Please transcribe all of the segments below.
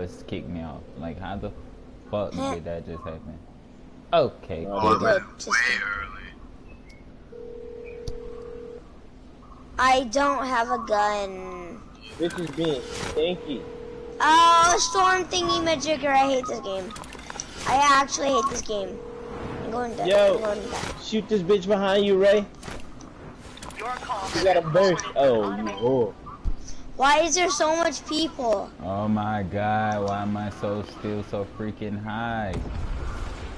just kicked me off. Like, how the fuck did that just happen? Okay. Oh, Good. way early. I don't have a gun. Bitch is being stinky. Oh, storm thingy majigger. I hate this game. I actually hate this game. I'm going to. Yo, I'm going to die. shoot this bitch behind you, Ray. You got a burst. Oh, no. Why is there so much people? Oh my god, why am I still so freaking high?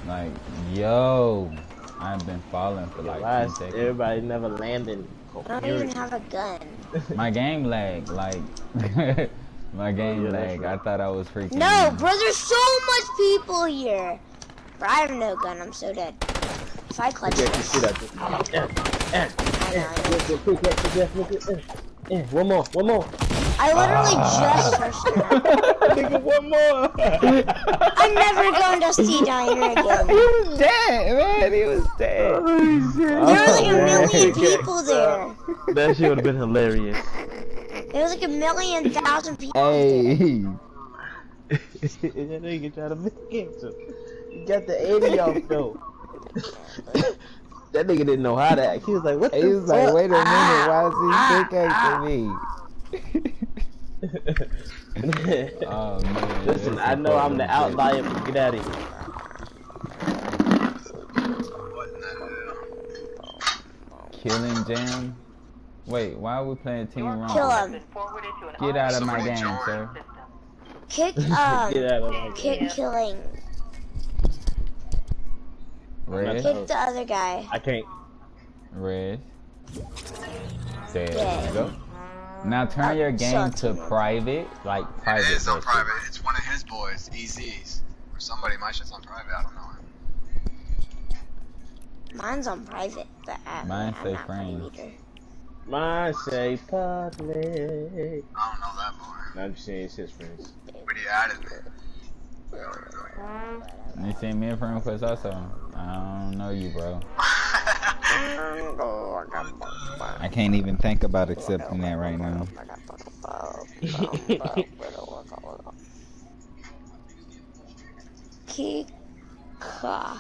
Like, yo, I've been falling for like 2 seconds. Everybody never landing. I don't even have a gun. My game lag, like, my game lag. I thought I was freaking. No, bro, there's so much people here. Bro, I have no gun. I'm so dead. If I clutch this. One more. I literally just first Nigga, one more. I'm never going to see Diner again. He was dead, man. He was dead. There were like a million people there. That shit would have been hilarious. There was like 1,000,000 people Hey. That nigga trying to make it. You got the 80 off though. That nigga didn't know how to act. He was like, what the fuck? He was like, wait a minute, why is he pickaxing me? Oh man. Listen, I know I'm the outlier, but get out of here. What in the hell? Killing Jam? Wait, why are we playing Team Wrong? Kill him. Get out of my game, sir. Kick, Get out of my kick killing. Red? Kick the other guy. I can't. Red. There Yeah. you go. Now turn your game to private, like private. It is on versus. private. It's one of his boys, EZ's. Or somebody, my shit's on private, I don't know. Mine's on private, but Mine I'm say not friends. playing either. Mine say public. I don't know that boy. No, I'm just saying it's his friends. But he added me. You seen me in friend request also? I don't know you, bro. I can't even think about accepting that right now. Kika.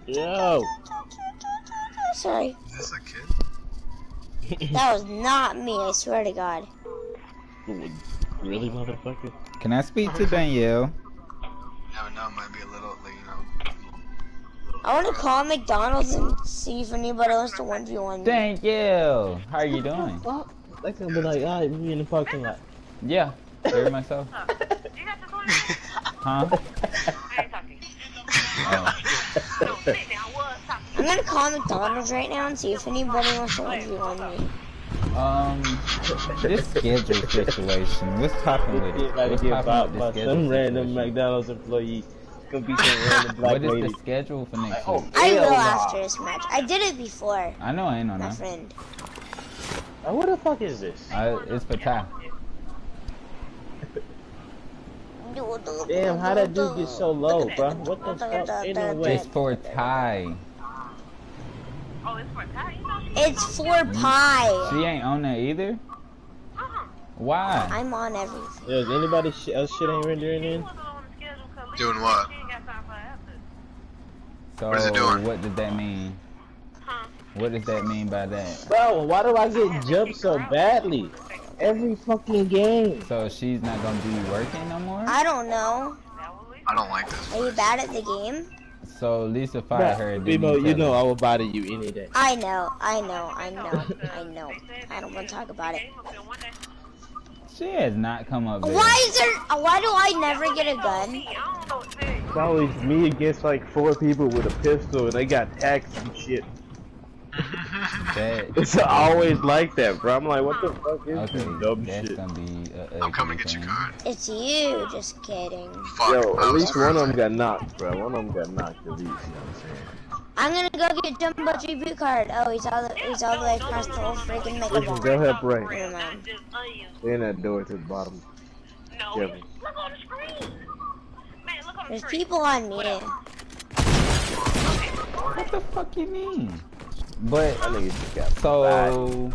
Yo. Sorry. Is this a kid? That was not me, I swear to God. Really, motherfucker? Can I speak to Danielle? Never know, might be a little, like, you know. I want to call McDonald's and see if anybody wants to 1v1 me. Danielle! How are you doing? They gonna be like, alright, we in the parking lot. Yeah, very myself. Huh? Oh. I'm gonna call McDonald's right now and see if anybody wants to 1v1 me. This schedule situation. What's popping with it? What's Get popping bought with by this some schedule random situation? McDonald's employee. It's gonna be some random black What is lady. the schedule for next week? I will Hell nah. after this match. I did it before, I know I ain't on my that. friend. What the fuck is this? It's for Ty. Damn, how that dude get so low, bro? What the fuck? Ain't no way. It's for Ty. Oh, it's for Ty? It's for pie. She ain't on there either? Why? I'm on everything. Yo, is anybody else shit ain't rendering in? Doing what? So, What is it doing? what does that mean? What does that mean by that? Bro, why do I get jumped so badly? Every fucking game. So she's not gonna be working no more? I don't know. I don't like this. Are you bad at the game? So Lisa fired her. didn't Bebo, you tell know her. I will bother you any day. I know. I don't want to talk about it. She has not come up there. Why do I never get a gun? It's always me against like 4 people with a pistol and they got tags and shit. That, It's always like that, bro. I'm like, what the fuck is okay, this dumb that's shit? gonna be I'm coming to get your card. It's you. Just kidding. Fuck. Yo, I at was least one of them crazy. got knocked, bro. One of them got knocked at least, you know what I'm saying? I'm gonna go get Jumbo tribute card. Oh, he's all the way across the whole freaking mega Listen, ball. go help Ray. Never mind. Stay in that door to the bottom. No, Kevin. look on the screen. Man, look on the There's screen. people on me. What the fuck you mean? But That nigga just got so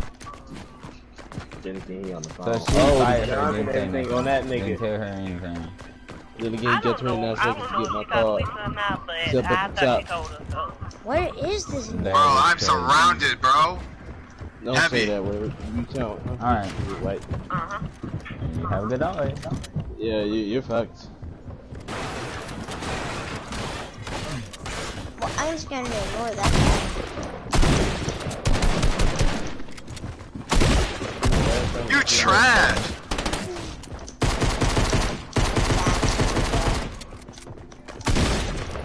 anything he on the phone. so she fired her, Johnson, didn't say everything nothing. on that Didn't nigga. tell her anything. Then I again, don't just know. 29 I seconds don't to get know my if she got card. Lisa or not, but Except I at the thought she top. told us so. Where is this? That Bro, is I'm crazy. surrounded, bro. Don't Heavy. say that word. You count. Alright. Like, You have a good day. yeah, you're fucked. Well, I'm just gonna ignore that guy. You trash.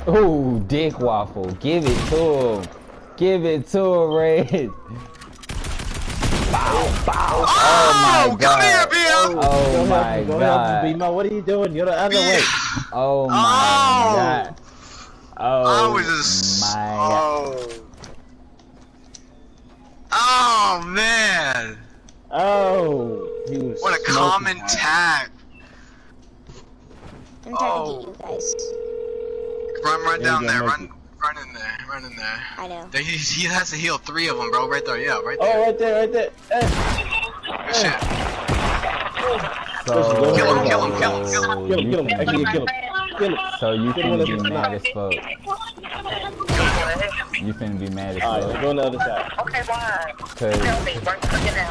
Oh, dick waffle. Give it to him. Give it to him, Red. Bow, bow. Oh, my Come here, God. BM. Oh, my Go God. help him, B-Mo. What are you doing? You're the other way. Oh, my Oh. God. Oh, I was just. my God. Oh. Oh man. Oh, he was What a smoking common hot. tag. I'm trying to get you guys. Run There down you go, there. Mikey. Run in there. I know. He has to heal 3 of them, bro. Right there. Yeah, right Oh, there. right there, right there. Good shit. So, Kill him, kill him, kill him, kill him. Kill him, kill him. Actually, kill him. Kill him. So you Kill him finna be with mad this as fuck. You finna be mad as Alright, fuck. let's go on the other side. Okay, why?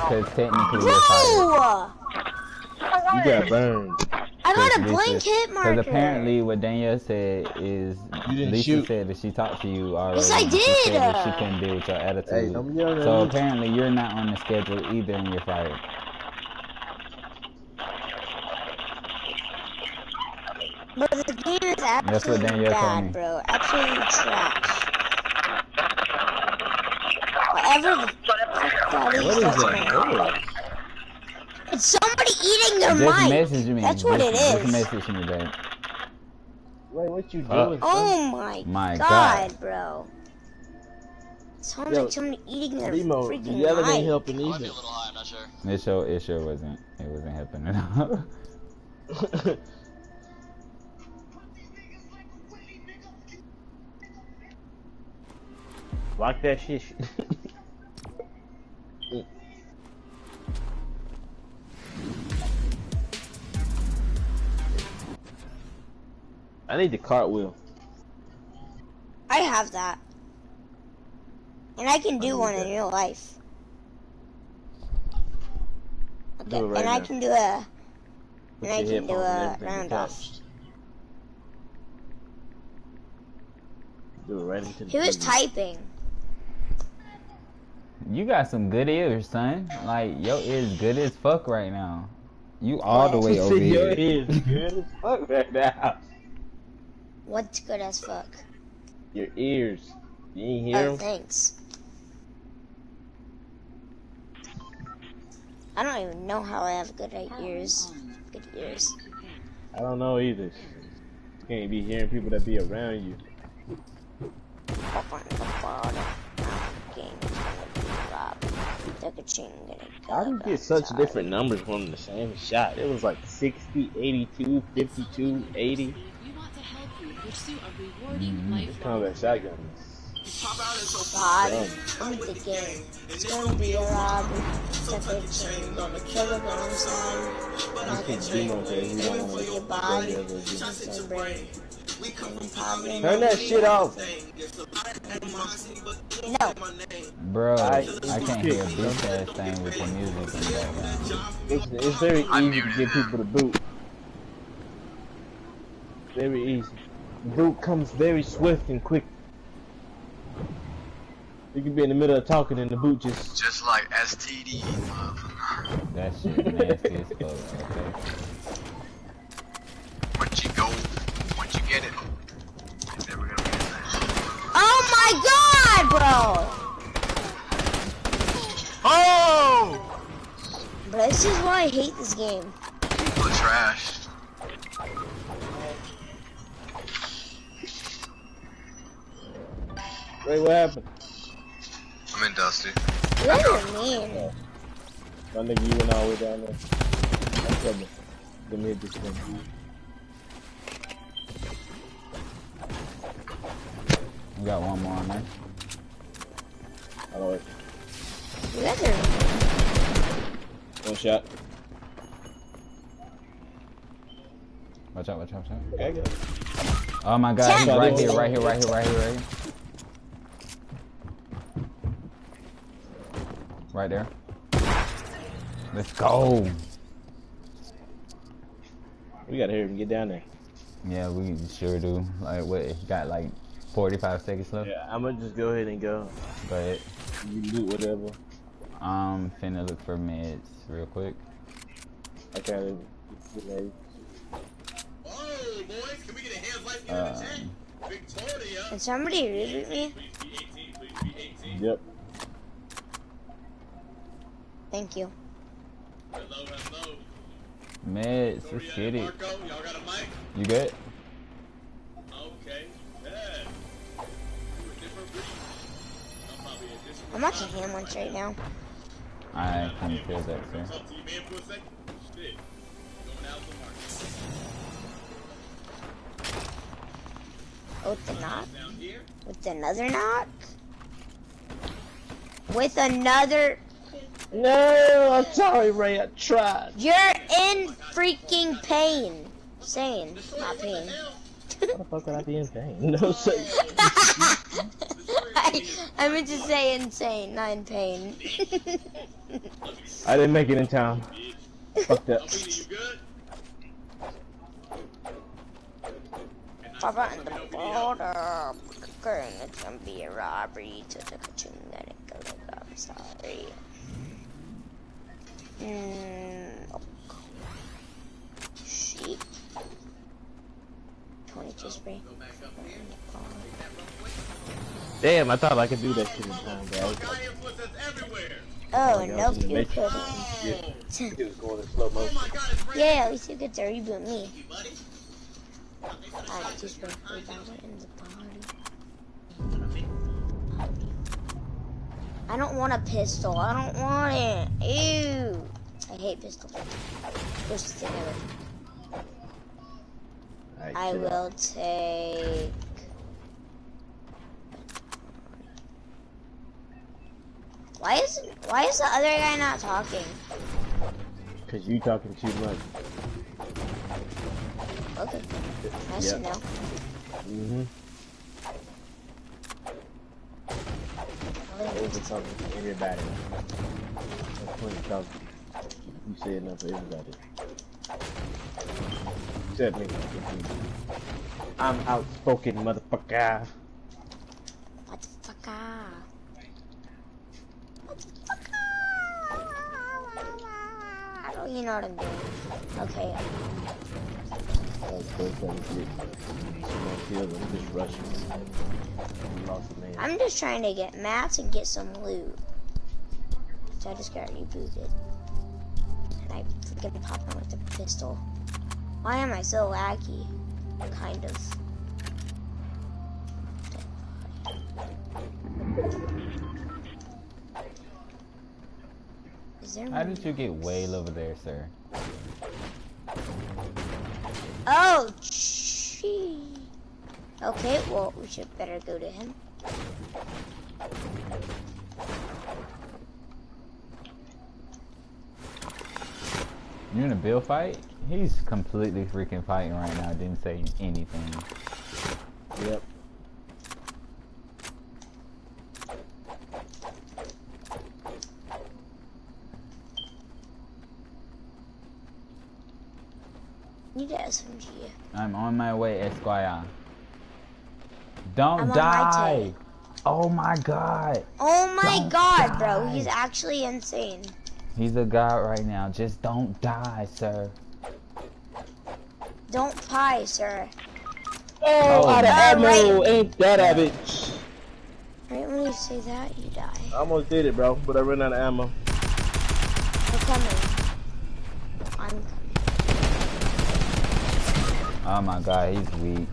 Cause technically you're Bro! fired. You got burned. I got a Lisa- blank hit marker. Because apparently what Danielle said is You didn't Lisa shoot. said that she talked to you already. Yes, I and She did. said that she couldn't deal with your attitude. Hey, don't be on So that. apparently you're not on the schedule either and you're fired. But the game is That's what absolutely Danielle told me. bad, bro. Absolutely trash. Whatever the fuck that is, What is that's that? fine. It's somebody eating their Just mic. message me. That's what it Just is. message me, babe. Wait, what you Fuck. doing? Oh my, My God, God. bro. It sounds Yo, like somebody eating their Limo, freaking the yelling ain't mic. helping Might be a either. little high, I'm not sure. It sure wasn't. It wasn't happening at all. Lock that shit. I need the cartwheel. I have that. And I can do need one in that. real life. Okay, Do it right and I now. can do a... Put And I your can do headphones and a everything roundoff. attached. Do it right into the He was TV. typing. You got some good ears, son. Like, your ears good as fuck right now. You all the way over Your here. ears good as fuck right now. What's good as fuck? Your ears. You ain't hear Oh, 'em? thanks. I don't even know how I have good ears. Good ears. I don't know either. You can't be hearing people that be around you. How do you get such different numbers from the same shot? It was like 60, 82, 52, 80. We want to help you pursue a rewarding life. It's kind of that shotgun. God, I'm the game. It's gonna be a lobby. Separate chain. Kill the alongside. You can do no thing. You don't want Your to body. play ever again. It's your brain. Turn that shit off. No. Bro, I I can't hear a bitch ass thing with the music in the background. It's very I easy to muted get him. people to boot. Very easy. Boot comes very swift and quick. You can be in the middle of talking and the boot just... like STD, motherfucker. That shit nasty as fuck, okay? Once you get it, it's never gonna be the same. Oh my God, bro! Oh! But this is why I hate this game. People are trash. Wait, what happened? I'm in Dusty. What do you mean? My nigga, you went all the way down there. I'm coming. Let me hit this thing. We got one more on there. I know it. You guys are. One shot. Watch out, watch out, watch out. Okay, good. Oh my god, he's right here, right here, right here, right here, right here. Right there. Let's go. We gotta hear him get down there. Yeah, we sure do. Like, what? Got like 45 seconds left. Yeah, I'm gonna just go ahead and go. Go ahead. You loot whatever. Finna look for meds real quick. Okay, get ready. Oh, boys, can we get a hands like in the chat? Victoria. Did somebody reboot me? Yep. Thank you. Hello, hello. Meds, let's Victoria get and it. Marco, y'all got a mic? You good? Okay. Yeah. You a different breed. I'm probably a different I'm watching him once right now. I can feel that, sir. Talk to you, man, for a second. Shit. Going out the market. Oh, with the knock? Down here. With another knock? With another. No, I'm sorry, Ray. I tried. You're in freaking pain. Sane, not pain. Why the fuck would I be in pain? No, say. I meant to say insane, not in pain. I didn't make it in town. Fuck that. You good? Papa in the border. It's gonna be a robbery to the kitchen. Let it go. I'm sorry. Oh. Sheep. 22 spray. Damn, I thought I could do that shit in time, guys. Guy influences everywhere. Oh, my no, God, you Mitch. couldn't. He was going in slow motion. Yeah, at least you get to reboot me. Alright, two spray. We got it in the body. I don't want a pistol. I don't want it. Ew. I hate pistols. Worst thing ever. Right, I chill out. will take. Why is the other guy not talking? Cause you talking too much. Okay. Nice to know. Mm-hmm. Over talking to everybody. That's when you talking. You say enough for everybody. Except me. I'm outspoken, motherfucker. What the fuck? Oh, you know what I'm doing. Okay. That's close on the shit. Someone killed him, just rushing. We lost a man. I'm just trying to get mats and get some loot. So I just got rebooted. And I freaking popped on with the pistol. Why am I so laggy? Kind of. Is there How did you get way over there, sir? Oh, gee. Okay, well, we should better go to him. You in a Bill fight? He's completely freaking fighting right now. Didn't say anything. Yep. Need an SMG. I'm on my way, Esquire. Don't I'm on my die! tail. Oh my god! Oh my Don't god, bro. die. He's actually insane. He's a god right now. Just don't die, sir. Don't pie, sir. Oh, out of ammo! right. Ain't that a bitch? Right when you say that, you die. I almost did it, bro, but I ran out of ammo. I'm coming. I'm coming. Oh my god, he's weak.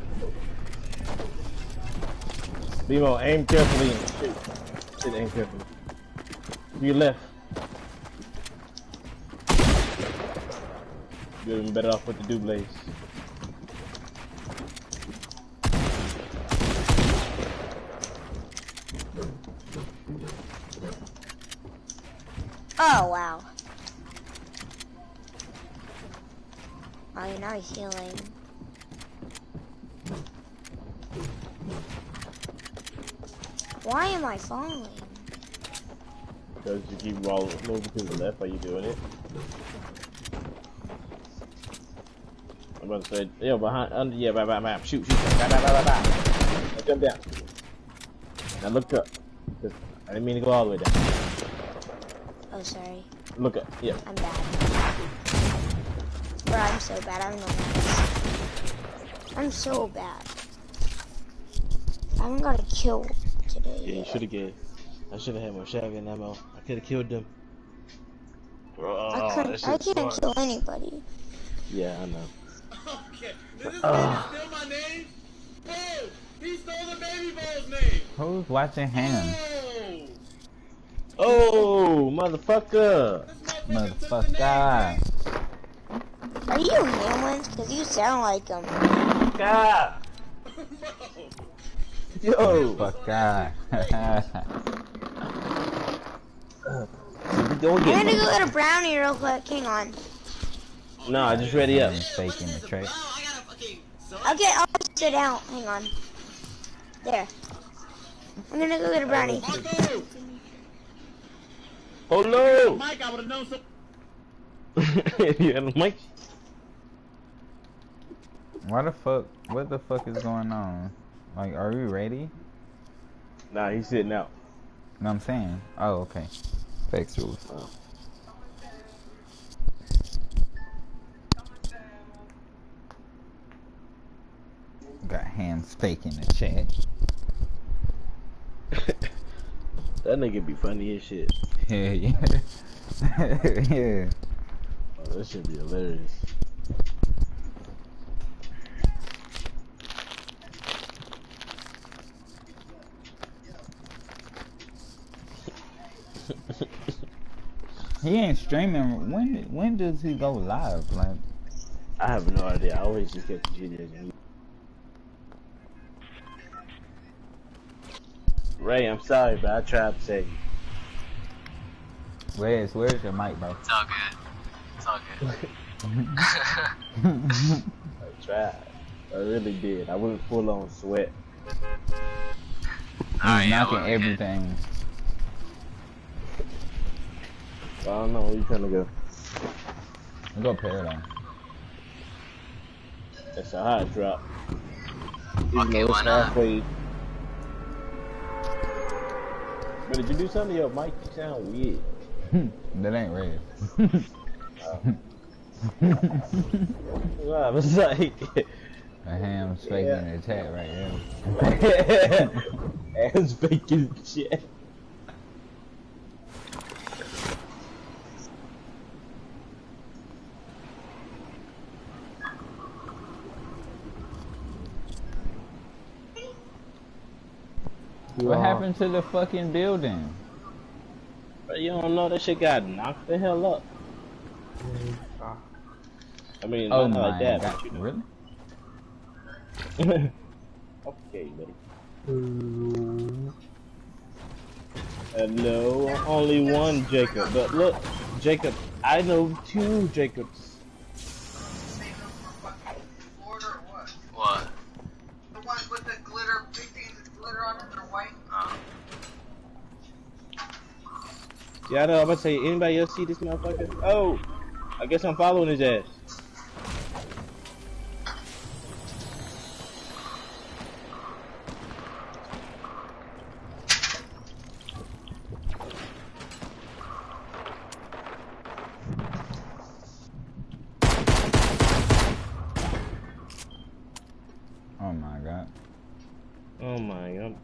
Bimo, aim carefully and shoot. Shoot, aim carefully. To your left. You're even better off with the doubles. Oh, wow. Oh, you're not healing. Why am I falling? Because you keep moving to the left while you doing it. I'm about to say, yo, behind, under, yeah, bam. Shoot, bam. Now jump down. Now look up. I didn't mean to go all the way down. Oh, sorry. Look up, yeah. I'm bad. Bro, I'm so bad. I don't know what. I'm so bad. I haven't got a kill today. Yeah, you should have get. I should have had more shotgun ammo. I could have killed them. I can't kill anybody. Yeah, I know. Okay, did this man steal my name? Oh, he stole the baby boy's name. Who's watching Ham? Oh, motherfucker! Motherfucker. Are you humans? Because you sound like them. God! Yo! Motherfucker. I'm gonna go get a brownie real quick. Hang on. Nah, just ready up. Faking the trick. Okay, I'll sit down. Hang on. There. I'm gonna go get a brownie. Oh no! Mike, I would have known some. You had a mic? What the fuck is going on? Like, are we ready? Nah, he's sitting out. No, I'm saying. Oh, okay. Fix rules. Oh. Got Ham's fake in the chat. That nigga be funny as shit. Yeah, yeah. Yeah. Oh, that should be hilarious. He ain't streaming. When does he go live? Like, I have no idea. I always just get the videos. Ray, I'm sorry, but I tried to say. where's your mic, bro? It's all good. It's all good. I tried. I really did. I went full on sweat. He's knocking everything. I don't know where you trying to go. We go Paradigm. That's a hot drop. Even Okay, though why it's not? halfway. But did you do something to your mic? You sound weird. That ain't red. Wow, I was like. A Ham's faking Yeah. the chat right here. Ass bacon shit. What happened to the fucking building? But you don't know that shit got knocked the hell up. I mean, Oh not my like that. god. But you Really? know. Okay, buddy. Hello, only one Jacob. But look, Jacob, I know two Jacobs. What? The ones with the glitter, big things with glitter on them, they're white. Yeah, I know. I'm about to say, anybody else see this motherfucker? Oh, I guess I'm following his ass. Oh my god. Oh my god.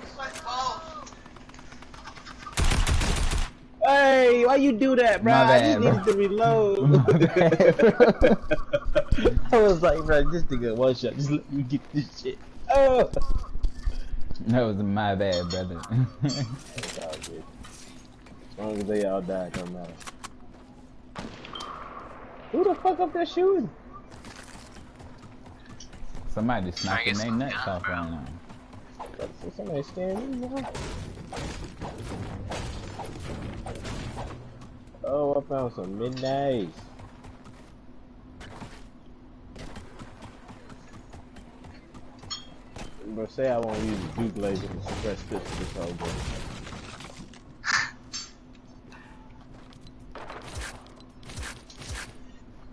It's like, oh, Hey, why you do that, bro? My I bad, just bro. needed to reload. My bad, bro. I was like, bro, this nigga one shot. Just let me get this shit. Oh. That was my bad, brother. It's all good. As long as they all die, it don't matter. Who the fuck up there shooting? Somebody smacking their nuts gun, off bro. right now. Somebody scaring me, bro. Oh, I found some midnights. Bro, say I won't use the Duke laser and suppress pistol this whole game.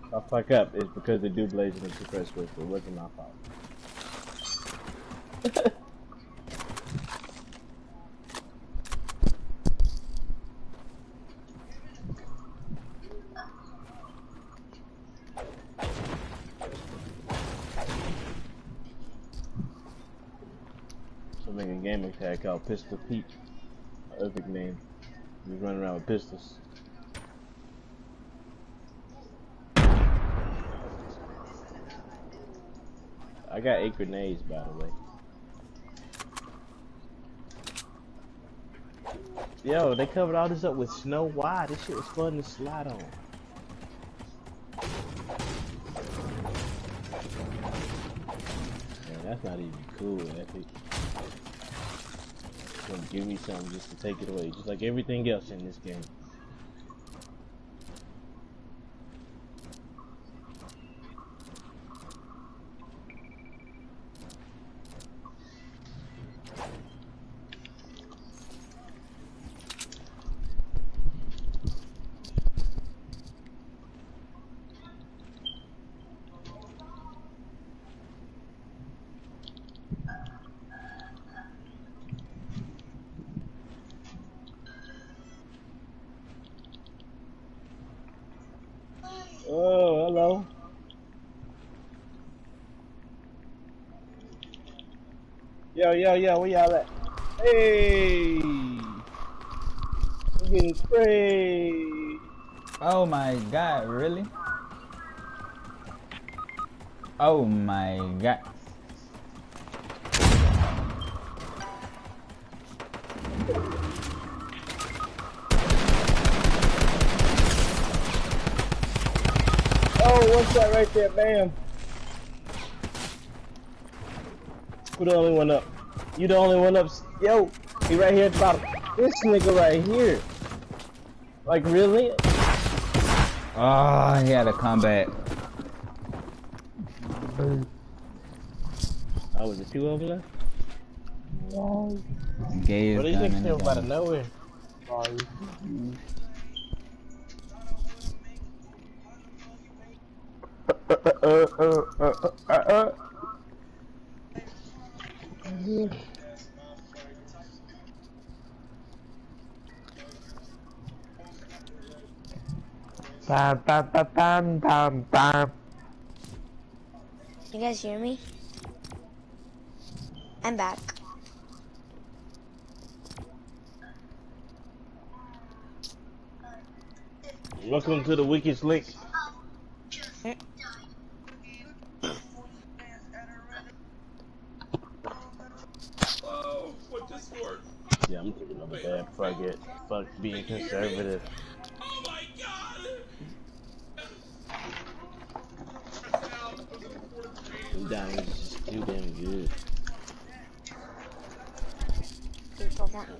If I fuck up, it's because the Duke laser and suppress pistol. It wasn't my fault. So make a gaming tag called Pistol Pete. My epic name. He's running around with pistols. I got 8 grenades, by the way. Yo, they covered all this up with snow. Why? This shit was fun to slide on. Man, that's not even cool, Epic. Gonna give me something just to take it away, just like everything else in this game. Oh, hello. Yo, yo, yo, where y'all at? Hey! I'm getting sprayed. Oh my god, really? Oh my god. Oh, what's that right there? Bam. Who the only one up? You the only one up. Yo, he right here at the bottom. This nigga right here. Like, really? Oh, he had a comeback. Oh, was it 2 over there? Gay Well, as these gun niggas in the came out of game. nowhere. You guys hear me? I'm back. Welcome to the weakest link. Oh, what this for? Yeah, I'm taking another bad fuck it. Fuck being Can you hear me? conservative. Oh my god! Press it out. It was in the 4 to 3. Them diamonds is just too damn good. People want to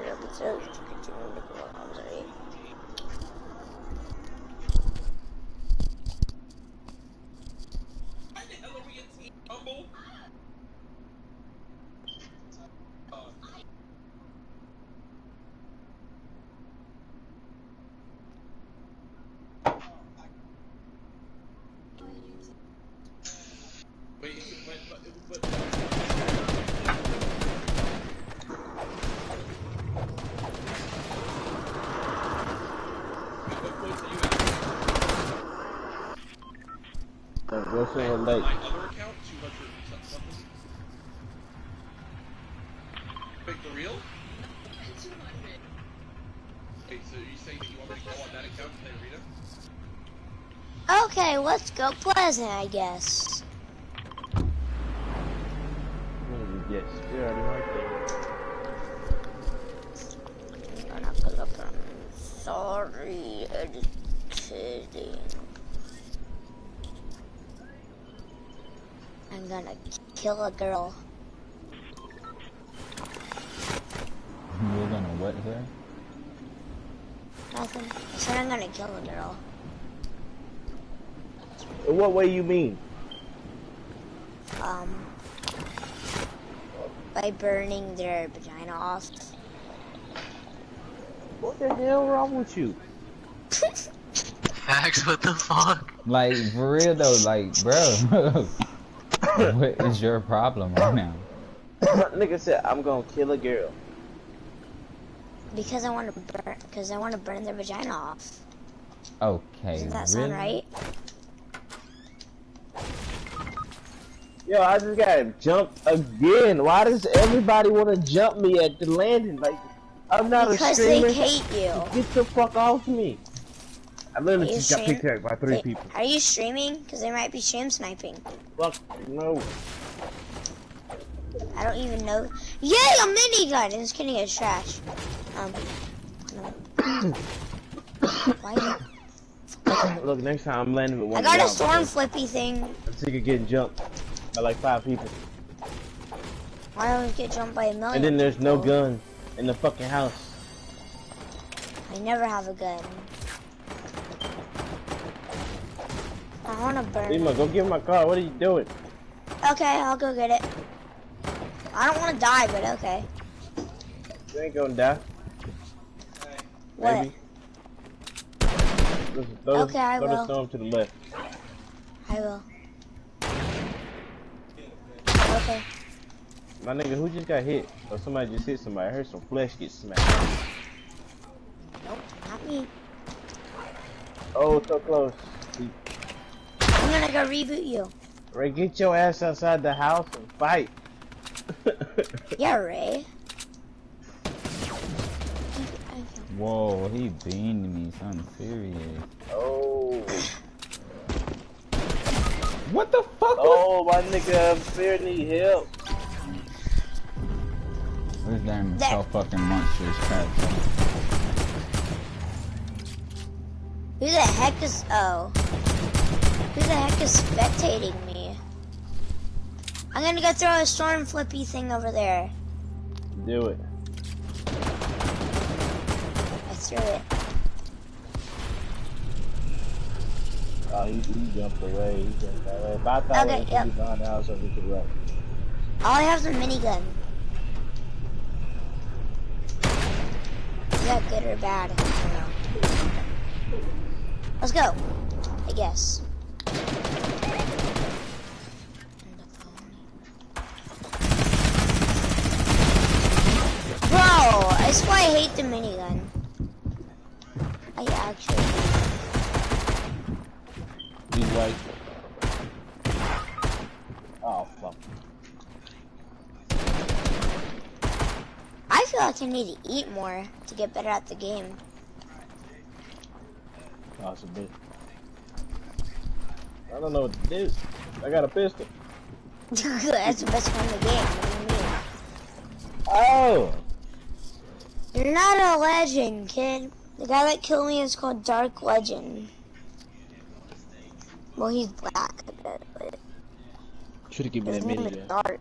episodes to continue to go on, sorry. Why the hell are we in Team Rumble? Wait, is it, but what points are you at? What's in late? My other account, 200 something. Wait, for real? Wait, so you saying that you want me to go on that account and play Rita? Okay, let's go Pleasant, I guess. Yes, you're already right there. I'm not gonna look, I'm sorry, I'm just kidding. gonna kill a girl. You're gonna what, sir? Nothing. I said I'm gonna kill a girl. In what way you mean? By burning their vagina off. What the hell wrong with you? Facts, what the fuck? Like, for real though, like, bro. What is your problem right now? Nigga said I'm gonna kill a girl. Because I want to burn. Because I want to burn their vagina off. Okay, Doesn't that really? sound right? Yo, I just got jumped again. Why does everybody want to jump me at the landing? Like, I'm not Because a streamer. they hate you. Get the fuck off me. I literally Are you just got picked up by 3 people. Are you streaming? Because they might be stream sniping. Fuck no. I don't even know. Yay, a minigun! Just kidding, it's trash. No. Why? Look, next time I'm landing with one I got of a y'all, storm because flippy thing. I'm sick of getting jumped by like 5 people. Why don't we get jumped by a million? And then there's no people? gun in the fucking house. I never have a gun. I want to burn. Lima, go get my car. What are you doing? Okay, I'll go get it. I don't want to die, but okay. You ain't gonna die. What? Maybe. Okay, I Throw the will. storm to the left. I will. Okay. My nigga, who just got hit? Or somebody just hit somebody. I heard some flesh get smacked. Nope, not me. Oh, so close. I'm gonna go reboot you. Ray, get your ass outside the house and fight. Yeah, Ray. Whoa, he beamed me, something serious. Oh. What the fuck? Oh, my nigga, FeAr need help. This game is That- so fucking monstrous, crap. Who the heck is? Oh. Who the heck is spectating me? I'm gonna go throw a storm flippy thing over there. Do it. I threw it. Oh, he jumped away. He jumped away. But I thought Okay, he was yep. behind the house over to the right. All I have is a minigun. Is that good or bad? I don't know. Let's go. I guess. Bro, that's why I hate the minigun. I actually. He's right. Oh, fuck. I feel like I need to eat more to get better at the game. Possibly. I don't know what to do. I got a pistol. That's the best gun in the game. What do you mean? Oh! You're not a legend, kid. The guy that killed me is called Dark Legend. Well, he's black, but Should've given his me name that is minigun. Dark.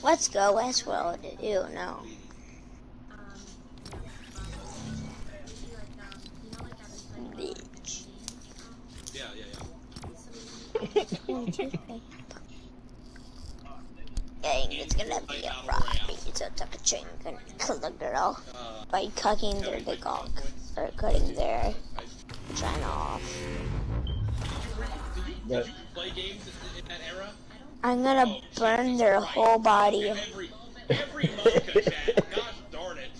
Let's go Westworld. Ew, no. Bitch. Yeah. Dang, it's gonna be a robbery. It's a tuck a chain gonna kill the girl by cucking their dick off or cutting their vagina off. But Play games in that era? I'm gonna burn their whole body. Every month in chat. Gosh darn it.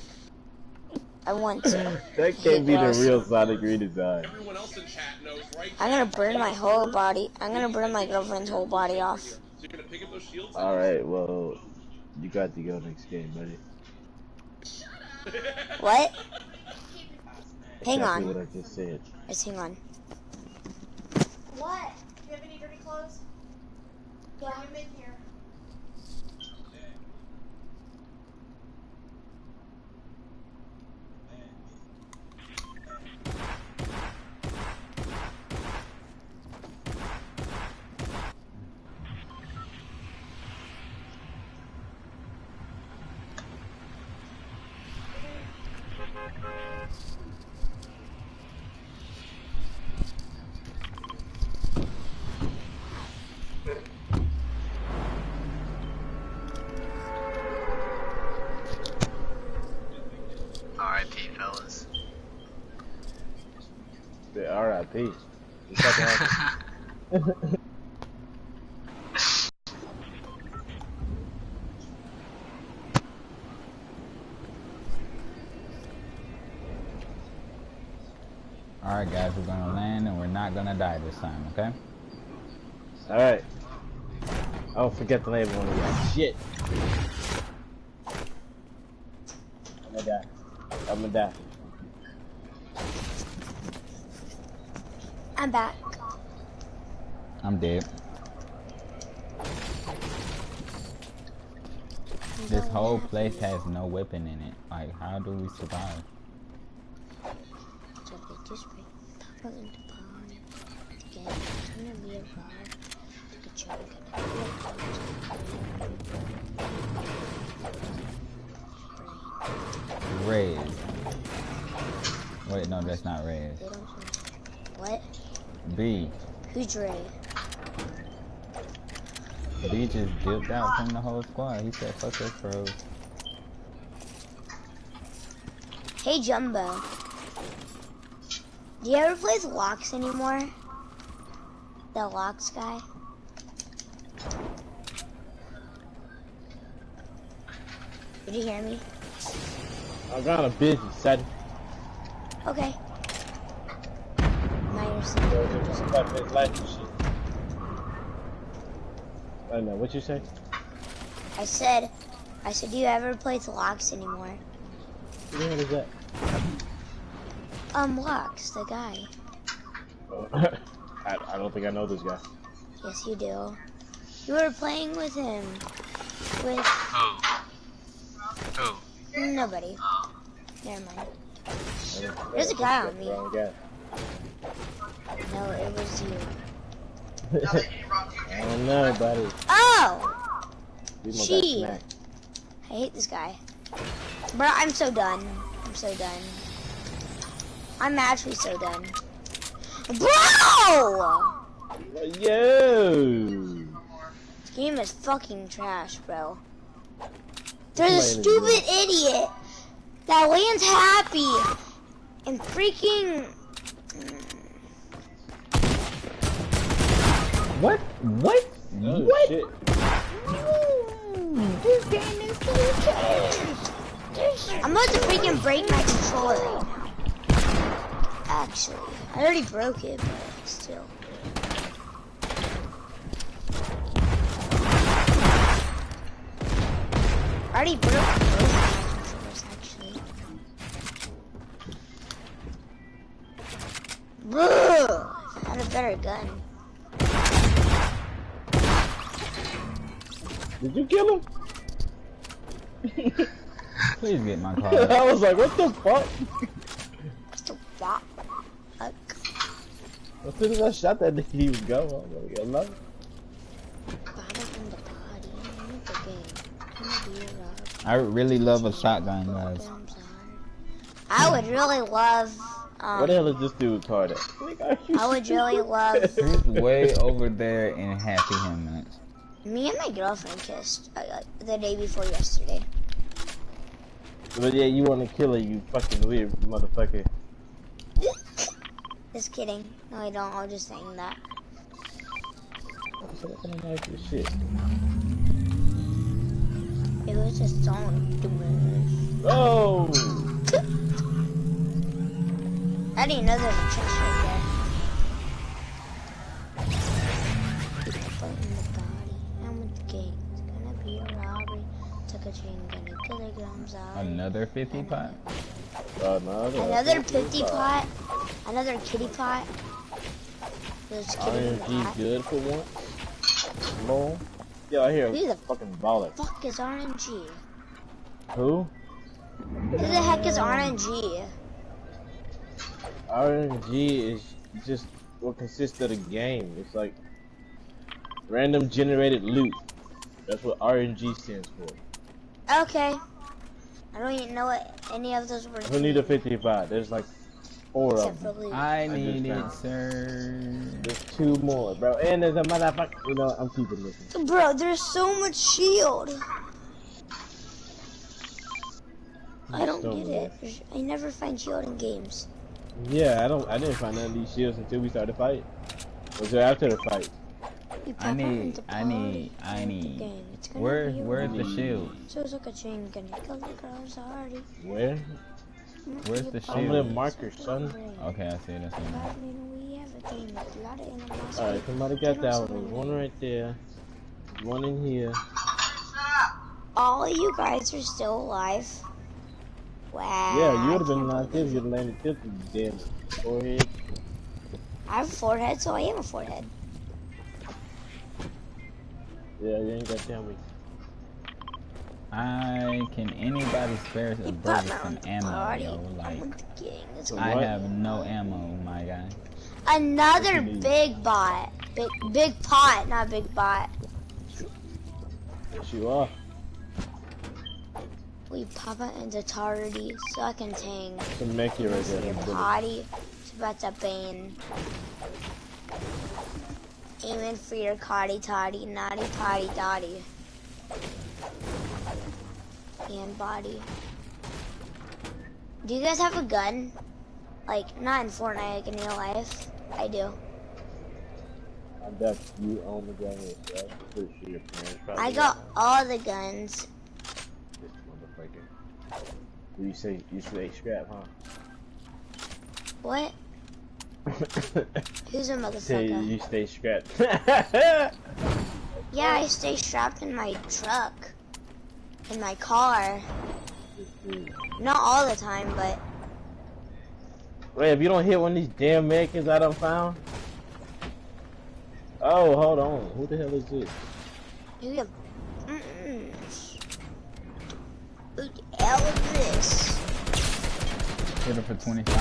I want to. that can't be the real Sonic redesign. Everyone else in chat knows, right? I'm gonna burn my whole body. I'm gonna burn my girlfriend's whole body off. So you're gonna pick up those shields? Alright, well, you got to go next game, buddy. What? Hang Exactly on. what I just said. Just hang on. What? Do you have any dirty clothes? Yeah. Bring them in here. Alright, peace. You fucking awesome. Alright guys, we're gonna land and we're not gonna die this time, okay? Alright. Oh, forget the name of one of you. Shit. I'm gonna die. I'm gonna die. I'm back. I'm dead. This whole place has no weapon in it. Like, how do we survive? Red. Wait, no, that's not red. What? B. Who's Ray? B just dipped out from the whole squad. He said, fuck us, bro. Hey, Jumbo. Do you ever play the Locks anymore? The Locks guy? Did you hear me? I'm kind of busy, son. Okay. Now you're saying Just about this life and shit. I don't know, what you say? I said, do you ever play the Locks anymore? What the hell is that? Locks, the guy. I don't think I know this guy. Yes, you do. You were playing with him. With Who? nobody. Oh. Never mind. There's a guy on me. Wrong guy. No, it was you. I don't know, buddy. Oh! You know Gee. that I hate this guy. Bro, I'm so done. I'm so done. I'm actually so done. Bro! Yo! This game is fucking trash, bro. There's a stupid idiot that lands happy and freaking... What? What? Oh, What? shit. This game is so trash. I'm about to freaking break my controller right now. Actually, I already broke it, but still. I already broke both my controllers, actually. Bro, I had a better gun. Did you kill him? Please get my car. I was like, what the fuck? What's the fuck? As soon as I shot that nigga, he was going. I'm gonna get another. I really love a shotgun, guys. I would really love. What the hell is this dude's card at? I would really love. He's way over there in Happy Minutes. Me and my girlfriend kissed the day before yesterday. But yeah, you want to kill her, you fucking weird motherfucker. Just kidding. No, I don't. I was just saying that. Shit. It was just song. Oh! I didn't know there was a chest right there. In the body, I'm with the gate. It's gonna be a robbery. Took a chain, gonna kill her grams out. Another 50 pot? Another 50 pot. Another kitty pot. Just kidding. RNG good for once. Lol. Yeah, I hear Who the fucking baller. fuck is RNG? Who? Who the heck is RNG? RNG is just what consists of the game. It's like random generated loot. That's what RNG stands for. Okay. I don't even know what any of those words Who need a 55? There's like 4 of except them. for Luke. I just need it, found- sir. There's 2 more, bro. And there's a motherfucker. You know, I'm keeping this. Bro, there's so much shield. I don't So get it. I never find shield in games. Yeah, I didn't find none of these shields until we started fighting. Was it after the fight? You I pop out need, into I party need, I in the need. game. It's gonna be Where's the alright. shield? So it's like a chain gonna kill the girls already. Where? Where's the Some of shield? them markers, son. Okay, I see it. I see it. We have a thing with a lot of animals. Alright, somebody got that one. There's one right there. There's one in here. All of you guys are still alive. Wow. Yeah, you would have I been can't like this. believe You'd have landed this with your damn forehead. I have a forehead, so I am a forehead. Yeah, you ain't got to tell me. Can anybody spare a brother some ammo, yo? Like, I have no ammo, my guy. Another big bot. Big pot, not big bot. Yes, you are. We pop it into tardy, suck and tang. Some mech right there. Your potty, it's about to bane. Aiming for your cotty toddy, naughty potty dotty. And body. Do you guys have a gun? Like, not in Fortnite, like in real life? I do. I bet you own the gun yourself. I'm pretty sure your parents probably I got all the guns. this motherfucker. You say scrap, huh? What? Who's a Say motherfucker? you stay strapped. Yeah, I stay strapped in my truck. In my car. Not all the time, but... Wait, if you don't hit one of these damn Americans I done found? Oh, hold on. Who the hell is this? Who the... Who the hell is this? Hit her for 25.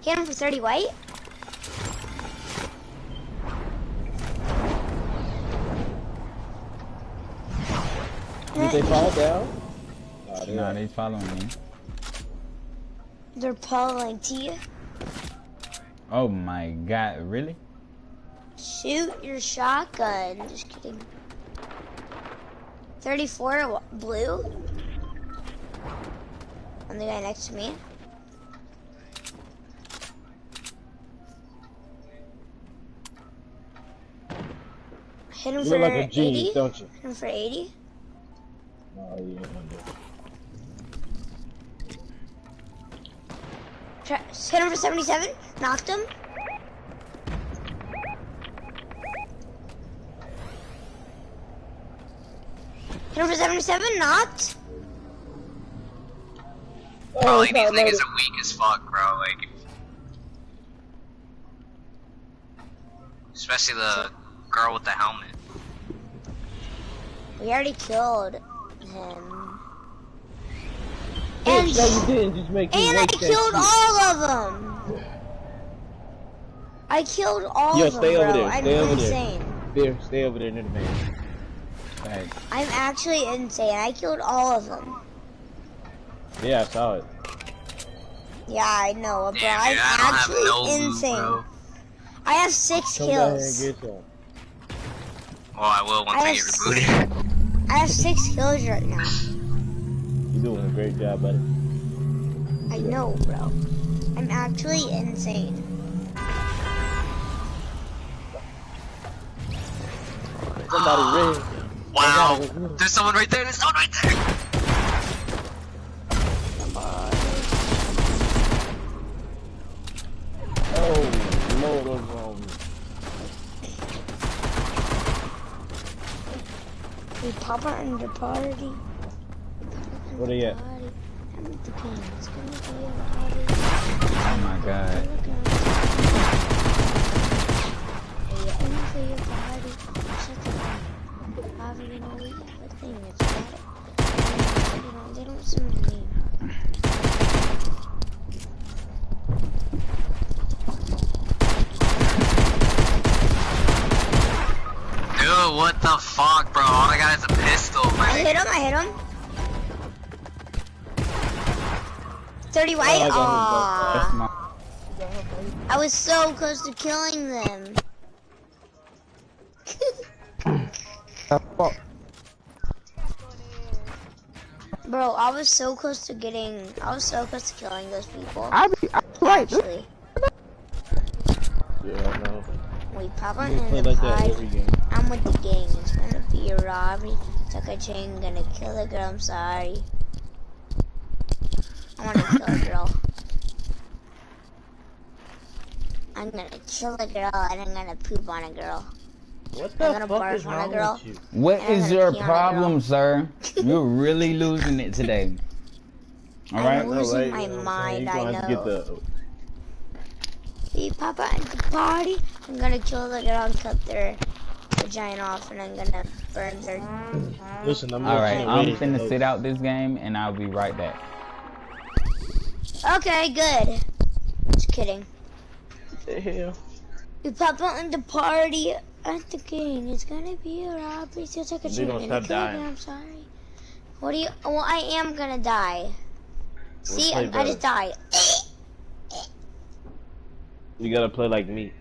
Hit him for 30 white? Did they fall down? Nah, they following me. They're pulling to you. Oh my god, really? Shoot your shotgun. Just kidding. 34 blue. And the guy next to me. Hit him You for look like a genius, 80. don't you? Hit him for 80. Oh, yeah, Hit him for 77. Knocked him. Hit him for 77. Knocked. Bro, like, these niggas are weak as fuck, bro. Like, especially the girl with the helmet. We already killed him. And no, you didn't. Just make me And I wait that killed shit. all of them. I killed all Yo, of them, stay bro. over there. I'm Stay over insane. there. Stay over there near the van. Thanks. I'm actually insane. I killed all of them. Yeah, I saw it. Yeah, I know, bro. Damn, I'm dude, I don't have actually no loot, insane. bro. I have 6 Come down here and kills. get some. Well, I will once I I have get rebooted. I have 6 kills right now. You're doing a great job, buddy. I know, bro. I'm actually insane. Somebody red. Wow, there's someone right there. There's someone right there. Oh, Lord, what's wrong with me? We pop out in the party. Where they at? It's gonna be a Oh my god. They don't see me. Dude, what the fuck, bro? All I got is a pistol, I man. hit him. 30 white? Oh, I got Aww. My, I was so close to killing them. Bro, I was so close to killing those people. I right. Actually, Yeah, I know. we pop on You play in the like that party. every game. I'm with the gang. It's gonna be a robbery. Tuck a chain, gonna kill a girl. I'm sorry. I wanna kill a girl. I'm gonna kill a girl and I'm gonna poop on a girl. What I'm the gonna fuck barf is on a wrong girl. with you? What And I'm is gonna your pee on a girl. problem, sir? You're really losing it today. All I'm right. losing Right? my You know what I'm mind. saying? You're I gonna have to get know. the. We pop out at the party. I'm gonna kill the girl and cut their vagina off, and I'm gonna burn their. Listen, I'm All right. listening. I'm Waiting to finna help. sit out this game, and I'll be right back. Okay, good. Just kidding. What the hell? We pop out in the party at the game. It's gonna be a robbery. So take a They chain gonna and a stop kill a dying. girl. I'm sorry. What do you? Well, I am gonna die. See, play I better. just died. You gotta play like me.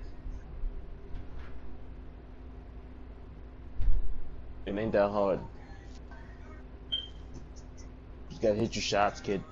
It ain't that hard. Just gotta hit your shots, kid.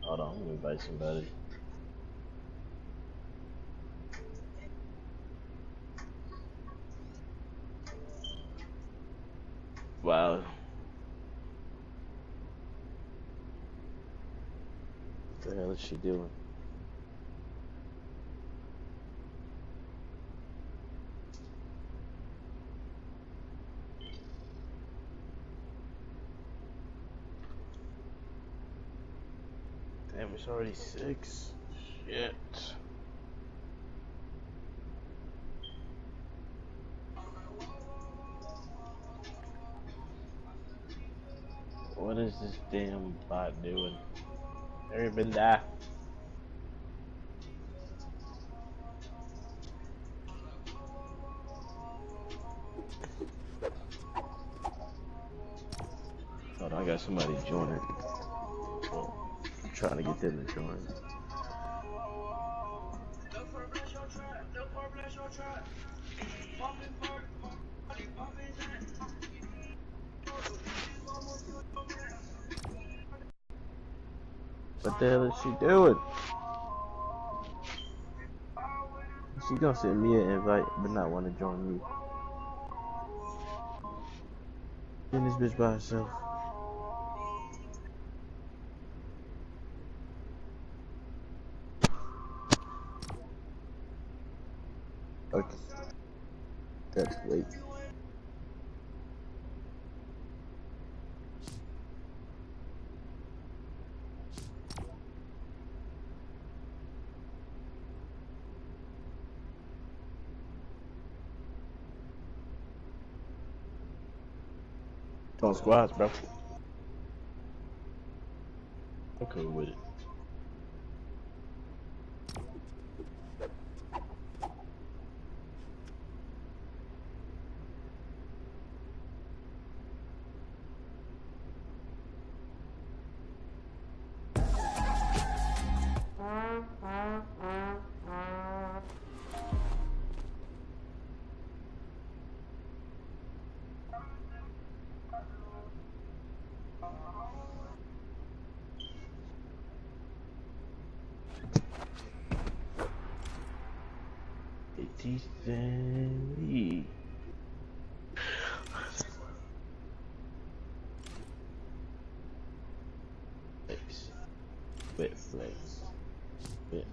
Hold on, let me invite somebody. Wow. What the hell is she doing? Damn, it's already 6. Shit. What is this damn bot doing? Hurry been die. Hold on, I got somebody joining. Oh, I'm trying to get them to join. What the hell is she doing? She gonna send me an invite, but not want to join me. In this bitch by herself. Okay. That's great. On squads, bro. Okay with it. Decently. Flex. Bit flex. Bit.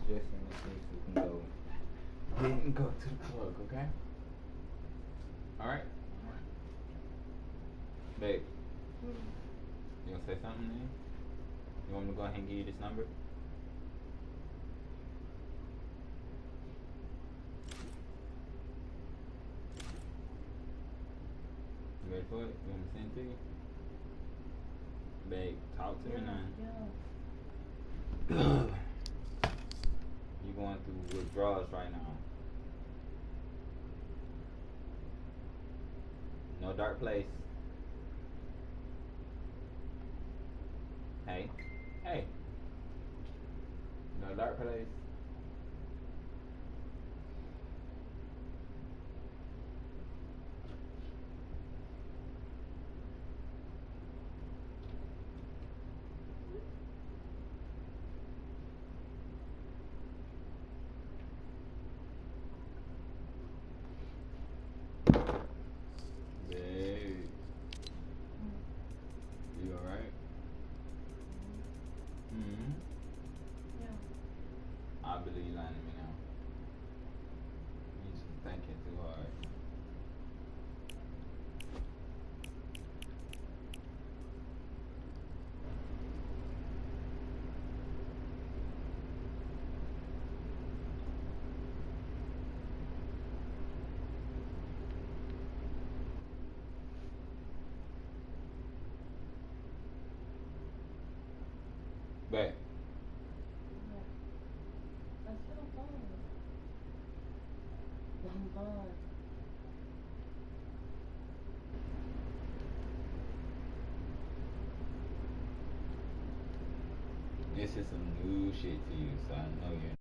just in case we can go. Didn't go to the plug, okay? Alright? Babe. You gonna say something to me? You want me to go ahead and give you this number? You ready for it? You want me to send it to you? Babe, talk to me now. You going through withdrawals right now. No dark place. Hey. Hey. No dark place. Babe. That's still fun. I'm fine. This is some new shit to you, so I know you're.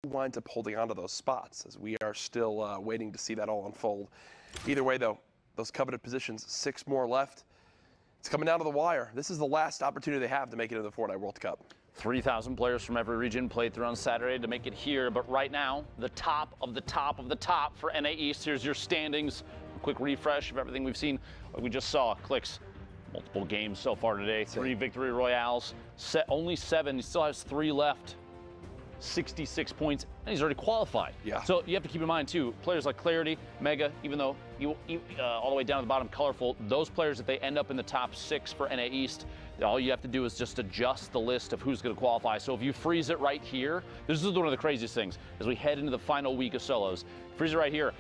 Winds up holding onto those spots as we are still waiting to see that all unfold. Either way, though, those coveted positions, 6 more left. It's coming down to the wire. This is the last opportunity they have to make it into the Fortnite World Cup. 3,000 players from every region played through on Saturday to make it here, but right now, the top of the top of the top for NA East. Here's your standings. A quick refresh of everything we've seen. Like we just saw, Clicks, multiple games so far today, 3 victory royales, only 7. He still has 3 left. 66 points, and he's already qualified. Yeah. So you have to keep in mind, too, players like Clarity, Mega, even though all the way down to the bottom, Colorful, those players, if they end up in the top 6 for NA East, all you have to do is just adjust the list of who's going to qualify. So if you freeze it right here, this is one of the craziest things, as we head into the final week of solos, freeze it right here,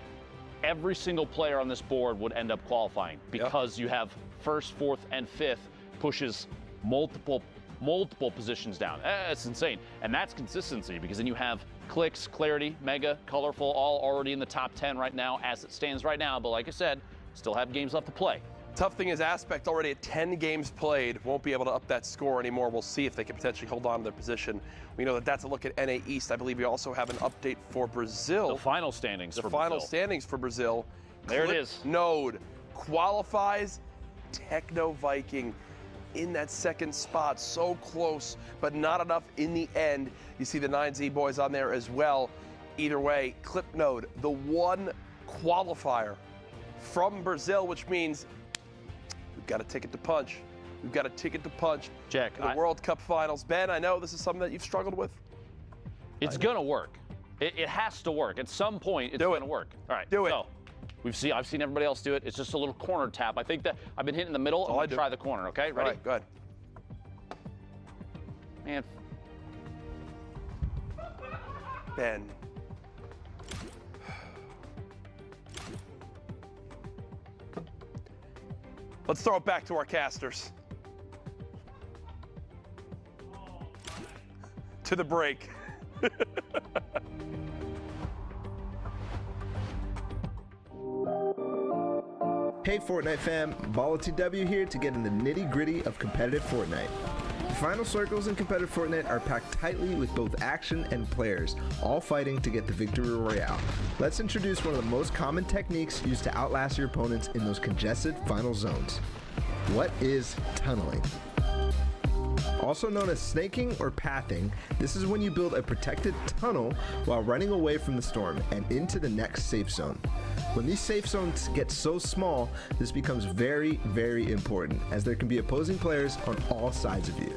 every single player on this board would end up qualifying because you have 1st, 4th, and 5th pushes multiple positions down. It's insane. And that's consistency, because then you have Clicks, Clarity, Mega, Colorful, all already in the top 10 right now as it stands right now. But like I said, still have games left to play. Tough thing is Aspect already at 10 games played, won't be able to up that score anymore. We'll see if they can potentially hold on to their position. We know that that's a look at NA East. I believe we also have an update for Brazil. The final standings for final Brazil. standings for Brazil. There it is. Node qualifies. Techno Viking in that 2nd spot, so close, but not enough in the end. You see the 9Z boys on there as well. Either way, Clipnode, the one qualifier from Brazil, which means we've got a ticket to punch. We've got a ticket to punch. Jack, the World Cup Finals. Ben, I know this is something that you've struggled with. It's going to work. It has to work. At some point, it's going to work. All right. Do it. So, I've seen everybody else do it. It's just a little corner tap. I think that I've been hitting the middle. I'm going to try the corner, okay? Ready? All right, go ahead. Man. Ben. Let's throw it back to our casters. To the break. Hey Hey Fortnite fam, BallTW here to get in the nitty gritty of competitive Fortnite. The final circles in competitive Fortnite are packed tightly with both action and players, all fighting to get the victory royale. Let's introduce one of the most common techniques used to outlast your opponents in those congested final zones. What is tunneling? Also known as snaking or pathing, this is when you build a protected tunnel while running away from the storm and into the next safe zone. When these safe zones get so small, this becomes very, very important, as there can be opposing players on all sides of you.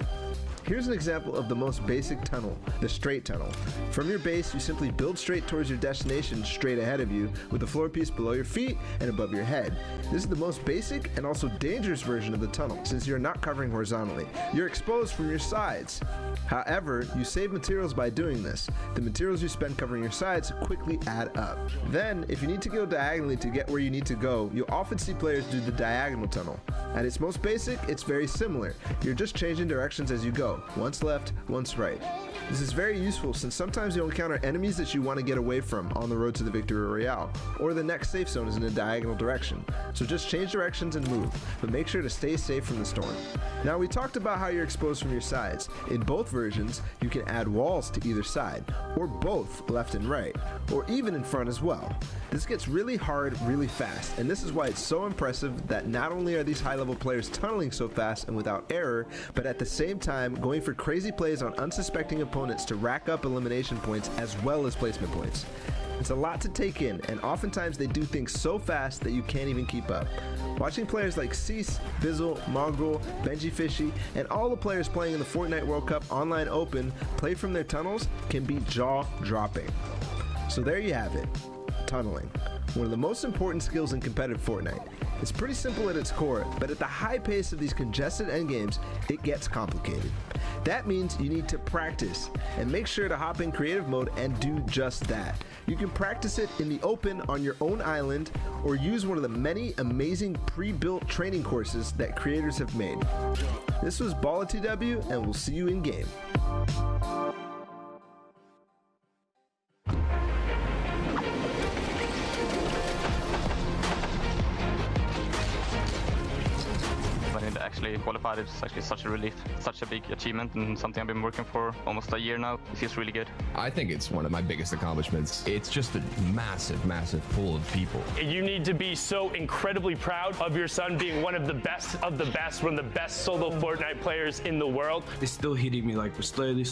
Here's an example of the most basic tunnel, the straight tunnel. From your base, you simply build straight towards your destination straight ahead of you, with the floor piece below your feet and above your head. This is the most basic and also dangerous version of the tunnel, since you're not covering horizontally. You're exposed from your sides. However, you save materials by doing this. The materials you spend covering your sides quickly add up. Then, if you need to go diagonally to get where you need to go, you'll often see players do the diagonal tunnel. At its most basic, it's very similar. You're just changing directions as you go. Once left, once right. This is very useful since sometimes you'll encounter enemies that you want to get away from on the road to the victory royale, or the next safe zone is in a diagonal direction. So just change directions and move, but make sure to stay safe from the storm. Now we talked about how you're exposed from your sides. In both versions, you can add walls to either side, or both left and right, or even in front as well. This gets really hard really fast, and this is why it's so impressive that not only are these high-level players tunneling so fast and without error, but at the same time going for crazy plays on unsuspecting opponents to rack up elimination points as well as placement points. It's a lot to take in, and oftentimes they do things so fast that you can't even keep up. Watching players like Cease, Bizzle, Mongrel, Benji Fishy, and all the players playing in the Fortnite World Cup Online Open play from their tunnels can be jaw-dropping. So there you have it, tunneling. One of the most important skills in competitive Fortnite. It's pretty simple at its core, but at the high pace of these congested endgames, it gets complicated. That means you need to practice, and make sure to hop in creative mode and do just that. You can practice it in the open on your own island, or use one of the many amazing pre-built training courses that creators have made. This was BallTW, and we'll see you in game. Actually qualified. It's actually such a relief, such a big achievement, and something I've been working for almost a year now. It feels really good. I think it's one of my biggest accomplishments. It's just a massive, massive pool of people. You need to be so incredibly proud of your son being one of the best, one of the best solo Fortnite players in the world. It's still hitting me like slowly.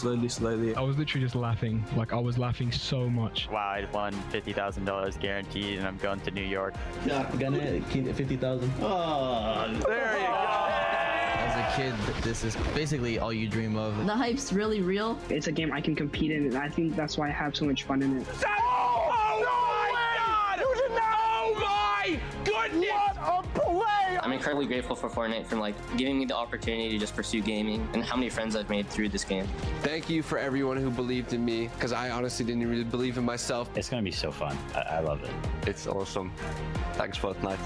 I was literally just laughing. Like I was laughing so much. Wow, I won $50,000 guaranteed, and I'm going to New York. Yeah, gonna keep 50,000. Oh, there you go. As a kid, this is basically all you dream of. The hype's really real. It's a game I can compete in, and I think that's why I have so much fun in it. Oh my God! Oh my goodness! What a play! I'm incredibly grateful for Fortnite for giving me the opportunity to just pursue gaming, and how many friends I've made through this game. Thank you for everyone who believed in me, because I honestly didn't really believe in myself. It's gonna be so fun. I love it. It's awesome. Thanks, Fortnite.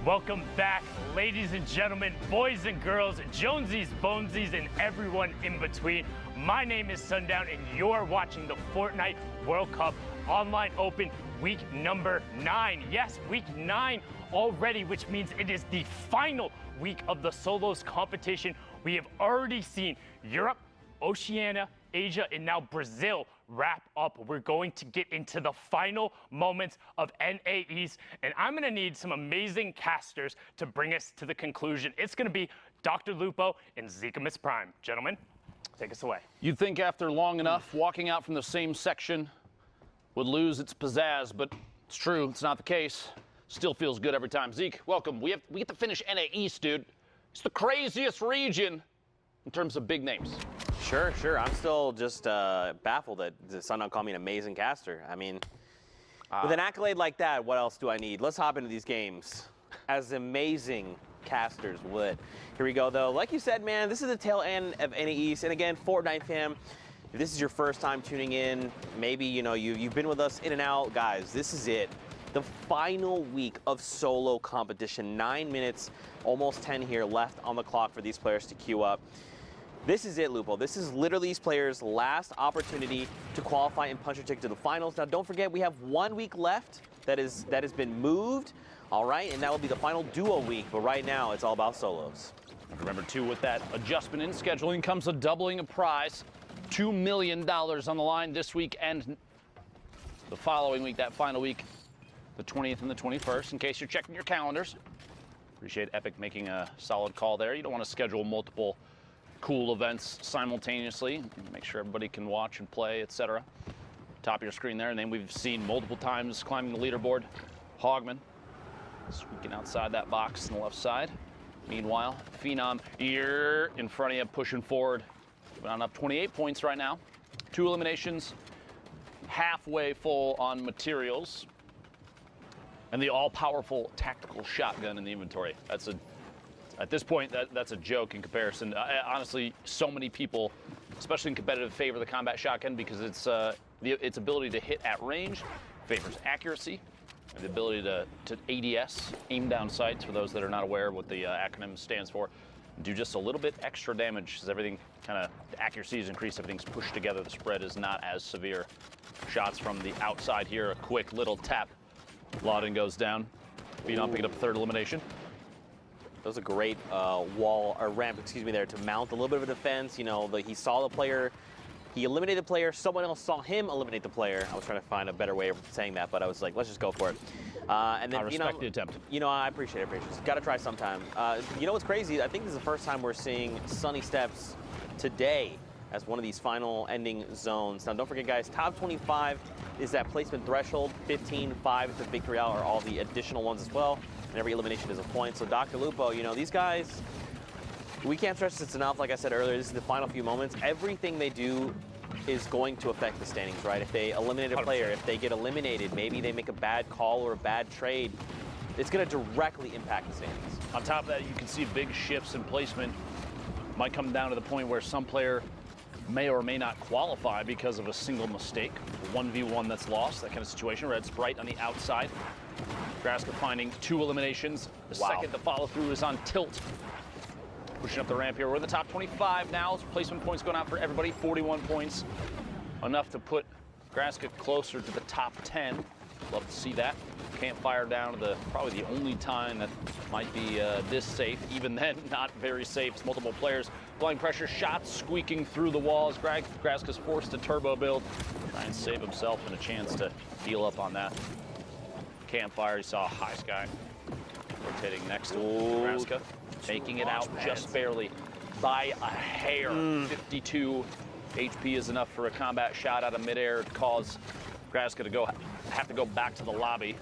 Welcome back, ladies and gentlemen, boys and girls, Jonesies, Bonesies, and everyone in between. My name is Sundown, and you're watching the Fortnite World Cup Online Open week number 9. Yes, week 9 already, which means it is the final week of the solos competition. We have already seen Europe, Oceania, Asia, and now Brazil wrap up. We're going to get into the final moments of NAEs, and I'm gonna need some amazing casters to bring us to the conclusion. It's gonna be Dr. Lupo and Zikamus Prime. Gentlemen, take us away. You'd think after long enough, walking out from the same section would lose its pizzazz, but it's true, it's not the case. Still feels good every time. Zeke, welcome. We get to finish NA East, dude. It's the craziest region in terms of big names. Sure. I'm still just baffled that Sundown called me an amazing caster. I mean, with an accolade like that, what else do I need? Let's hop into these games as amazing casters would. Here we go, though. Like you said, man, this is the tail end of NA East. And again, Fortnite fam, if this is your first time tuning in, maybe, you've been with us in and out. Guys, this is it. The final week of solo competition. 9 minutes, almost 10 here left on the clock for these players to queue up. This is it, Lupo. This is literally these players' last opportunity to qualify and punch their ticket to the finals. Now, don't forget, we have 1 week left that has been moved, all right? And that will be the final duo week, but right now, it's all about solos. And remember, too, with that adjustment in scheduling comes a doubling of prize. $2 million on the line this week and the following week, that final week, the 20th and the 21st, in case you're checking your calendars. Appreciate Epic making a solid call there. You don't want to schedule multiple cool events simultaneously. Make sure everybody can watch and play, etc. Top of your screen there, and then we've seen multiple times climbing the leaderboard. Hogman squeaking outside that box on the left side. Meanwhile, Phenom, you're in front of you, pushing forward. On up 28 points right now. 2 eliminations, halfway full on materials, and the all-powerful tactical shotgun in the inventory. At this point, that's a joke in comparison. Honestly, so many people, especially in competitive, favor the combat shotgun because its ability to hit at range favors accuracy, and the ability to ADS, aim down sights, for those that are not aware of what the acronym stands for, do just a little bit extra damage as everything the accuracy is increased, everything's pushed together, the spread is not as severe. Shots from the outside here, a quick little tap. Lauden goes down. Phenom picking up a 3rd elimination. That was a great ramp, there to mount a little bit of a defense. He saw the player, he eliminated the player, someone else saw him eliminate the player. I was trying to find a better way of saying that, but I was like, let's just go for it. And then, I respect the attempt. I appreciate it. Got to try sometime. What's crazy? I think this is the first time we're seeing Sunny Steps today as one of these final ending zones. Now, don't forget, guys, top 25 is that placement threshold. 15, 5 is the victory out, or all the additional ones as well. And every elimination is a point. So Dr. Lupo, these guys, we can't stress this enough. Like I said earlier, this is the final few moments. Everything they do is going to affect the standings, right? If they eliminate a player, if they get eliminated, maybe they make a bad call or a bad trade, it's going to directly impact the standings. On top of that, you can see big shifts in placement. Might come down to the point where some player may or may not qualify because of a single mistake. 1v1 that's lost, that kind of situation. Red Sprite on the outside. Graska finding 2 eliminations. The second to follow through is on Tilt. Pushing up the ramp here. We're in the top 25 now. Placement points going out for everybody. 41 points. Enough to put Graska closer to the top 10. Love to see that. Campfire down to probably the only time that might be this safe. Even then, not very safe. It's multiple players. Blind pressure shots squeaking through the walls. Graska's forced to turbo build. Try and save himself and a chance to heal up on that. Campfire, you saw High Sky rotating next to Graska. Making it out just barely by a hair. 52 HP is enough for a combat shot out of midair to cause Graska to have to go back to the lobby.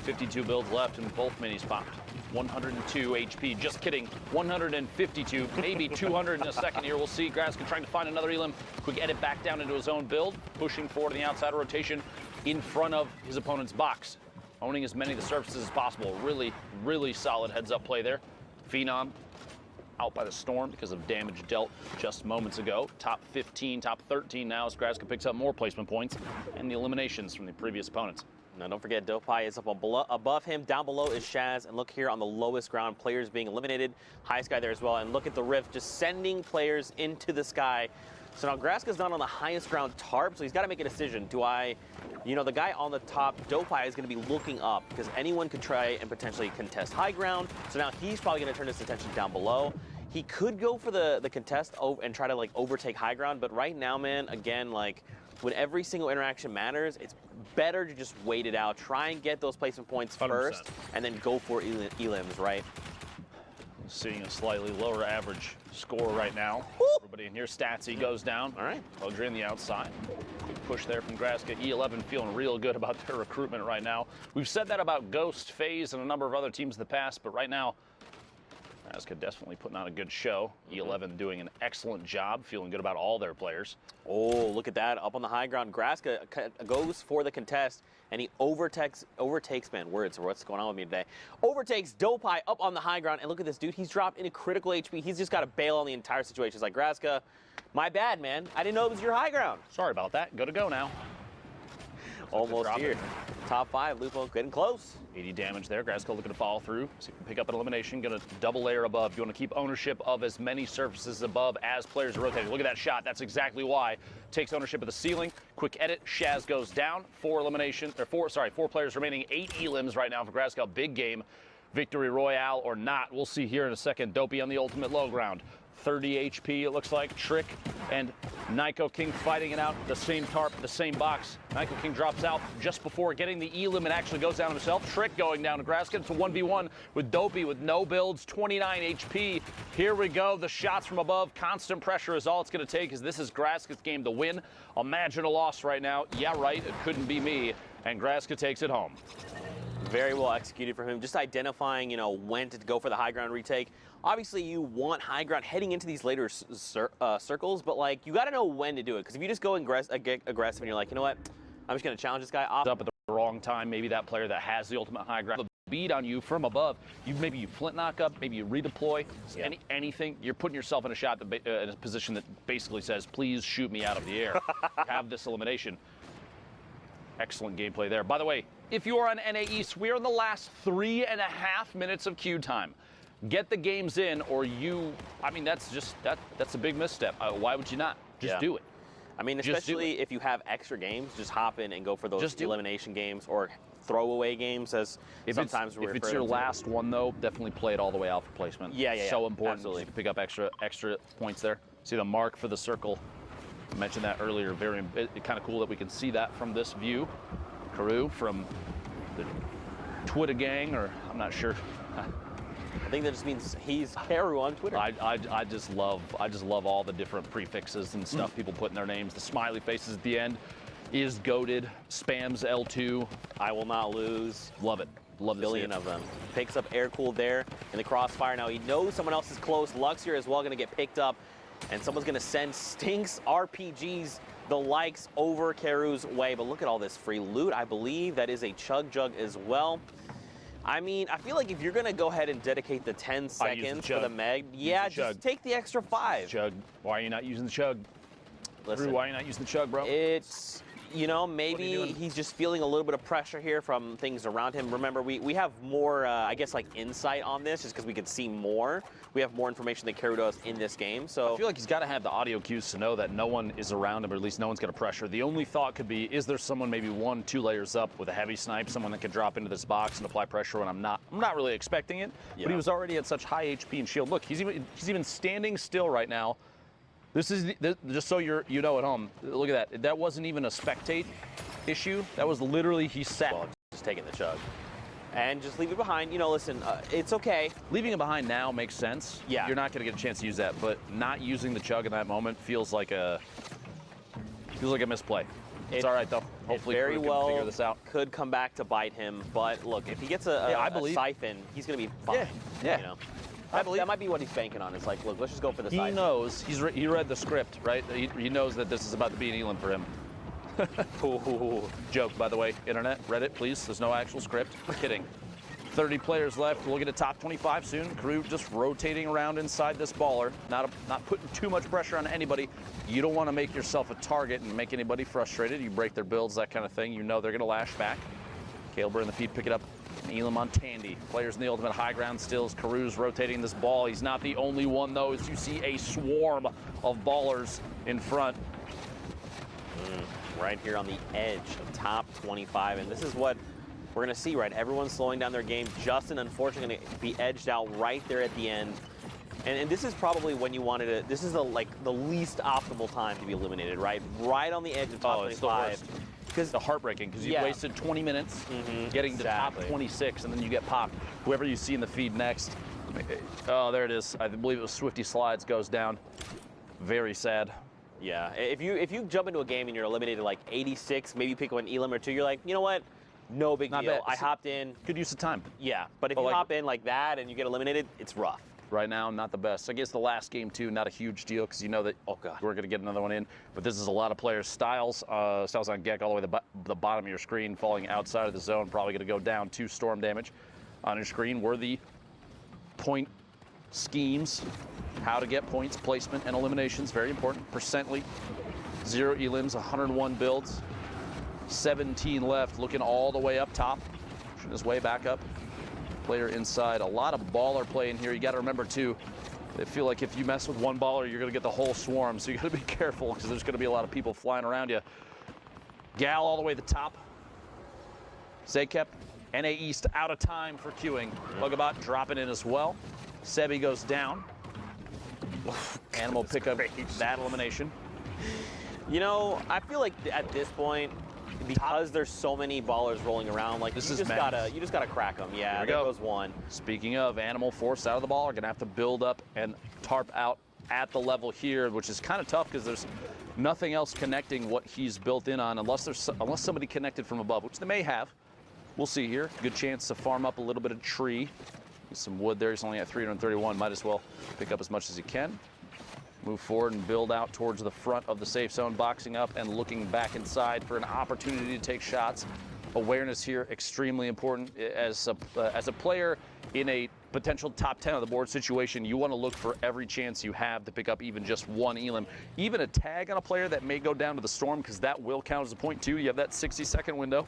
52 builds left and both minis popped. 102 HP, just kidding. 152, maybe 200 in a second here. We'll see. Graska trying to find another elim. Quick edit back down into his own build. Pushing forward in the outside rotation in front of his opponent's box. Owning as many of the surfaces as possible. Really, really solid heads-up play there. Phenom out by the storm because of damage dealt just moments ago. Top 15, top 13 now as Graska picks up more placement points and the eliminations from the previous opponents. Now, don't forget, Dopeye is up above him. Down below is Shaz. And look here on the lowest ground, players being eliminated. High sky there as well. And look at the rift, just sending players into the sky. So now Graska's not on the highest ground tarp, so he's got to make a decision. Do I, the guy on the top, Dopeye, is going to be looking up because anyone could try and potentially contest high ground. So now he's probably going to turn his attention down below. He could go for the contest and try to like overtake high ground, but right now, man, again, like when every single interaction matters, it's better to just wait it out. Try and get those placement points 100%. first, and then go for elims, right? Seeing a slightly lower average score right now. Everybody in here, Statsy goes down. All right. Lodri on the outside. Good push there from Graska. E11 feeling real good about their recruitment right now. We've said that about Ghost, FaZe, and a number of other teams in the past, but right now, Graska definitely putting on a good show. E11 doing an excellent job, feeling good about all their players. Oh, look at that. Up on the high ground, Graska goes for the contest, and he overtakes, man, words, or what's going on with me today. Overtakes Dopeye up on the high ground, and look at this dude. He's dropped into critical HP. He's just got to bail on the entire situation. It's like, Graska, my bad, man. I didn't know it was your high ground. Sorry about that. Good to go now. Almost here. Top 5, Lupo getting close. 80 damage there. Graska looking to follow through. See if he can pick up an elimination. Going to double layer above. You want to keep ownership of as many surfaces above as players are rotating. Look at that shot. That's exactly why. Takes ownership of the ceiling. Quick edit. Shaz goes down. 4 players remaining. 8 elims right now for Graska. Big game. Victory Royale or not. We'll see here in a second. Dopey on the ultimate low ground. 30 HP, it looks like. Trick and Nyko King fighting it out. The same tarp, the same box. Nyko King drops out just before getting the elim and actually goes down himself. Trick going down to Graska. It's a 1v1 with Dopey with no builds, 29 HP. Here we go. The shots from above. Constant pressure is all it's going to take, as this is Graska's game to win. Imagine a loss right now. Yeah, right. It couldn't be me. And Graska takes it home. Very well executed from him. Just identifying, when to go for the high ground retake. Obviously, you want high ground heading into these later circles, but like you got to know when to do it. Because if you just go get aggressive and you're like, you know what, I'm just going to challenge this guy off. Up at the wrong time, maybe that player that has the ultimate high ground. The beat on you from above. Maybe you flint knock up, maybe you redeploy. Yeah. Anything. You're putting yourself in a shot that in a position that basically says, please shoot me out of the air. Have this elimination. Excellent gameplay there. By the way, if you are on NA East, we are in the last 3.5 minutes of queue time. Get the games in, or that's a big misstep. Why would you not? Just do it. I mean, especially if you have extra games, just hop in and go for those elimination games or throwaway games, as sometimes we refer to. If it's your last one, though, definitely play it all the way out for placement. Yeah. So important. Absolutely. To pick up extra points there. See the mark for the circle. I mentioned that earlier. Very kind of cool that we can see that from this view. Karu from the Twitter gang, or I'm not sure. I think that just means he's Karu on Twitter. I just love all the different prefixes and stuff people put in their names. The smiley faces at the end is goated. Spams L2. I will not lose. Love it. Love a billion of them. Picks up air cool there in the crossfire. Now he knows someone else is close. Lux here as well going to get picked up. And someone's going to send Stinks RPGs the likes over Karu's way. But look at all this free loot. I believe that is a chug jug as well. I mean, I feel like if you're going to go ahead and dedicate the 10 seconds for the Meg, just take the extra 5. Chug. Why are you not using the chug? Listen, Drew, why are you not using the chug, bro? It's, maybe he's just feeling a little bit of pressure here from things around him. Remember, we have more, I guess, like insight on this just because we can see more. We have more information than Karu does in this game. So I feel like he's got to have the audio cues to know that no one is around him, or at least no one's going to pressure. The only thought could be, is there someone maybe 1-2 layers up with a heavy snipe, someone that can drop into this box and apply pressure when I'm not really expecting it. Yeah. But he was already at such high HP and shield. Look, he's even standing still right now. This is just so you know at home. Look at that. That wasn't even a spectate issue. That was literally he sat. Well, just taking the chug. And just leave it behind. Listen, it's okay. Leaving it behind now makes sense. Yeah. You're not going to get a chance to use that, but not using the chug in that moment feels like a misplay. It's all right, though. Hopefully, very well figure this out. Could come back to bite him. But look, if he gets a siphon, he's going to be fine. Yeah. That might be what he's banking on. It's like, look, let's just go for the siphon. He knows. He read the script, right? He knows that this is about to be an elim for him. Joke, by the way, internet, Reddit, please. There's no actual script. Kidding. 30 players left. We'll get a top 25 soon. Crew just rotating around inside this baller. Not putting too much pressure on anybody. You don't want to make yourself a target and make anybody frustrated. You break their builds, that kind of thing. You know they're going to lash back. Kaleber in the feed, pick it up. Elam on Tandy. Players in the ultimate high ground stills. Karoo's rotating this ball. He's not the only one, though, as you see a swarm of ballers in front. Right here on the edge of top 25, and this is what we're going to see, right? Everyone's slowing down their game. Justin, unfortunately, going to be edged out right there at the end. And this is probably when you wanted to, this is the least optimal time to be eliminated, right? Right on the edge of top 25. Because it's heartbreaking, because you wasted 20 minutes getting to top 26, and then you get popped. Whoever you see in the feed next, oh, there it is. I believe it was Swifty Slides goes down. Very sad. Yeah, if you jump into a game and you're eliminated like 86, maybe pick one Elam or two, you're like, you know what? No big deal. Bad. I hopped in. Good use of time. Yeah, but if you hop in like that and you get eliminated, it's rough. Right now, not the best. I guess the last game, too, not a huge deal because you know that we're going to get another one in. But this is a lot of players. Styles on Gek all the way to the bottom of your screen, falling outside of the zone. Probably going to go down 2 storm damage on your screen. Were the point schemes, how to get points, placement, and eliminations. Very important. Percently, 0 elims, 101 builds. 17 left, looking all the way up top. Shooting his way back up. Player inside. A lot of baller play in here. You got to remember, too, they feel like if you mess with one baller, you're going to get the whole swarm. So you got to be careful because there's going to be a lot of people flying around you. Gal all the way to the top. Zakep, NA East out of time for queuing. Bugabot dropping in as well. Sebi goes down. Animal pick up that elimination. You know, I feel like at this point, because there's so many ballers rolling around, like you just gotta crack them. Yeah, there goes one. Speaking of, Animal forced out of the ball are gonna have to build up and tarp out at the level here, which is kind of tough because there's nothing else connecting what he's built in on, unless somebody connected from above, which they may have. We'll see here. Good chance to farm up a little bit of tree. Some wood there. He's only at 331. Might as well pick up as much as he can. Move forward and build out towards the front of the safe zone, boxing up and looking back inside for an opportunity to take shots. Awareness here, extremely important. As a player in a potential top 10 on the board situation, you want to look for every chance you have to pick up even just 1 elim. Even a tag on a player that may go down to the storm, because that will count as a point too. You have that 60-second window.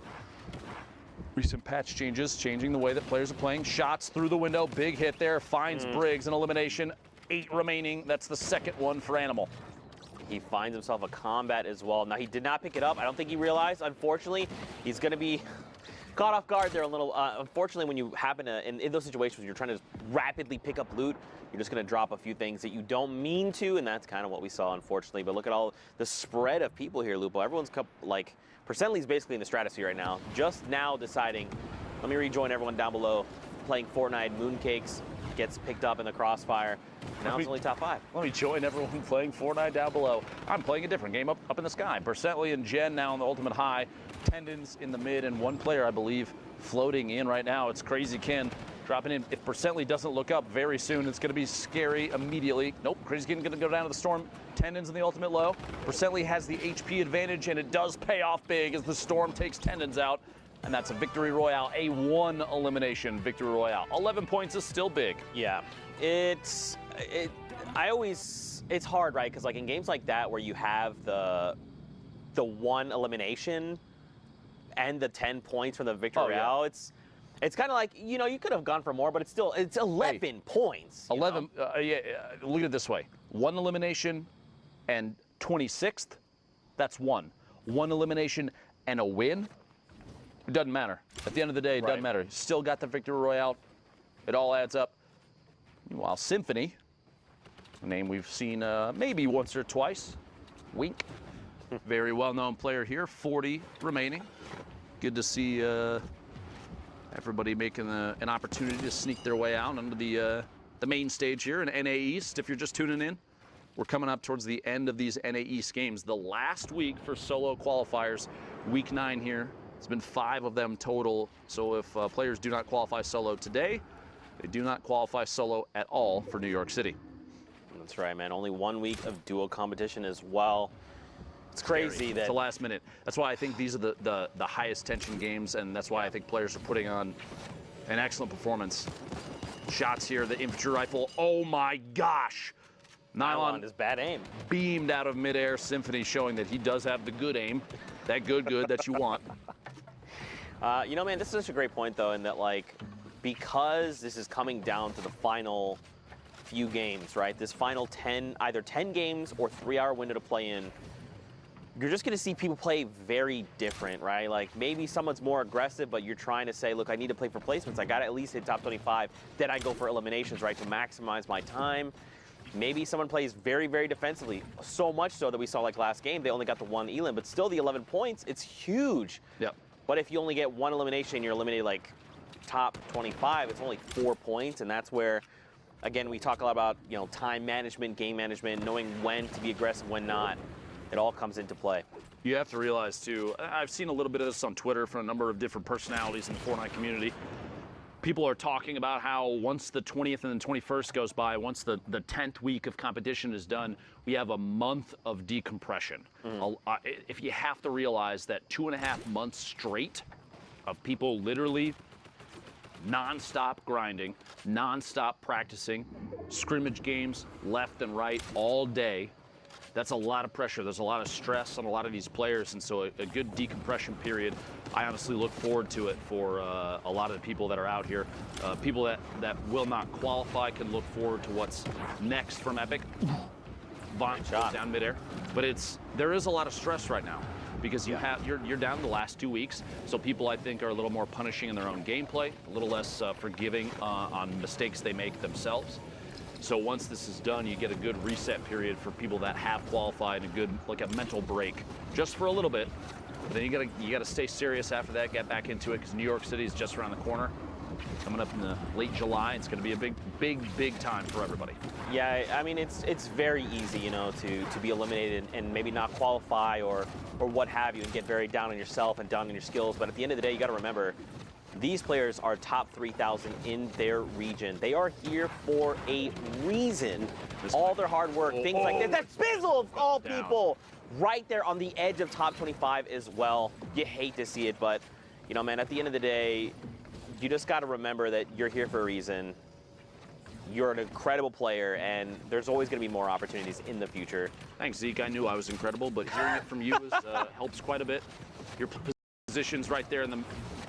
Recent patch changes, changing the way that players are playing. Shots through the window, big hit there, finds Briggs, an elimination. 8 remaining. That's the second one for Animal. He finds himself a combat as well. Now, he did not pick it up. I don't think he realized. Unfortunately, he's going to be caught off guard there a little. Unfortunately, when you happen to, in those situations when you're trying to rapidly pick up loot, you're just going to drop a few things that you don't mean to, and that's kind of what we saw, unfortunately. But look at all the spread of people here, Lupo. Everyone's, like, Percently's basically in the stratosphere right now. Just now deciding, let me rejoin everyone down below, playing Fortnite. Mooncakes gets picked up in the crossfire. Now it's only top 5. Let me join everyone playing Fortnite down below. I'm playing a different game up in the sky. Percently and Jen now on the ultimate high. Tendons in the mid, and one player, I believe, floating in right now. It's Crazy Ken dropping in. If Percently doesn't look up very soon, it's going to be scary immediately. Nope, Crazy Ken going to go down to the storm. Tendons in the ultimate low. Percently has the HP advantage, and it does pay off big as the storm takes Tendons out. And that's a victory royale, a 1 elimination victory royale. 11 points is still big. Yeah, it's hard, right? Because like in games like that where you have the 1 elimination and the 10 points from the victory royale, it's kind of like, you know, you could have gone for more, but it's 11 points. 11. Look at it this way: 1 elimination and 26th. That's 1. 1 elimination and a win. It doesn't matter. At the end of the day, it doesn't matter. Still got the victory royale. It all adds up. Meanwhile, Symphony, a name we've seen maybe once or twice. Wink. Very well-known player here. 40 remaining. Good to see everybody making an opportunity to sneak their way out onto the main stage here in NA East. If you're just tuning in, we're coming up towards the end of these NA East games. The last week for solo qualifiers, week 9 here. It's been 5 of them total. So if players do not qualify solo today, they do not qualify solo at all for New York City. That's right, man. Only 1 week of duo competition as well. It's crazy that it's the last minute. That's why I think these are the highest tension games, and that's why I think players are putting on an excellent performance. Shots here, the infantry rifle. Oh my gosh! Nylon is bad aim. Beamed out of midair. Symphony showing that he does have the good aim. That good that you want. You know, man, this is such a great point, though, in that, like, because this is coming down to the final few games, right? This final 10, either 10 games or 3-hour window to play in, you're just going to see people play very different, right? Like, maybe someone's more aggressive, but you're trying to say, look, I need to play for placements. I got to at least hit top 25. Then I go for eliminations, right, to maximize my time. Maybe someone plays very, very defensively, so much so that we saw, like, last game, they only got the 1 elim, but still the 11 points, it's huge. Yep. But if you only get 1 elimination, you're eliminated, like, top 25, it's only 4 points, and that's where, again, we talk a lot about, you know, time management, game management, knowing when to be aggressive, when not. It all comes into play. You have to realize, too, I've seen a little bit of this on Twitter from a number of different personalities in the Fortnite community. People are talking about how once the 20th and the 21st goes by, once the 10th week of competition is done, we have a month of decompression. If you have to realize that 2.5 months straight of people literally non-stop grinding, non-stop practicing, scrimmage games left and right all day, that's a lot of pressure. There's a lot of stress on a lot of these players, and so a good decompression period, I honestly look forward to it for a lot of the people that are out here. People that will not qualify can look forward to what's next from Epic. Vaughn goes down midair. But there is a lot of stress right now because you're down the last 2 weeks, so people, I think, are a little more punishing in their own gameplay, a little less forgiving on mistakes they make themselves. So once this is done, you get a good reset period for people that have qualified, a good, like, a mental break, just for a little bit. But then you gotta stay serious after that, get back into it, because New York City is just around the corner. It's coming up in the late July. It's gonna be a big time for everybody. Yeah, I mean, it's very easy, you know, to be eliminated and maybe not qualify or what have you, and get very down on yourself and down on your skills. But at the end of the day, you gotta remember, these players are top 3,000 in their region. They are here for a reason. All their hard work, things like this. That Spizzle of all people, right there on the edge of top 25 as well. You hate to see it, but, you know, man, at the end of the day, you just got to remember that you're here for a reason. You're an incredible player, and there's always going to be more opportunities in the future. Thanks, Zeke. I knew I was incredible, but hearing it from you helps quite a bit. Your positions right there in the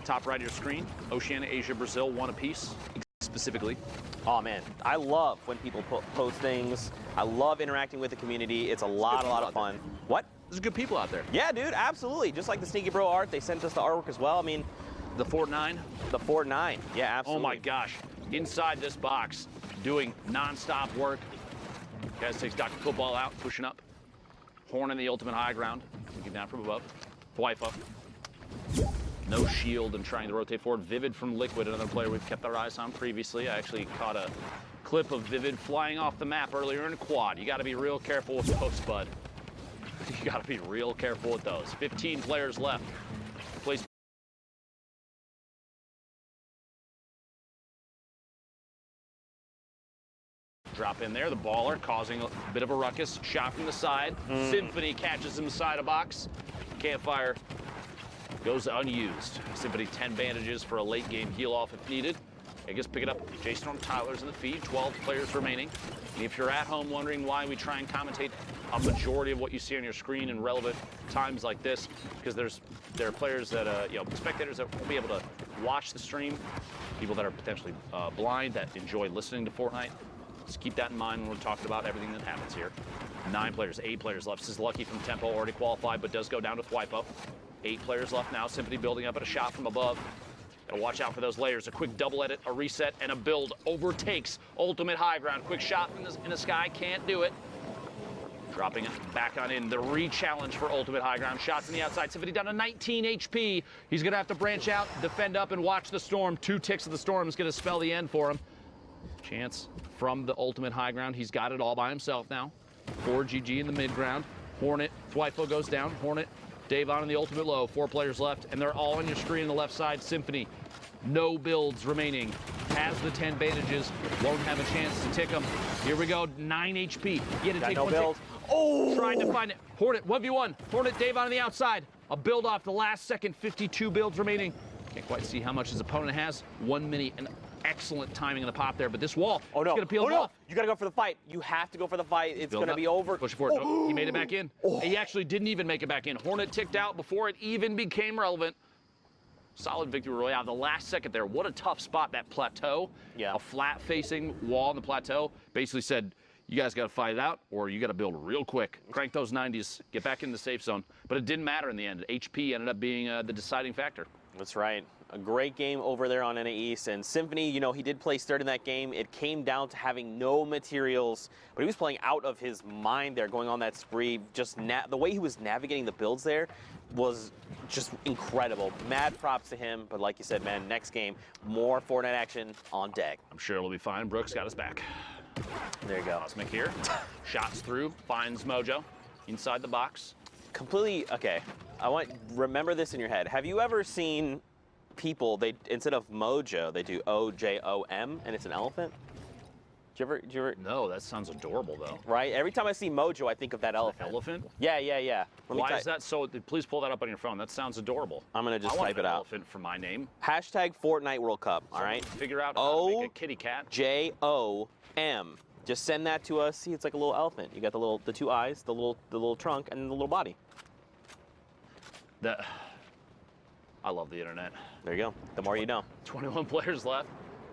top right of your screen. Oceania, Asia, Brazil, 1 apiece, specifically. Oh, man. I love when people post things. I love interacting with the community. It's a lot of fun. What? There's good people out there. Yeah, dude, absolutely. Just like the Sneaky Bro art, they sent us the artwork as well. I mean, the Fort 9? The Fort 9. Yeah, absolutely. Oh, my gosh. Inside this box, doing non-stop work. Guys takes Dr. Football out, pushing up. Horn in the ultimate high ground. Looking down from above. Flyfo. No shield and trying to rotate forward. Vivid from Liquid, another player we've kept our eyes on previously. I actually caught a clip of Vivid flying off the map earlier in a quad. You got to be real careful with those, bud. You got to be real careful with those. 15 players left. Place drop in there. The baller causing a bit of a ruckus. Shot from the side. Symphony catches him inside a box. Campfire goes unused. Symphony 10 bandages for a late game heal off if needed. I guess pick it up. J-Storm Tyler's in the feed. 12 players remaining. And if you're at home wondering why we try and commentate a majority of what you see on your screen in relevant times like this, because there are players that spectators that won't be able to watch the stream, people that are potentially blind that enjoy listening to Fortnite. Just keep that in mind when we're talking about everything that happens here. 9 players, 8 players left. This is Lucky from Tempo, already qualified, but does go down to Thwipo. 8 players left now. Symphony building up at a shot from above. Gotta watch out for those layers. A quick double edit, a reset, and a build. Overtakes ultimate high ground. Quick shot in the sky, can't do it. Dropping it back on in. The re-challenge for ultimate high ground. Shots in the outside. Symphony down to 19 HP. He's gonna have to branch out, defend up, and watch the storm. 2 ticks of the storm is gonna spell the end for him. Chance from the ultimate high ground. He's got it all by himself now. 4 GG in the mid ground. Hornet, Thwipo goes down. Hornet, Davon in the ultimate low. 4 players left, and they're all on your screen on the left side. Symphony, no builds remaining. Has the 10 bandages. Won't have a chance to tick them. Here we go, 9 HP. You had to take no 1 build. tick. Oh! Trying to find it. Hornet, 1v1. Hornet, Davon on the outside. A build off the last second. 52 builds remaining. Can't quite see how much his opponent has. 1 mini, and excellent timing in the pop there, but this wall, oh no, it's gonna peel him off. You gotta go for the fight. You have to go for the fight. It's gonna be over. Push forward. Oh. No, he made it back in. Oh. He actually didn't even make it back in. Hornet ticked out before it even became relevant. Solid victory royale. The last second there, what a tough spot, that plateau. Yeah. A flat-facing wall on the plateau. Basically said, you guys got to fight it out, or you got to build real quick. Crank those 90s, get back in the safe zone. But it didn't matter in the end. HP ended up being the deciding factor. That's right. A great game over there on NA East. And Symphony, you know, he did place third in that game. It came down to having no materials, but he was playing out of his mind there, going on that spree. Just the way he was navigating the builds there was just incredible. Mad props to him. But like you said, man, next game, more Fortnite action on deck. I'm sure it'll be fine. Brooks got his back. There you go. Cosmic here. Shots through, finds Mojo inside the box. Completely, okay. Remember this in your head. Have you ever seen people, they instead of Mojo, they do O-J-O-M, and it's an elephant? Did you ever? No, that sounds adorable, though. Right? Every time I see Mojo, I think of that elephant. Elephant? Yeah. Why is that so? Please pull that up on your phone. That sounds adorable. I'm going to just type it out. Elephant for my name. Hashtag Fortnite World Cup, all right? Figure out how to make a kitty cat. O-J-O-M. Just send that to us. See, it's like a little elephant. You got the two eyes, the little trunk, and the little body. I love the internet. There you go. The more you know. 21 players left.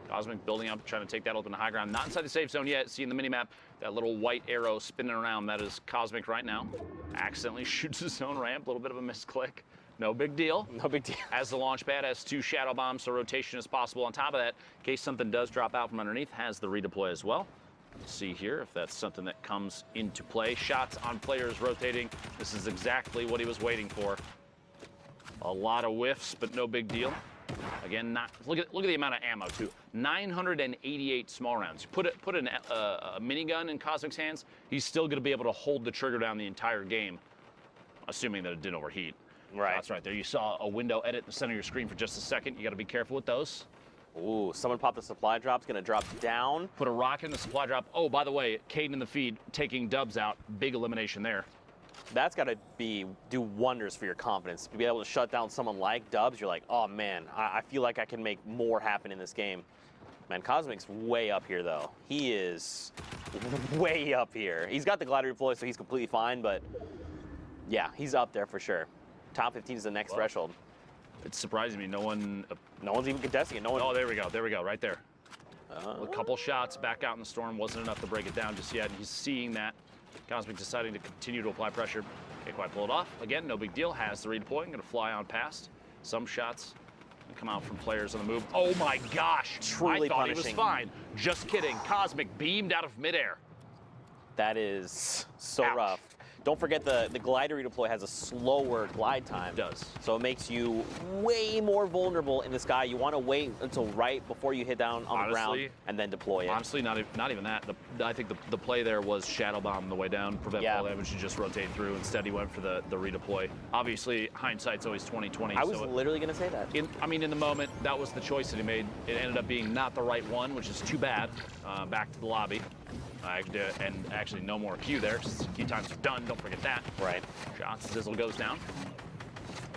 Cosmic building up, trying to take that open high ground. Not inside the safe zone yet. See in the minimap, that little white arrow spinning around. That is Cosmic right now. Accidentally shoots his own ramp. A little bit of a misclick. No big deal. No big deal. As the launch pad has 2 shadow bombs, so rotation is possible. On top of that, in case something does drop out from underneath, has the redeploy as well. Let's see here if that's something that comes into play. Shots on players rotating. This is exactly what he was waiting for. A lot of whiffs, but no big deal. Again, look at the amount of ammo too. 988 small rounds. Put a minigun in Cosmic's hands, he's still going to be able to hold the trigger down the entire game, assuming that it didn't overheat. Right. That's right there. You saw a window edit in the center of your screen for just a second. You got to be careful with those. Ooh, someone popped the supply drop. It's going to drop down. Put a rocket in the supply drop. Oh, by the way, Caden in the feed taking Dubs out. Big elimination there. That's got to do wonders for your confidence. To be able to shut down someone like Dubs, you're like, oh man, I feel like I can make more happen in this game. Man, Cosmic's way up here though. He is way up here. He's got the glider deploy, so he's completely fine, but yeah, he's up there for sure. Top 15 is the next threshold. It's surprising me. No one's even contesting it. Oh, there we go, right there. A couple shots back out in the storm wasn't enough to break it down just yet, and he's seeing that. Cosmic deciding to continue to apply pressure. Can't quite pull it off. Again, no big deal. Has the redeploy. Going to fly on past. Some shots come out from players on the move. Oh my gosh! Truly I thought punishing. he was fine. Just kidding. Cosmic beamed out of midair. That is so rough. Don't forget the glider redeploy has a slower glide time. It does. So it makes you way more vulnerable in the sky. You want to wait until right before you hit down on the ground and then deploy it. Honestly, not even that. I think the play there was shadow bomb on the way down, prevent fall damage, and just rotate through. Instead, he went for the redeploy. Obviously, hindsight's always 20/20. I was literally going to say that. In the moment, that was the choice that he made. It ended up being not the right one, which is too bad. Back to the lobby. And actually no more Q there. Key times are done. Don't forget that. Right. Shots. Zizzle goes down.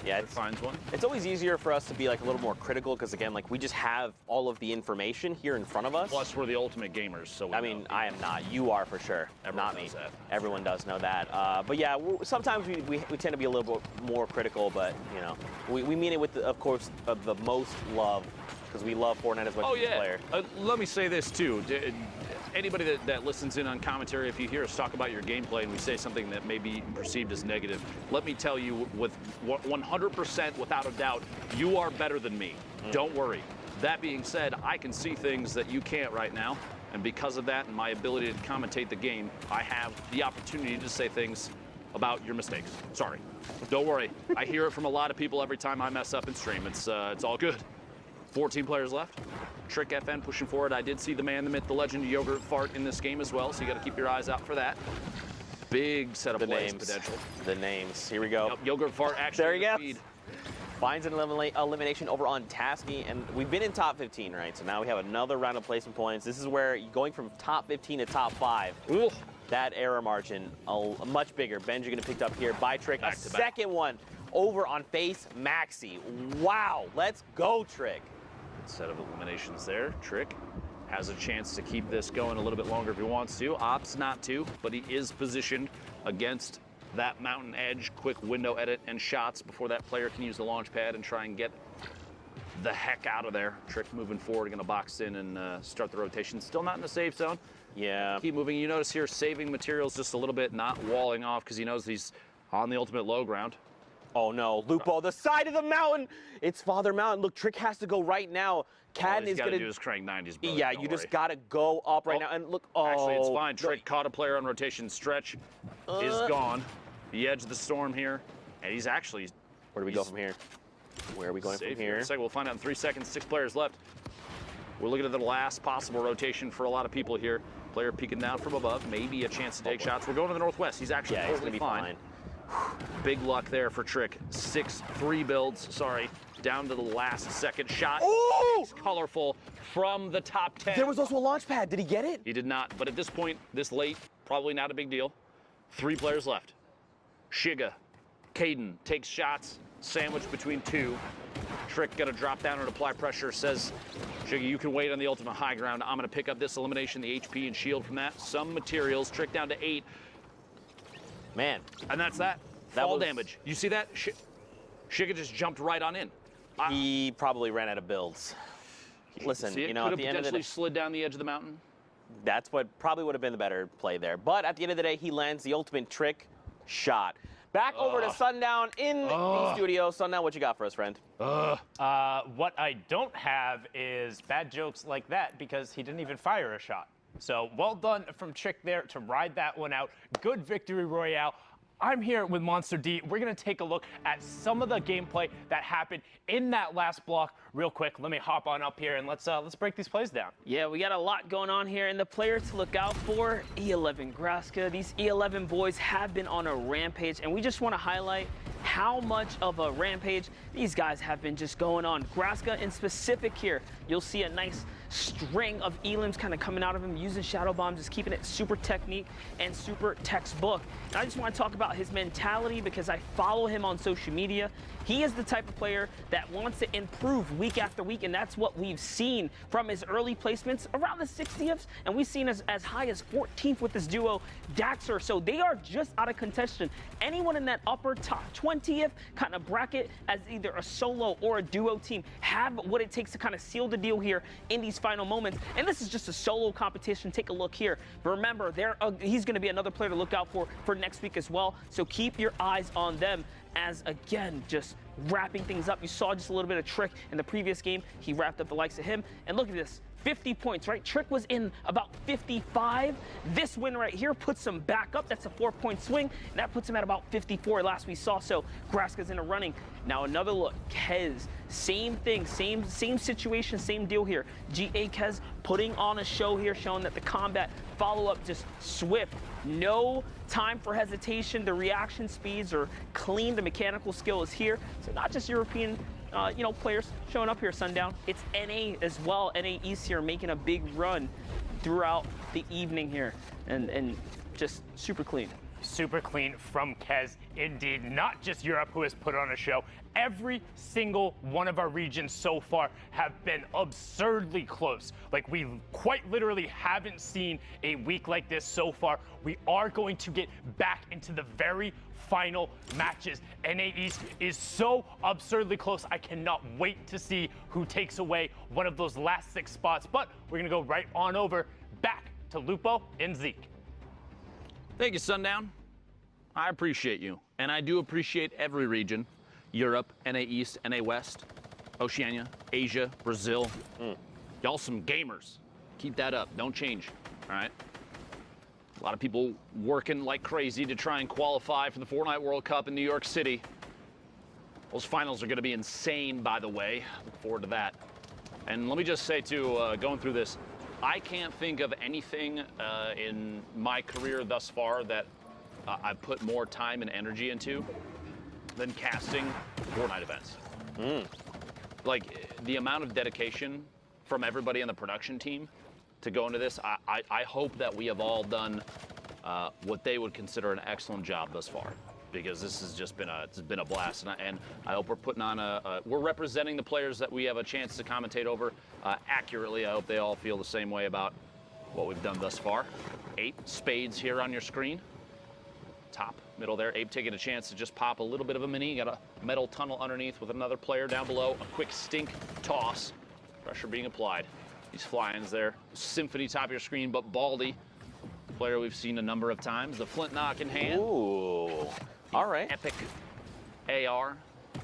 Yeah, it finds one. It's always easier for us to be like a little more critical because again, like we just have all of the information here in front of us. Plus, we're the ultimate gamers, so I mean, I am not. You are for sure. Everyone not me. knows that. Everyone does know that. But yeah, sometimes we tend to be a little bit more critical, but you know, we mean it with, of course, the most love because we love Fortnite as much as the player. Let me say this too. Anybody that listens in on commentary, if you hear us talk about your gameplay and we say something that may be perceived as negative, let me tell you with 100% without a doubt, you are better than me. Don't worry. That being said, I can see things that you can't right now, and because of that and my ability to commentate the game, I have the opportunity to say things about your mistakes. Sorry. Don't worry. I hear it from a lot of people every time I mess up in stream. It's all good. 14 players left. Trick FN pushing forward. I did see the man, the myth, the legend, Yogurt Fart in this game as well, so you got to keep your eyes out for that. Big set of plays potential. The names. Here we go. Yep, Yogurt Fart actually. There he goes. Finds an elimination over on Tasky, and we've been in top 15, right? So now we have another round of placement points. This is where going from top 15 to top 5. Ooh. That error margin, much bigger. Benji gonna pick up here by Trick. A second one over on Face Maxi. Wow, let's go, Trick. Set of eliminations there. Trick has a chance to keep this going a little bit longer if he wants to. Opts not to, but he is positioned against that mountain edge. Quick window edit and shots before that player can use the launch pad and try and get the heck out of there. Trick moving forward, going to box in and start the rotation. Still not in the safe zone. Yeah. Keep moving. You notice here saving materials just a little bit, not walling off because he knows he's on the ultimate low ground. Oh no, Lupo, the side of the mountain. It's Father Mountain. Look, Trick has to go right now. Cadden is going to do is crank 90s, brother. Yeah, you just got to go up right now. And look, Actually, it's fine. Trick caught a player on rotation. Stretch is gone. The edge of the storm here. And he's actually... Where do we go from here? Where are we going from here? We'll find out in 3 seconds. 6 players left. We're looking at the last possible rotation for a lot of people here. Player peeking down from above. Maybe a chance to take shots. We're going to the northwest. He's actually he's totally gonna be fine. Big luck there for Trick. 6-3 builds, sorry. Down to the last second shot. Oh! Colorful from the top 10. There was also a launch pad. Did he get it? He did not, but at this point, this late, probably not a big deal. 3 players left. Shiga, Caden takes shots, sandwiched between 2. Trick gonna drop down and apply pressure, says, Shiga, you can wait on the ultimate high ground. I'm gonna pick up this elimination, the HP and shield from that. Some materials, Trick down to 8. Man. And that's that. Fall damage. You see that? Shiga just jumped right on in. He probably ran out of builds. Listen, you know, at the end of the day, slid down the edge of the mountain. That's what probably would have been the better play there. But at the end of the day, he lands the ultimate Trick shot. Back over to Sundown in the studio. Sundown, what you got for us, friend? What I don't have is bad jokes like that because he didn't even fire a shot. So well done from Trick there to ride that one out. Good victory royale. I'm here with Monster D. We're going to take a look at some of the gameplay that happened in that last block real quick. Let me hop on up here and let's break these plays down. Yeah, we got a lot going on here, and the players to look out for, E11 Graska. These E11 boys have been on a rampage, and we just want to highlight how much of a rampage these guys have been just going on. Graska in specific here, you'll see a nice string of elims kind of coming out of him, using shadow bombs, just keeping it super technique and super textbook. And I just want to talk about his mentality because I follow him on social media. He is the type of player that wants to improve week after week, and that's what we've seen from his early placements around the 60th, and we've seen as high as 14th with this duo Daxter. So they are just out of contention. Anyone in that upper top 20th kind of bracket as either a solo or a duo team have what it takes to kind of seal the deal here in these final moments. And this is just a solo competition. Take a look here. But remember, he's going to be another player to look out for next week as well. So keep your eyes on them as, again, just wrapping things up. You saw just a little bit of Trick in the previous game. He wrapped up the likes of him. And look at this. 50 points, right? Trick was in about 55. This win right here puts him back up. That's a 4-point swing. And that puts him at about 54 last we saw. So Graska's in a running. Now another look. Kez, same thing, same situation, same deal here. GA Kez putting on a show here, showing that the combat follow-up just swift. No time for hesitation. The reaction speeds are clean. The mechanical skill is here. So not just European players showing up here, Sundown. It's NA as well. NA East here making a big run throughout the evening here. And just super clean. Super clean from Kez, indeed. Not just Europe who has put on a show. Every single one of our regions so far have been absurdly close. Like, we quite literally haven't seen a week like this so far. We are going to get back into the very final matches. NA East is so absurdly close. I cannot wait to see who takes away one of those last 6 spots. But we're going to go right on over back to Lupo and Zeke. Thank you, Sundown. I appreciate you. And I do appreciate every region. Europe, NA East, NA West, Oceania, Asia, Brazil. Y'all some gamers. Keep that up. Don't change. All right? A lot of people working like crazy to try and qualify for the Fortnite World Cup in New York City. Those finals are going to be insane, by the way. Look forward to that. And let me just say, too, going through this, I can't think of anything in my career thus far that I've put more time and energy into than casting Fortnite events. Like, the amount of dedication from everybody on the production team to go into this, I hope that we have all done what they would consider an excellent job thus far, because this has just been a blast, and I hope we're putting on we're representing the players that we have a chance to commentate over accurately. I hope they all feel the same way about what we've done thus far. 8 spades here on your screen. top middle there. Abe taking a chance to just pop a little bit of a mini. Got a metal tunnel underneath with another player down below. A quick stink toss. Pressure being applied. These fly-ins there. Symphony top of your screen, but Baldy, player we've seen a number of times. The flint knock in hand. Ooh. All right. Epic AR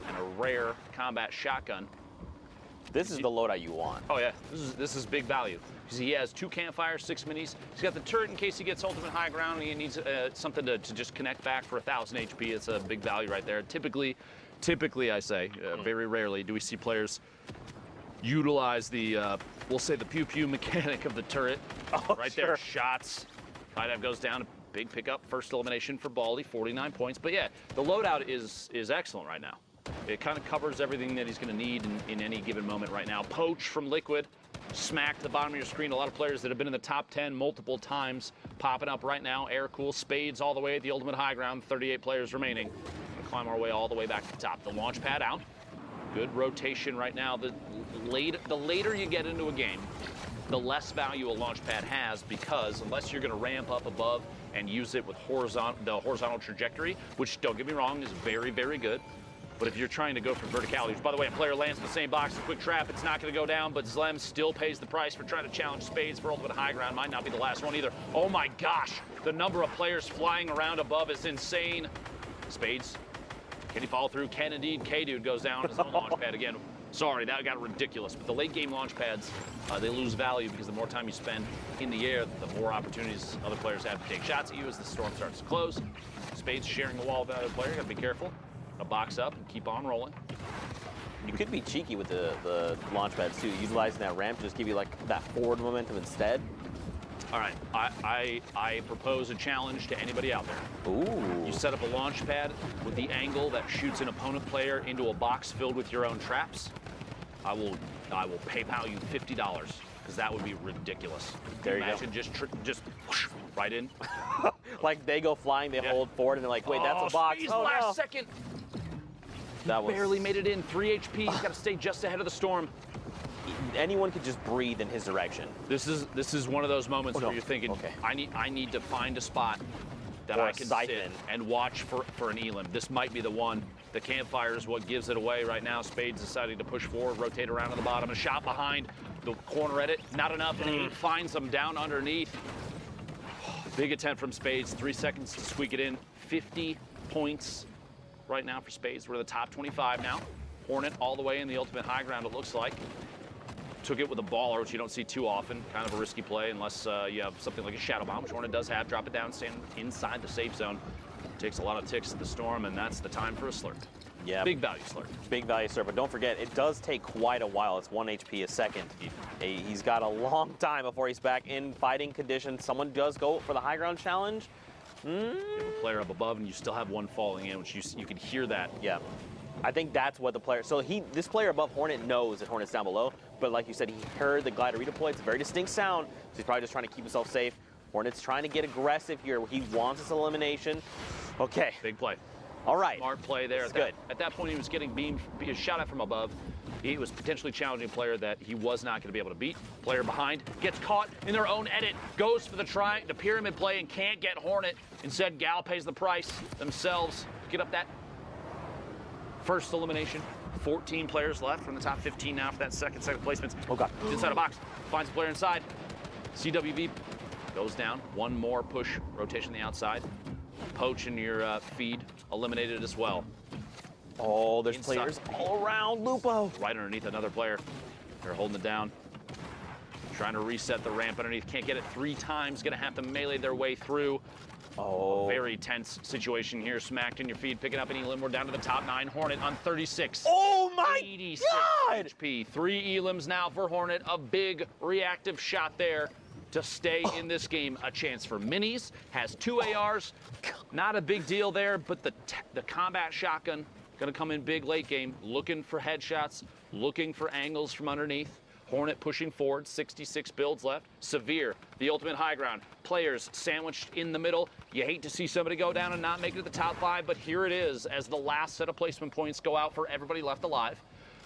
and a rare combat shotgun. This is the loadout you want. Oh yeah, this is big value. Because he has 2 campfires, 6 minis. He's got the turret in case he gets ultimate high ground and he needs something to just connect back for 1,000 HP. It's a big value right there. Typically I say, very rarely do we see players utilize the, we'll say the pew-pew mechanic of the turret. Oh, right sure. there, shots. Five goes down, big pickup, first elimination for Baldy, 49 points. But yeah, the loadout is excellent right now. It kind of covers everything that he's going to need in any given moment right now. Poach from Liquid, smacked the bottom of your screen. A lot of players that have been in the top 10 multiple times popping up right now. Air Cool, Spades all the way at the ultimate high ground. 38 players remaining. We'll climb our way all the way back to the top. The launch pad out. Good rotation right now. The later you get into a game, the less value a launch pad has, because unless you're going to ramp up above and use it with the horizontal trajectory, which, don't get me wrong, is very, very good. But if you're trying to go for verticality, which, by the way, a player lands in the same box, a quick trap, it's not going to go down, but Zlem still pays the price for trying to challenge Spades for ultimate high ground. Might not be the last one either. Oh my gosh, the number of players flying around above is insane. Spades, can he follow through? Can indeed. K-Dude goes down on his own launch pad again. Sorry, that got ridiculous. But the late game launch pads, they lose value because the more time you spend in the air, the more opportunities other players have to take shots at you as the storm starts to close. Spades sharing the wall with the other player, gotta be careful. A box up and keep on rolling. You could be cheeky with the launch pads too, utilizing that ramp to just give you like that forward momentum instead. All right, I propose a challenge to anybody out there. Ooh. You set up a launch pad with the angle that shoots an opponent player into a box filled with your own traps. I will PayPal you $50 because that would be ridiculous. There you go. Imagine just whoosh, right in. Like they go flying, they hold forward, and they're like, wait, that's a box. Spades, Oh, last no. second. That was Barely made it in. 3 HP. He's got to stay just ahead of the storm. Anyone could just breathe in his direction. This is one of those moments where you're thinking, okay, I need to find a spot that I can sit and watch for an elim. This might be the one. The campfire is what gives it away right now. Spades deciding to push forward, rotate around to the bottom. A shot behind the corner edit. Not enough. And he finds them down underneath. Big attempt from Spades. 3 seconds to squeak it in. 50 points right now for Spades. We're the top 25 now. Hornet all the way in the ultimate high ground, it looks like. Took it with a baller, which you don't see too often. Kind of a risky play unless you have something like a shadow bomb, which Hornet does have. Drop it down, stand inside the safe zone. Takes a lot of ticks to the storm, and that's the time for a slurp. Yeah. Big value slurp. Big value slurp, but don't forget, it does take quite a while. It's 1 HP a second. He's got a long time before he's back in fighting condition. Someone does go for the high ground challenge. You have a player up above, and you still have one falling in, which you can hear that. Yeah. I think that's what the player, so this player above Hornet knows that Hornet's down below, but like you said, he heard the glider redeploy. It's a very distinct sound, so he's probably just trying to keep himself safe. Hornet's trying to get aggressive here. He wants his elimination. Okay. Big play. All right. Smart play there. Good. At that point, he was getting beamed, shot at from above. He was potentially challenging a player that he was not going to be able to beat. Player behind gets caught in their own edit, goes for the pyramid play and can't get Hornet. Instead, Gal pays the price themselves. Get up that first elimination. 14 players left from the top 15 now for that second placements. Oh, God. Inside a box. Finds a player inside. CWV goes down. One more push. Rotation on the outside. Poach in your feed. Eliminated as well. Oh, there's players all around Lupo. Right underneath another player. They're holding it down. Trying to reset the ramp underneath. Can't get it 3 times. Going to have to melee their way through. Oh. Very tense situation here. Smacked in your feed. Picking up an elim. We're down to the top 9. Hornet on 36. Oh, my 86 God. HP. 3 elims now for Hornet. A big reactive shot there to stay in this game. A chance for minis. Has 2 ARs. Not a big deal there, but the combat shotgun going to come in big late game. Looking for headshots. Looking for angles from underneath. Hornet pushing forward, 66 builds left. Severe, the ultimate high ground. Players sandwiched in the middle. You hate to see somebody go down and not make it to the top 5, but here it is as the last set of placement points go out for everybody left alive.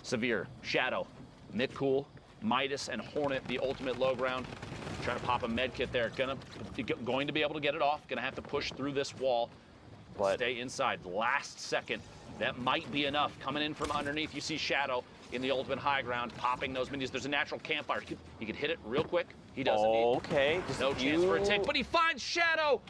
Severe, Shadow, Nick Cool, Midas, and Hornet, the ultimate low ground. Trying to pop a med kit there. Going to be able to get it off. Going to have to push through this wall. But stay inside. Last second, that might be enough. Coming in from underneath, you see Shadow in the ultimate high ground, popping those minis. There's a natural campfire. He could hit it real quick. He doesn't. Okay. No chance for a take, but he finds Shadow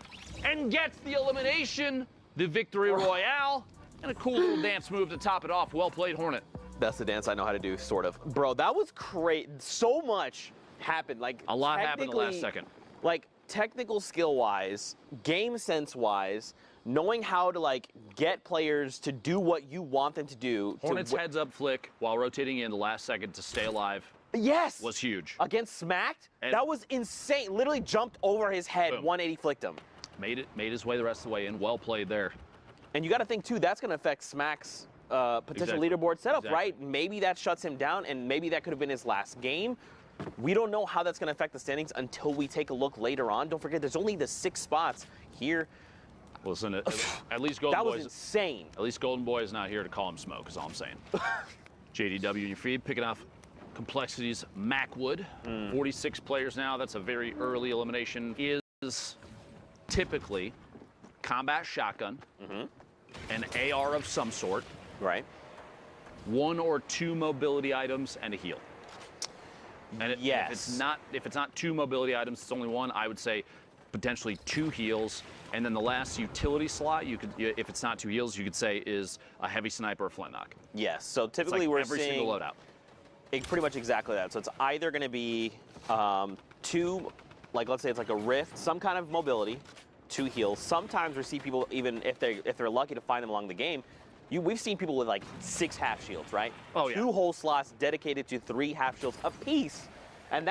and gets the elimination, the victory royale, and a cool little dance move to top it off. Well played, Hornet. That's the dance I know how to do, sort of. Bro, that was crazy. So much happened. Like a lot happened in the last second. Like technical skill-wise, game sense-wise, knowing how to like get players to do what you want them to do. Hornet's heads up flick while rotating in the last second to stay alive. Yes. Was huge. Against Smacked, And that was insane. Literally jumped over his head, boom. 180 flicked him. Made his way the rest of the way in. Well played there. And you got to think too, that's going to affect Smack's potential leaderboard setup, right? Maybe that shuts him down, and maybe that could have been his last game. We don't know how that's going to affect the standings until we take a look later on. Don't forget, there's only the 6 spots here. Listen, at least Golden That Boy was insane. At least Golden Boy is not here to call him smoke, is all I'm saying. JDW in your feed, picking off complexities. Macwood, 46 players now. That's a very early elimination. Is typically combat shotgun, an AR of some sort, right? 1 or 2 mobility items and a heal. And yes. if it's not 2 mobility items, it's only 1. I would say potentially 2 heals, and then the last utility slot, you could, if it's not 2 heals, you could say is a heavy sniper or flintlock. Yes. So typically it's like we're every seeing single loadout. Pretty much exactly that. So it's either going to be 2, like let's say it's like a rift, some kind of mobility, 2 heals. Sometimes we see people, even if they're lucky to find them along the game, we've seen people with like 6 half shields, right? Oh, yeah. 2 whole slots dedicated to 3 half shields apiece. And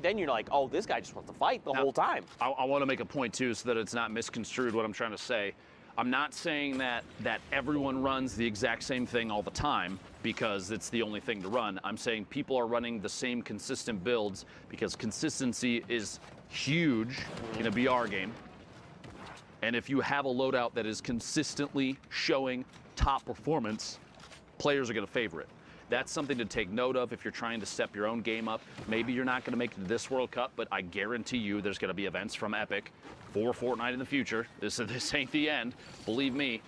then you're like, oh, this guy just wants to fight the whole time. I want to make a point, too, so that it's not misconstrued what I'm trying to say. I'm not saying that everyone runs the exact same thing all the time because it's the only thing to run. I'm saying people are running the same consistent builds because consistency is huge in a BR game. And if you have a loadout that is consistently showing top performance, players are going to favor it. That's something to take note of if you're trying to step your own game up. Maybe you're not going to make it to this World Cup, but I guarantee you there's going to be events from Epic for Fortnite in the future. This ain't the end, believe me.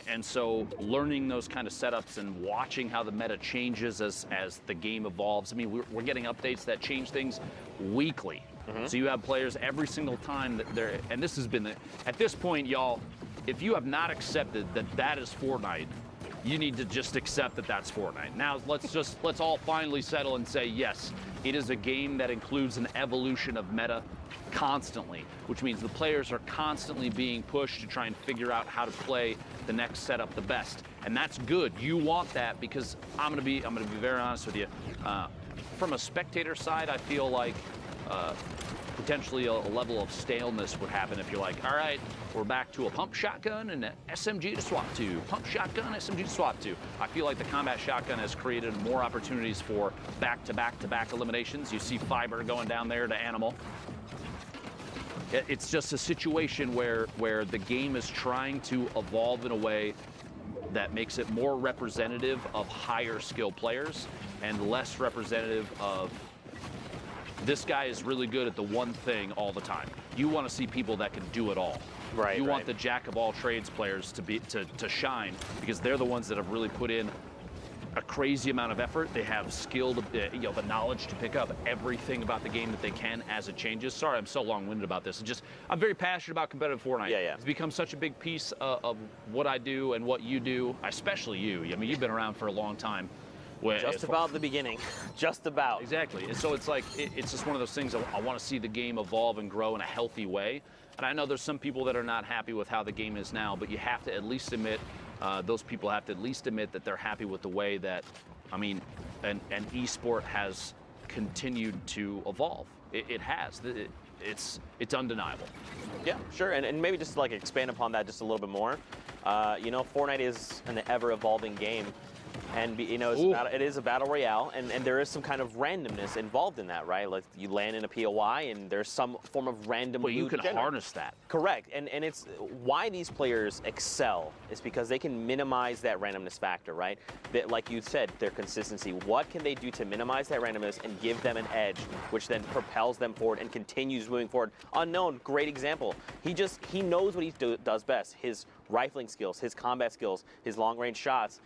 And so learning those kind of setups and watching how the meta changes as the game evolves. I mean, we're getting updates that change things weekly. So you have players every single time that they're, and this has been, at this point, y'all, if you have not accepted that is Fortnite, you need to just accept that that's Fortnite. Now, let's all finally settle and say, yes, it is a game that includes an evolution of meta constantly, which means the players are constantly being pushed to try and figure out how to play the next setup the best. And that's good. You want that because I'm gonna be very honest with you. From a spectator side, I feel like potentially a level of staleness would happen if you're like, all right, we're back to a pump shotgun and an SMG to swap to. Pump shotgun, SMG to swap to. I feel like the combat shotgun has created more opportunities for back-to-back-to-back eliminations. You see Fiber going down there to Animal. It's just a situation where the game is trying to evolve in a way that makes it more representative of higher skill players and less representative of this guy is really good at the one thing all the time. You want to see people that can do it all. Right. You want the jack of all trades players to shine because they're the ones that have really put in a crazy amount of effort. They have skill, the knowledge to pick up everything about the game that they can as it changes. Sorry, I'm so long-winded about this. I'm very passionate about competitive Fortnite. Yeah. It's become such a big piece of what I do and what you do, especially you. I mean, you've been around for a long time. Just about the beginning. Just about. Exactly. And so it's like, it's just one of those things I want to see the game evolve and grow in a healthy way. And I know there's some people that are not happy with how the game is now, but you have to at least admit, those people have to at least admit that they're happy with the way that, I mean, an esport has continued to evolve. It has. It's undeniable. Yeah, sure. And maybe just to like expand upon that just a little bit more. Fortnite is an ever-evolving game. And you know, it is a battle royale, and there is some kind of randomness involved in that, right? Like you land in a POI, and there's some form of random. But you loot can harness that. Correct, and it's why these players excel is because they can minimize that randomness factor, right? That, like you said, their consistency. What can they do to minimize that randomness and give them an edge, which then propels them forward and continues moving forward? Unknown, great example. He knows what he does best. His rifling skills, his combat skills, his long-range shots.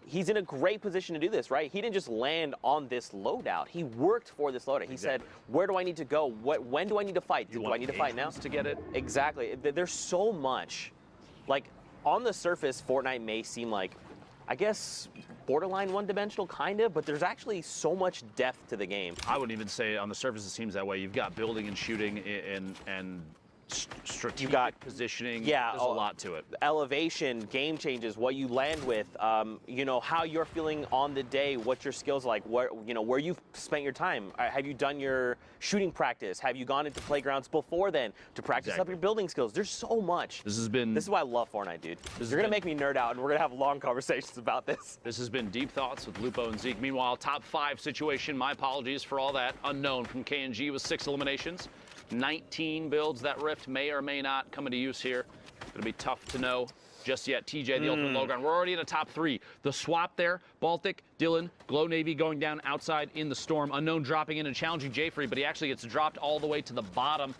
He's in a great position to do this, right? He didn't just land on this loadout. He worked for this loadout. He said, where do I need to go? When do I need to fight? Do I need to fight now? To get it? Exactly. There's so much. Like, on the surface, Fortnite may seem like, I guess, borderline one-dimensional, kind of, but there's actually so much depth to the game. I wouldn't even say on the surface it seems that way. You've got building and shooting and strategic positioning. Yeah, there's a lot to it. Elevation, game changes, what you land with, you know, how you're feeling on the day, what your skills are like, where you've spent your time. Have you done your shooting practice? Have you gone into playgrounds before then to practice up your building skills? There's so much. This is why I love Fortnite, dude. You're gonna make me nerd out, and we're gonna have long conversations about this. This has been Deep Thoughts with Lupo and Zeke. Meanwhile, top 5 situation. My apologies for all that. Unknown from KNG with 6 eliminations. 19 builds. That Rift may or may not come into use here. It's going to be tough to know just yet. TJ, the ultimate low ground. We're already in a top 3. The swap there, Baltic, Dylan, Glow Navy going down outside in the storm. Unknown dropping in and challenging Jfree, but he actually gets dropped all the way to the bottom.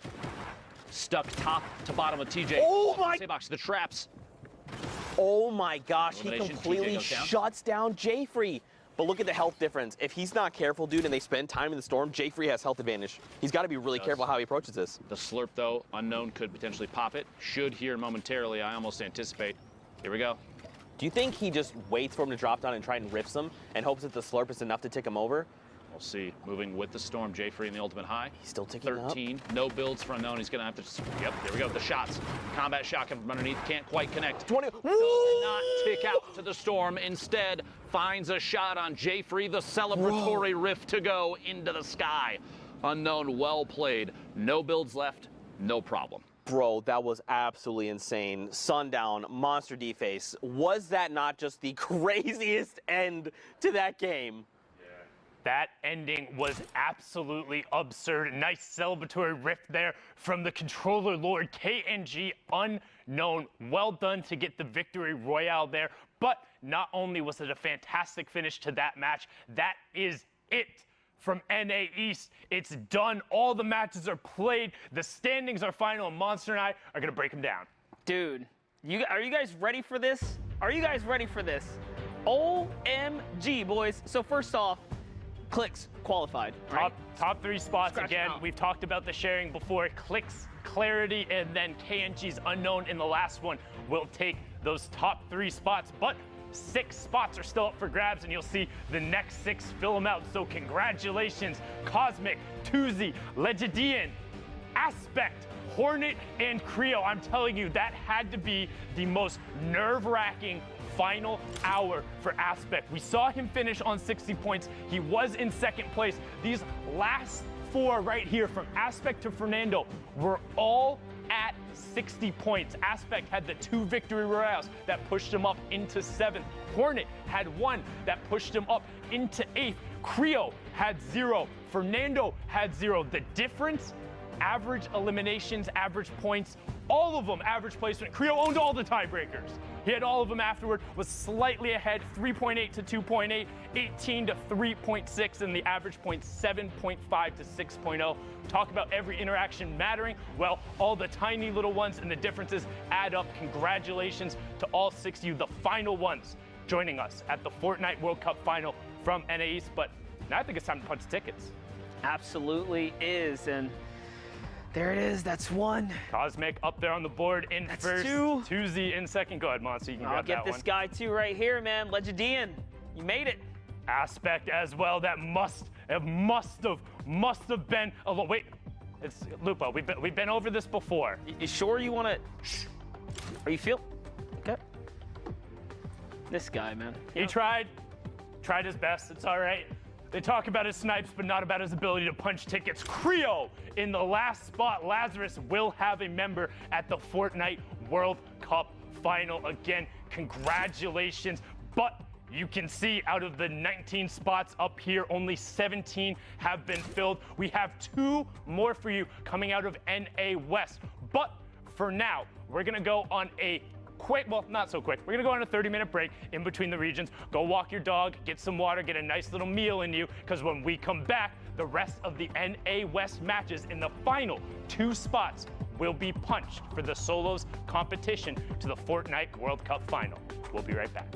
Stuck top to bottom of TJ. Oh my! Box, the traps. Oh my gosh, he Elimination, completely shuts down Jfree. But look at the health difference. If he's not careful, dude, and they spend time in the storm, Jfree has health advantage. He's got to be really careful how he approaches this. The slurp, though, Unknown could potentially pop it. Should here momentarily, I almost anticipate. Here we go. Do you think he just waits for him to drop down and try and rips him and hopes that the slurp is enough to tick him over? We'll see. Moving with the storm, Jfree in the ultimate high. He's still ticking 13. Up. No builds for Unknown. He's going to have to... Yep, there we go. The shots. Combat shotgun from underneath. Can't quite connect. 20. Does not tick out to the storm. Instead, finds a shot on Jfree. The celebratory rift to go into the sky. Unknown, well played. No builds left. No problem. Bro, that was absolutely insane. Sundown, monster deface. Was that not just the craziest end to that game? That ending was absolutely absurd. Nice celebratory rift there from the controller lord KNG. Unknown. Well done to get the victory royale there. But not only was it a fantastic finish to that match, that is it from NA East. It's done. All the matches are played. The standings are final, and Monster and I are going to break them down. Dude, are you guys ready for this? Are you guys ready for this? OMG, boys. So first off, Clicks qualified, right? Top 3 spots again. We've talked about the sharing before. Clicks, Clarity, and then KNG's Unknown in the last one will take those top 3 spots. But 6 spots are still up for grabs, and you'll see the next 6 fill them out. So congratulations, Cosmic, Tuzi, Legidian, Aspect, Hornet, and Creo. I'm telling you, that had to be the most nerve-wracking final hour for Aspect. We saw him finish on 60 points. He was in 2nd place. These last 4 right here, from Aspect to Fernando, were all at 60 points. Aspect had the 2 victory royales that pushed him up into 7th. Hornet had 1 that pushed him up into 8th. Creo had 0. Fernando had 0. The difference, average eliminations, average points, all of them average placement. Creo owned all the tiebreakers. He had all of them afterward, was slightly ahead, 3.8 to 2.8, 18 to 3.6, and the average point 7.5 to 6.0. Talk about every interaction mattering. Well, all the tiny little ones and the differences add up. Congratulations to all 6 of you, the final ones, joining us at the Fortnite World Cup final from NA East. But now I think it's time to punch tickets. Absolutely is, and there it is. That's 1. Cosmic up there on the board in That's first. 2. Tuzi in 2nd. Go ahead, Monster. You can I'll grab get that this one. guy too right here, man. Legidian. You made it. Aspect as well. That must have been. Oh wait, it's Lupo. We've been over this before. You sure you want to? Are you feel? Okay. This guy, man. He tried his best. It's all right. They talk about his snipes, but not about his ability to punch tickets. Creo in the last spot. Lazarus will have a member at the Fortnite World Cup final again. Congratulations. But You can see out of the 19 spots up here, only 17 have been filled. We have 2 more for you coming out of NA West. But for now, we're gonna go on a quick, well, not so quick. We're gonna go on a 30-minute break in between the regions. Go walk your dog, get some water, get a nice little meal in you, because when we come back, the rest of the NA West matches in the final 2 spots will be punched for the solos competition to the Fortnite World Cup final. We'll be right back.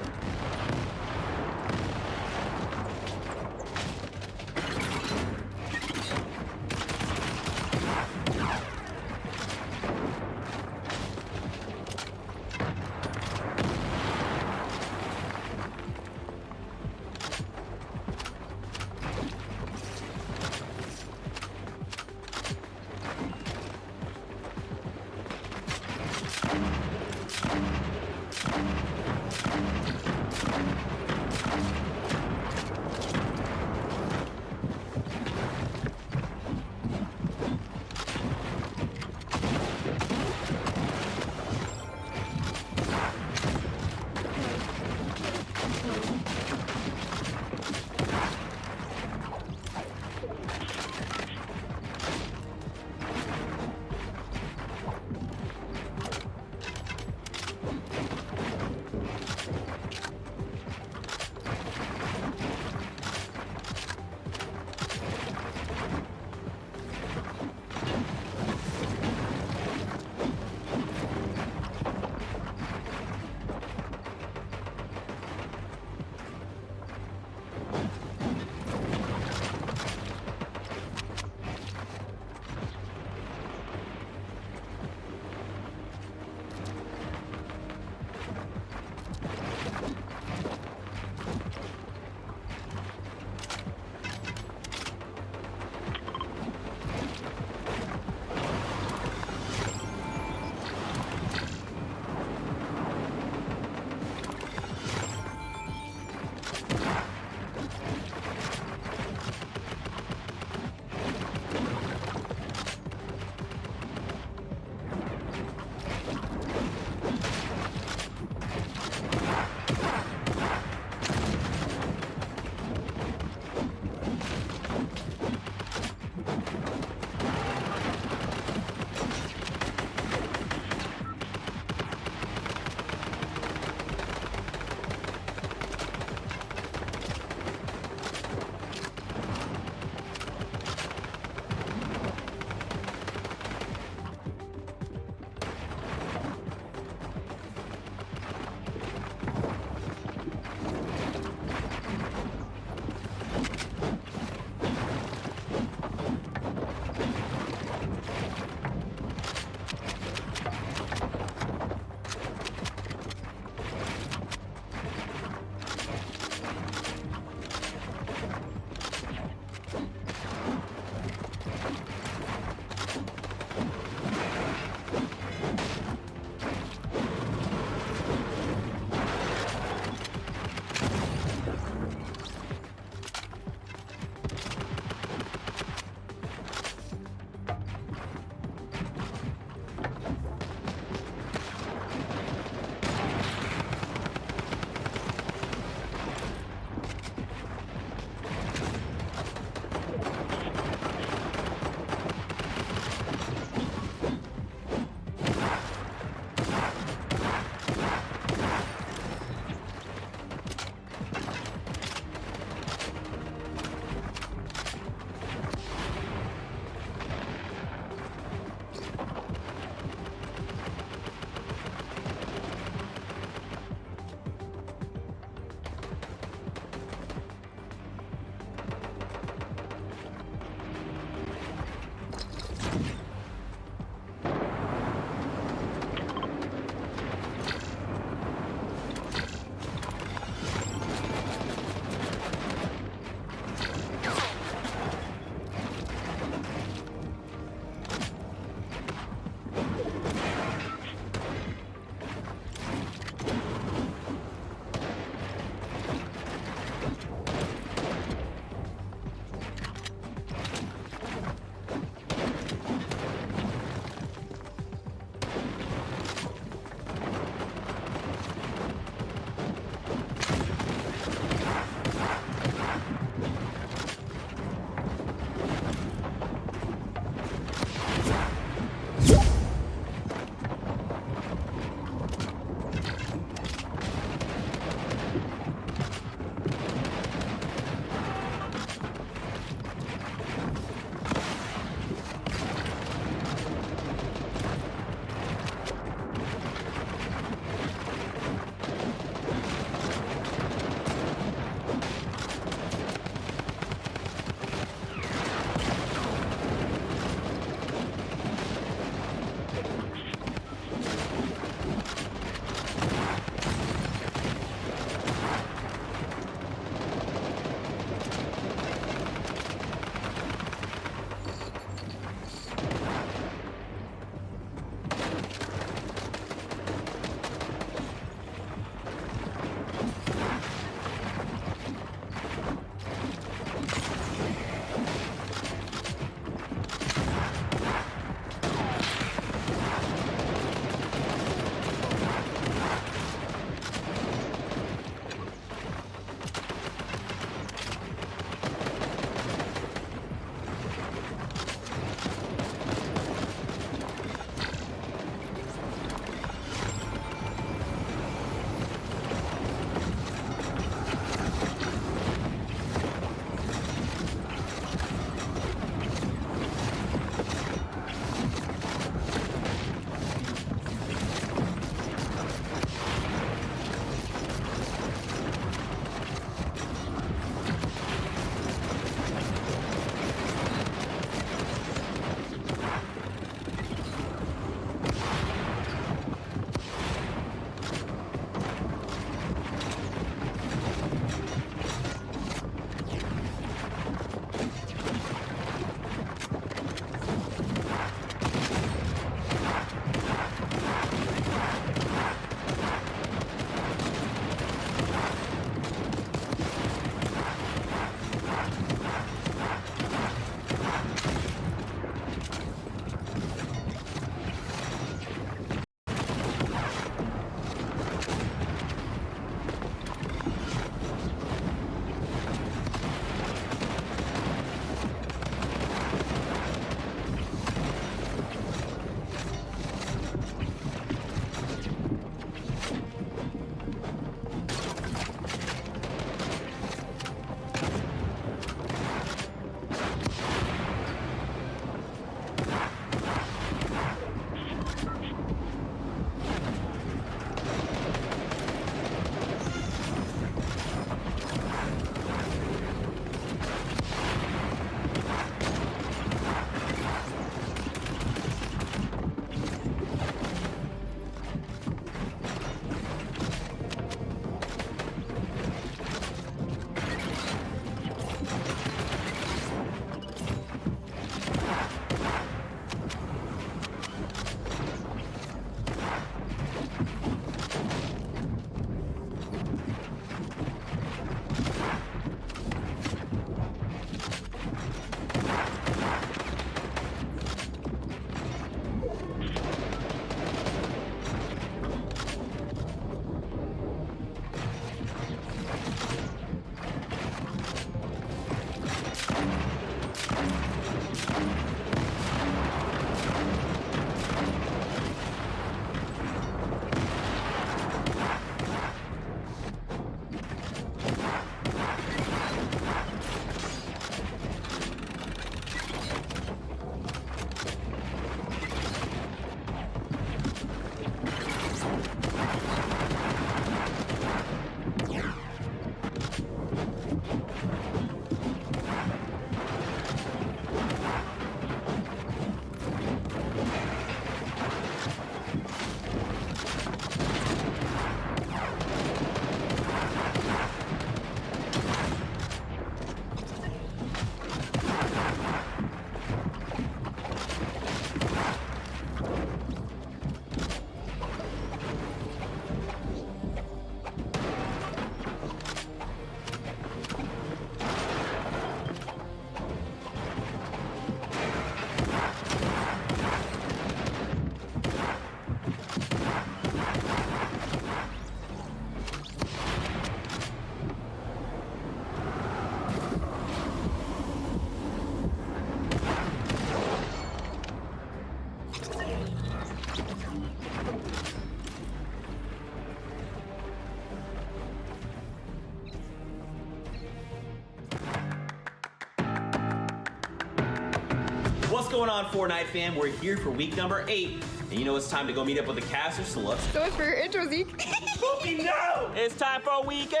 going on, Fortnite fam? We're here for week number 8. And you know it's time to go meet up with the casters, so let's... So much for your intro, Zeke. Spooky, no! It's time for a weekend!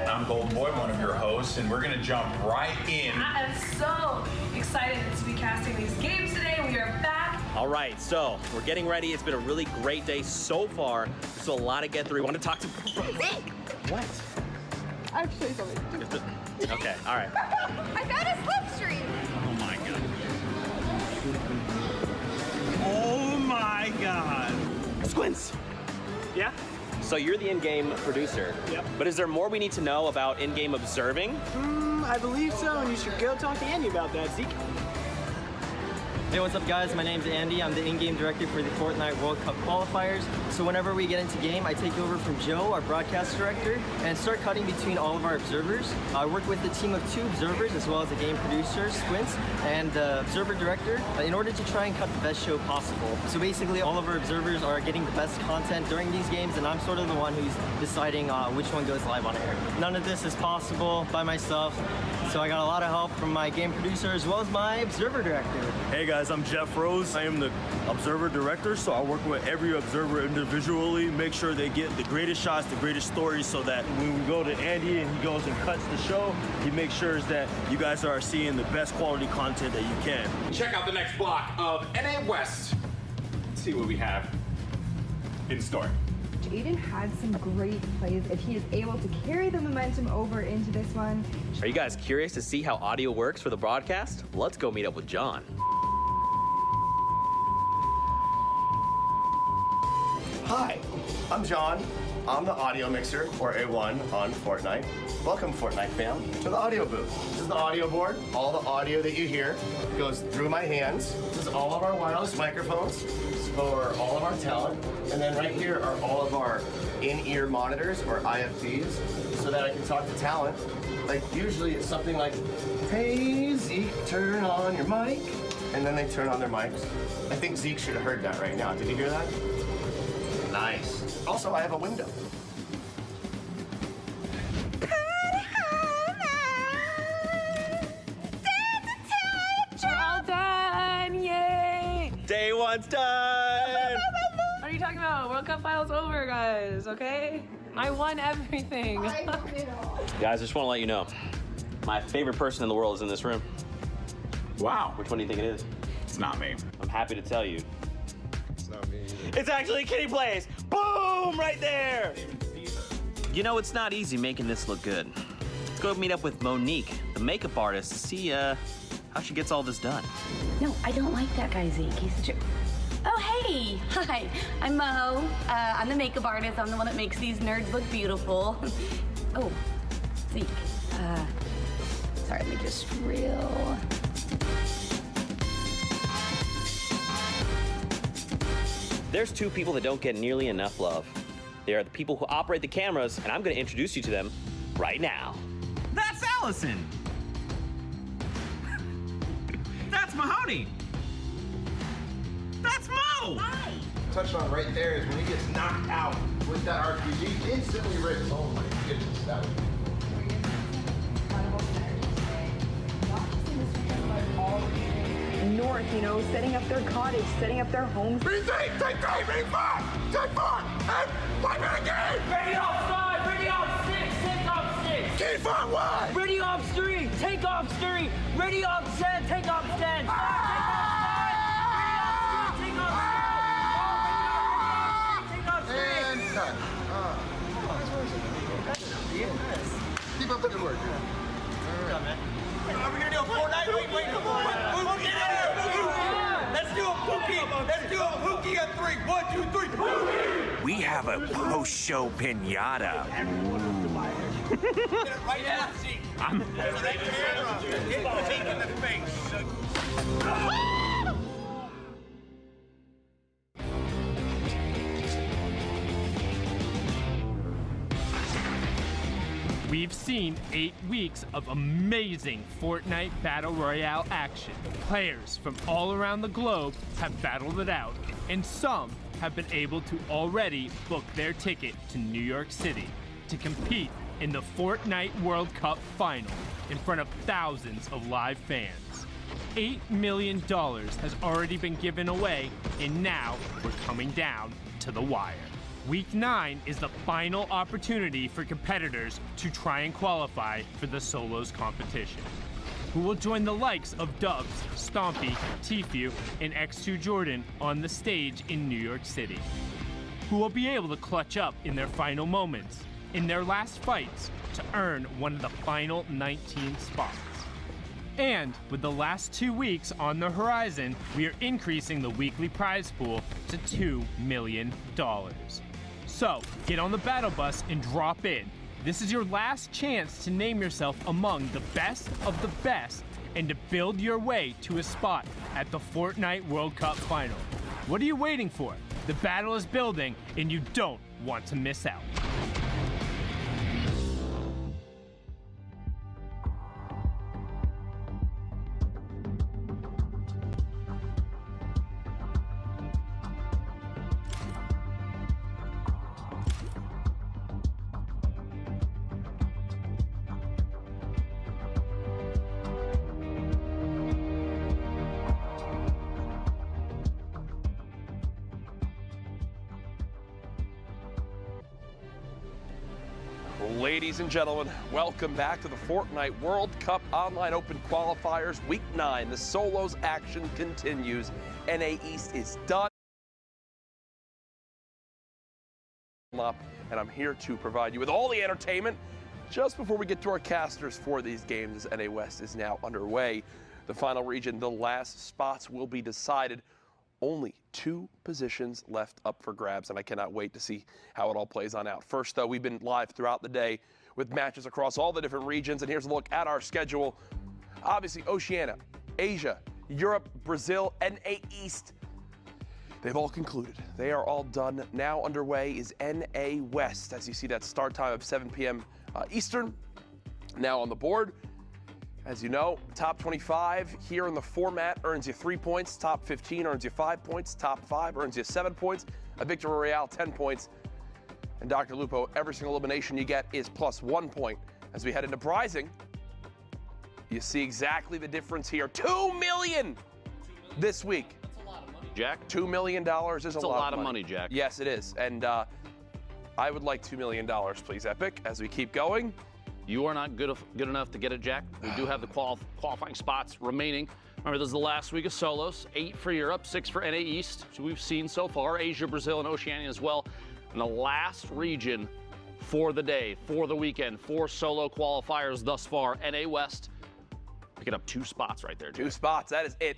I'm Golden Boy, one of your hosts, and we're gonna jump right in. I am so excited to be casting these games today. We are back. All right, so we're getting ready. It's been a really great day so far. There's a lot to get through. We want to talk to... What? I have to say something. Okay, all right. I found a slipstream. Oh my god. Oh my god. Squints. Yeah? So you're the in-game producer. Yep. But is there more we need to know about in-game observing? I believe so, and you should go talk to Andy about that, Zeke. Hey, what's up guys? My name's Andy. I'm the in-game director for the Fortnite World Cup qualifiers. So whenever we get into game, I take over from Joe, our broadcast director, and start cutting between all of our observers. I work with a team of 2 observers as well as a game producer, Squints, and the observer director in order to try and cut the best show possible. So basically all of our observers are getting the best content during these games, and I'm sort of the one who's deciding which one goes live on air. None of this is possible by myself, so I got a lot of help from my game producer as well as my observer director. Hey guys, I'm Jeff Rose. I am the observer director, so I work with every observer individually, make sure they get the greatest shots, the greatest stories, so that when we go to Andy and he goes and cuts the show, he makes sure that you guys are seeing the best quality content that you can. Check out the next block of NA West. Let's see what we have in store. Aiden had some great plays. If he is able to carry the momentum over into this one. Are you guys curious to see how audio works for the broadcast? Let's go meet up with John. Hi, I'm John. I'm the audio mixer, or A1, on Fortnite. Welcome, Fortnite fam, to the audio booth. This is the audio board. All the audio that you hear goes through my hands. This is all of our wireless microphones for all of our talent. And then right here are all of our in-ear monitors, or IFTs, so that I can talk to talent. Like, usually it's something like, hey, Zeke, turn on your mic. And then they turn on their mics. I think Zeke should have heard that right now. Did you hear that? Nice. Also, I have a window. All done! Yay! Day 1's done! What are you talking about? World Cup finals over, guys, okay? I won everything. Guys, I just want to let you know, my favorite person in the world is in this room. Wow. Which one do you think it is? It's not me. I'm happy to tell you. It's not me. It's actually Kitty Plays! Boom! Right there! You know, it's not easy making this look good. Let's go meet up with Monique, the makeup artist, to see how she gets all this done. No, I don't like that guy, Zeke. He's such a... Oh, hey! Hi, I'm Mo. I'm the makeup artist. I'm the one that makes these nerds look beautiful. Oh, Zeke. Sorry, let me just reel. There's 2 people that don't get nearly enough love. They are the people who operate the cameras, and I'm going to introduce you to them right now. That's Allison. That's Mahoney. That's Mo. Hi. Touched on right there is when he gets knocked out with that RPG, instantly rips. Oh my goodness, that was. North, you know, setting up their cottage, setting up their homes. Take 3, take 4, and 1 minute game! Ready off 5, ready off 6, take off 6. Keep on 1! Ready off 3, take off 3. Ready off 10, take off 10. Take off 9, ready off 3, take off 6. And cut. Keep up the good work. All right. Are we gonna do a Fortnite? Wait, come on. Let's do a pookie. Let's do a pookie on 3. 1, 2, 3. Pookie. We have a post-show pinata. Right now, see. I'm ready. Get in the face. We've seen 8 weeks of amazing Fortnite Battle Royale action. Players from all around the globe have battled it out, and some have been able to already book their ticket to New York City to compete in the Fortnite World Cup final in front of thousands of live fans. $8 million has already been given away, and now we're coming down to the wire. Week 9 is the final opportunity for competitors to try and qualify for the solos competition. Who will join the likes of Dubs, Stompy, Tfue, and X2 Jordan on the stage in New York City? Who will be able to clutch up in their final moments, in their last fights, to earn one of the final 19 spots? And with the last 2 weeks on the horizon, we are increasing the weekly prize pool to $2 million. So, get on the battle bus and drop in. This is your last chance to name yourself among the best of the best and to build your way to a spot at the Fortnite World Cup final. What are you waiting for? The battle is building, and you don't want to miss out. Ladies and gentlemen, welcome back to the Fortnite World Cup Online Open Qualifiers Week 9. The solos action continues. NA East is done. And I'm here to provide you with all the entertainment just before we get to our casters for these games as NA West is now underway. The final region, the last spots will be decided. Only 2 positions left up for grabs, and I cannot wait to see how it all plays on out. First, though, we've been live throughout the day with matches across all the different regions, and here's a look at our schedule. Obviously, Oceania, Asia, Europe, Brazil, NA East. They've all concluded. They are all done. Now underway is NA West, as you see that start time of 7 p.m. Eastern. Now on the board. As you know, top 25 here in the format earns you 3 points. Top 15 earns you 5 points. Top 5 earns you 7 points. A Victory Royale, 10 points. And Dr. Lupo, every single elimination you get is plus 1 point. As we head into prizing, you see exactly the difference here. $2 million this week. That's a lot of money, Jack. $2 million is a lot of money, Jack. Yes, it is. And I would like $2 million, please, Epic, as we keep going. You are not good enough to get it, Jack. We do have the qualifying spots remaining. Remember, this is the last week of solos. 8 for Europe, 6 for NA East, which we've seen so far. Asia, Brazil, and Oceania as well. And the last region for the day, for the weekend, 4 solo qualifiers thus far. NA West picking up 2 spots right there, Jack. 2 spots, that is it.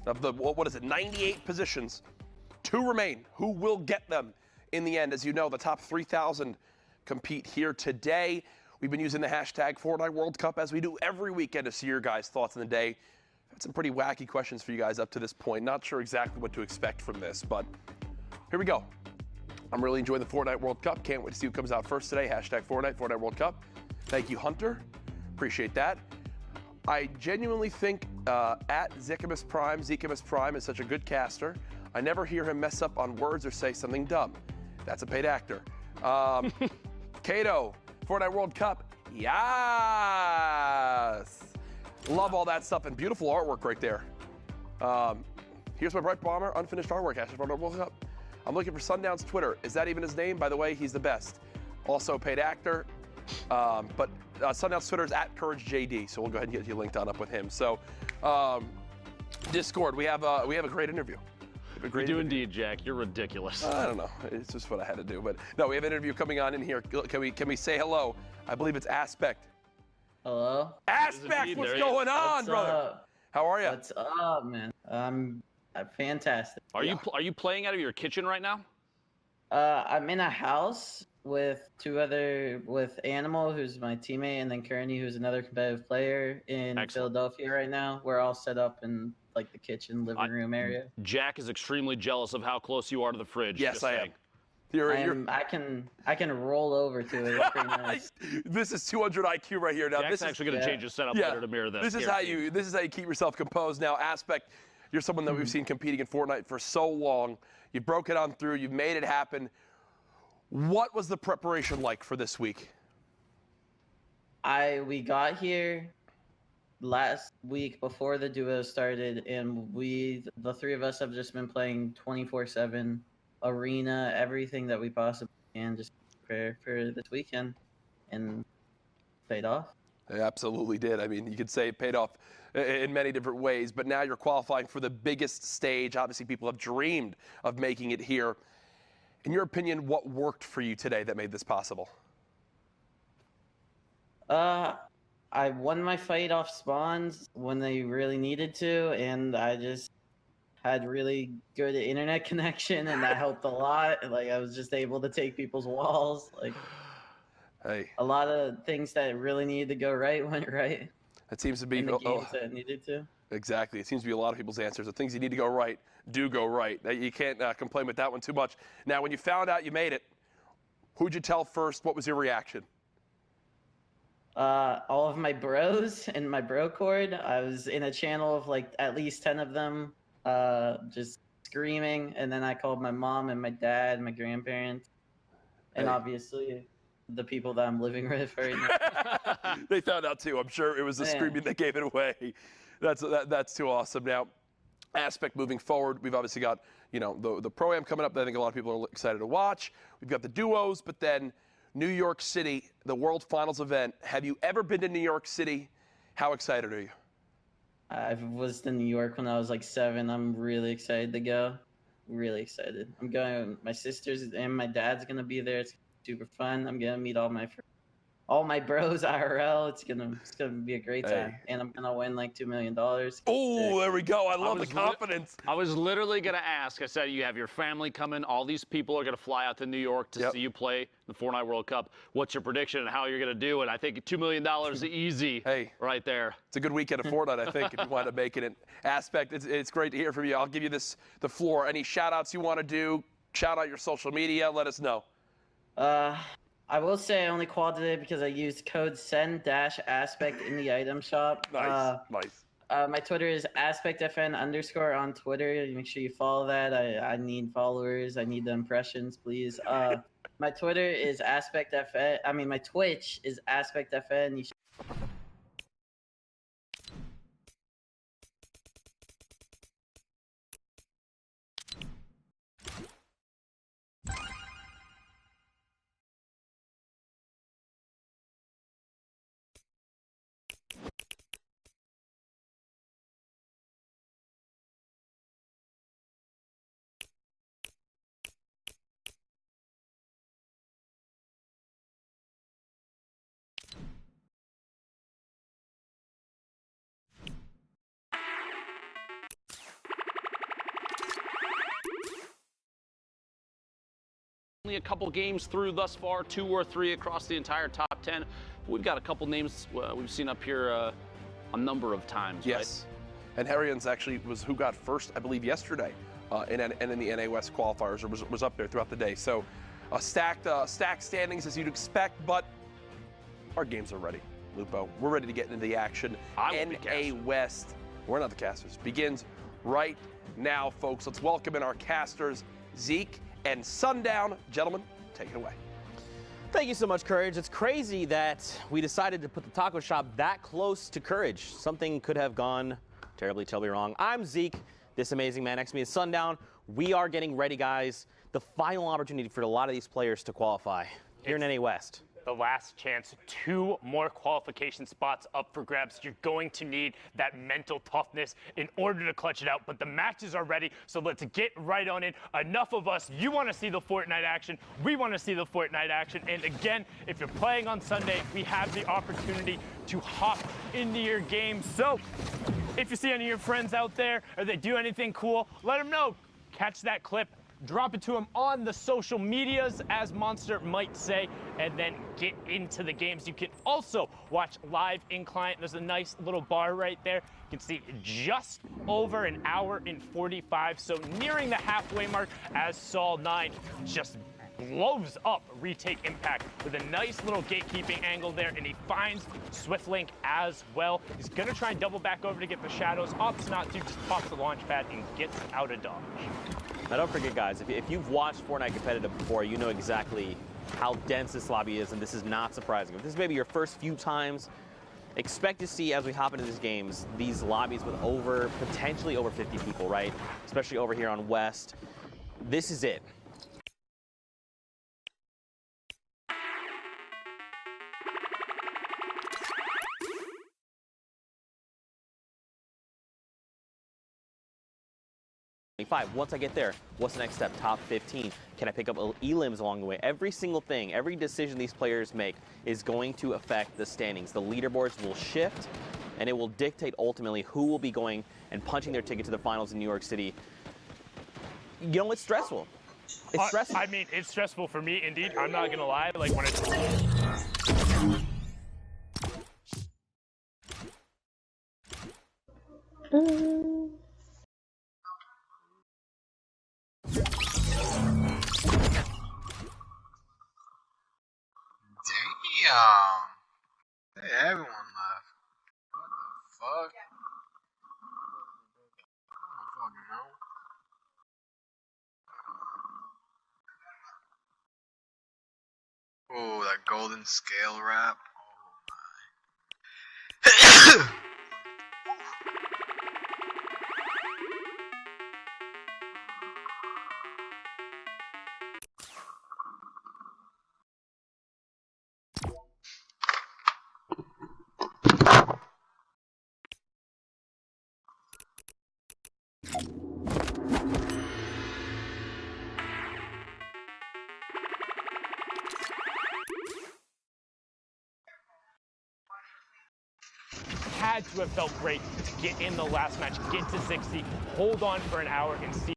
Of the, what is it, 98 positions. 2 remain. Who will get them in the end? As you know, the top 3,000 compete here today. We've been using the hashtag Fortnite World Cup as we do every weekend to see your guys' thoughts in the day. I've had some pretty wacky questions for you guys up to this point. Not sure exactly what to expect from this, but here we go. I'm really enjoying the Fortnite World Cup. Can't wait to see who comes out first today. Hashtag Fortnite World Cup. Thank you, Hunter. Appreciate that. I genuinely think at Zekimus Prime is such a good caster. I never hear him mess up on words or say something dumb. That's a paid actor. Kato. Fortnite World Cup, yes! Love all that stuff and beautiful artwork right there. Here's my Bright Bomber, unfinished artwork, hashtag Fortnite World Cup. I'm looking for Sundown's Twitter. Is that even his name? By the way, he's the best. Also paid actor, but Sundown's Twitter is @CourageJD, so we'll go ahead and get you linked on up with him. So, Discord, we have a great interview. You do indeed, Jack. You're ridiculous. I don't know. It's just what I had to do. But no, we have an interview coming on in here. Can we say hello? I believe it's Aspect. Hello? Aspect, what's going on, brother? Up? How are you? What's up, man? I'm fantastic. Are you playing out of your kitchen right now? I'm in a house with with Animal, who's my teammate, and then Kearney, who's another competitive player in Philadelphia right now. We're all set up in like the kitchen, living room area. Jack is extremely jealous of how close you are to the fridge. Yes, I am. I can roll over to it. It's pretty nice. This is 200 IQ right here. Now Jack's this is actually going to change his setup later to mirror this. This is how you keep yourself composed. Now, Aspect, you're someone that we've seen competing in Fortnite for so long. You broke it on through. You've made it happen. What was the preparation like for this week? We got here last week before the duo started, and the three of us have just been playing 24/7 arena, everything that we possibly can, just prepare for this weekend, and paid off. It absolutely did. I mean, you could say it paid off in many different ways, but now you're qualifying for the biggest stage. Obviously, people have dreamed of making it here. In your opinion, what worked for you today that made this possible? I won my fight off spawns when they really needed to, and I just had really good internet connection, and that helped a lot. Like, I was just able to take people's walls. Like, hey, a lot of things that really needed to go right went right. It seems to be in the games that needed to. Exactly. It seems to be a lot of people's answers. The things you need to go right do go right. You can't complain with that one too much. Now, when you found out you made it, who'd you tell first? What was your reaction? All of my bros in my bro cord. I was in a channel of like at least 10 of them, just screaming. And then I called my mom and my dad, my grandparents, and obviously the people that I'm living with right now. They found out too. I'm sure it was the screaming that gave it away. That's too awesome. Now, Aspect moving forward, we've obviously got, you know, the Pro-Am coming up that I think a lot of people are excited to watch. We've got the duos, but then New York City, the World Finals event. Have you ever been to New York City? How excited are you? I was in New York when I was like 7. I'm really excited to go. Really excited. I'm going. My sisters and my dad's gonna be there. It's super fun. I'm gonna meet all my bros IRL. It's gonna be a great time, and I'm gonna win like $2 million. Oh, there we go. I love the confidence. I was literally gonna ask. I said you have your family coming. All these people are gonna fly out to New York to see you play the Fortnite World Cup. What's your prediction and how you're gonna do it? I think $2 million is easy. Hey, right there. It's a good weekend of Fortnite, I think, if you wind up making it. Aspect, it's great to hear from you. I'll give you the floor. Any shout outs you want to do? Shout out your social media. Let us know. I will say I only called today because I used code SEND-ASPECT in the item shop. Nice, nice. My Twitter is AspectFN_ on Twitter. Make sure you follow that. I need followers. I need the impressions, please. My Twitter is AspectFN. I mean, my Twitch is AspectFN. You should Only a couple games through thus far, 2 or 3 across the entire top 10. We've got a couple names we've seen up here a number of times. Yes. Right? And Harrians actually was who got first, I believe, yesterday in the NA West qualifiers, or was up there throughout the day. So stacked standings as you'd expect, but our games are ready, Lupo. We're ready to get into the action. NA West, we're not the casters, begins right now, folks. Let's welcome in our casters, Zeke and Sundown. Gentlemen, take it away. Thank you so much, Courage. It's crazy that we decided to put the taco shop that close to Courage. Something could have gone terribly wrong. I'm Zeke. This amazing man next to me is Sundown. We are getting ready, guys. The final opportunity for a lot of these players to qualify here in NA West. The last chance, 2 more qualification spots up for grabs. You're going to need that mental toughness in order to clutch it out, but the matches are ready, so let's get right on it. Enough of us. You want to see the Fortnite action. We want to see the Fortnite action. And again, if you're playing on Sunday, we have the opportunity to hop into your game. So if you see any of your friends out there or they do anything cool, let them know. Catch that clip. Drop it to them on the social medias, as Monster might say, and then get into the games. You can also watch live in client. There's a nice little bar right there. You can see just over an hour and 45, so nearing the halfway mark as SoL 9 just blows up Retake Impact with a nice little gatekeeping angle there, and he finds Swiftlink as well. He's going to try and double back over to get the shadows. Opts not to, just pops the launch pad and gets out of dodge. Now don't forget, guys, if you've watched Fortnite competitive before, you know exactly how dense this lobby is, and this is not surprising. If this is maybe your first few times, expect to see, as we hop into these games, these lobbies with potentially over 50 people, right? Especially over here on West. This is it. Once I get there, what's the next step? Top 15. Can I pick up elims along the way? Every single thing, every decision these players make is going to affect the standings. The leaderboards will shift, and it will dictate ultimately who will be going and punching their ticket to the finals in New York City. You know, it's stressful. It's stressful. I mean, it's stressful for me, indeed. I'm not going to lie. Like, when it's... Damn. Hey, everyone left. What the fuck? I don't fucking know. Oh, that golden scale wrap. Oh my. Had to have felt great to get in the last match, get to 60, hold on for an hour, and see.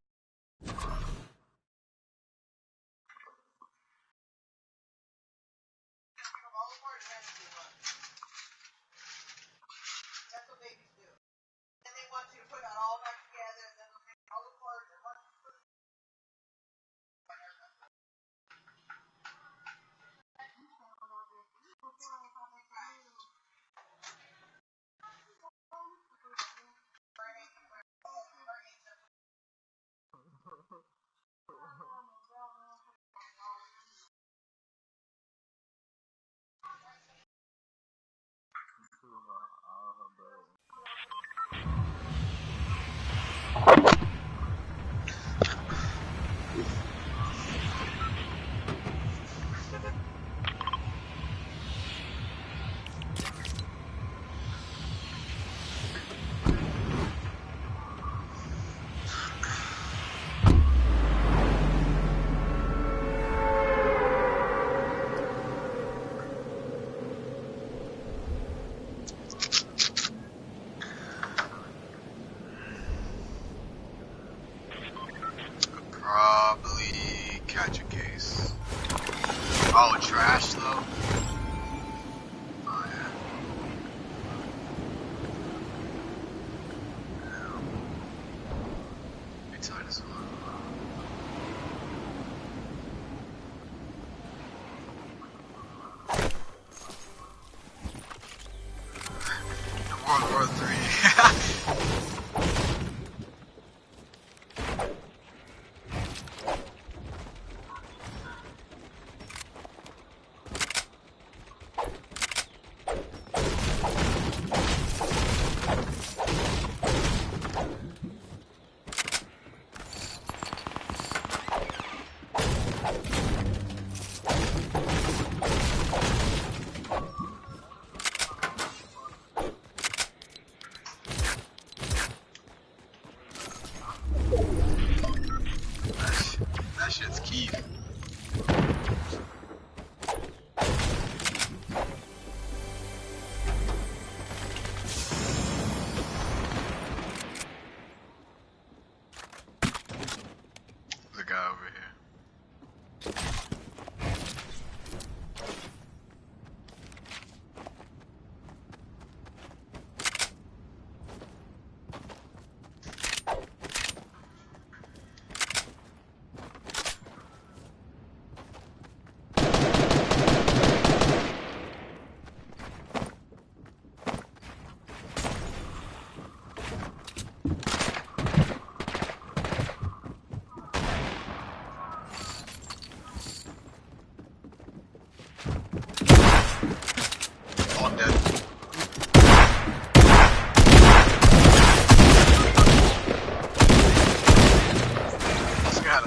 Probably catch a case. Oh, trash though? Oh yeah. Big side as well. World War III. That shit's Keith. There's a guy over here.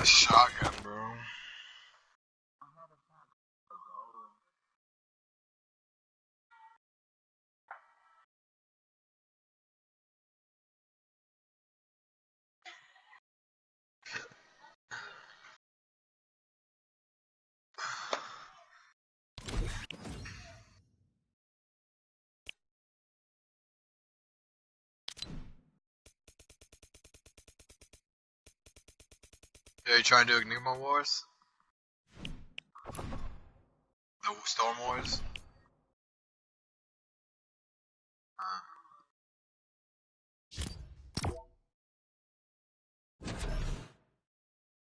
a shotgun, bro. Yeah, you trying to do Enigma Wars? The Storm Wars?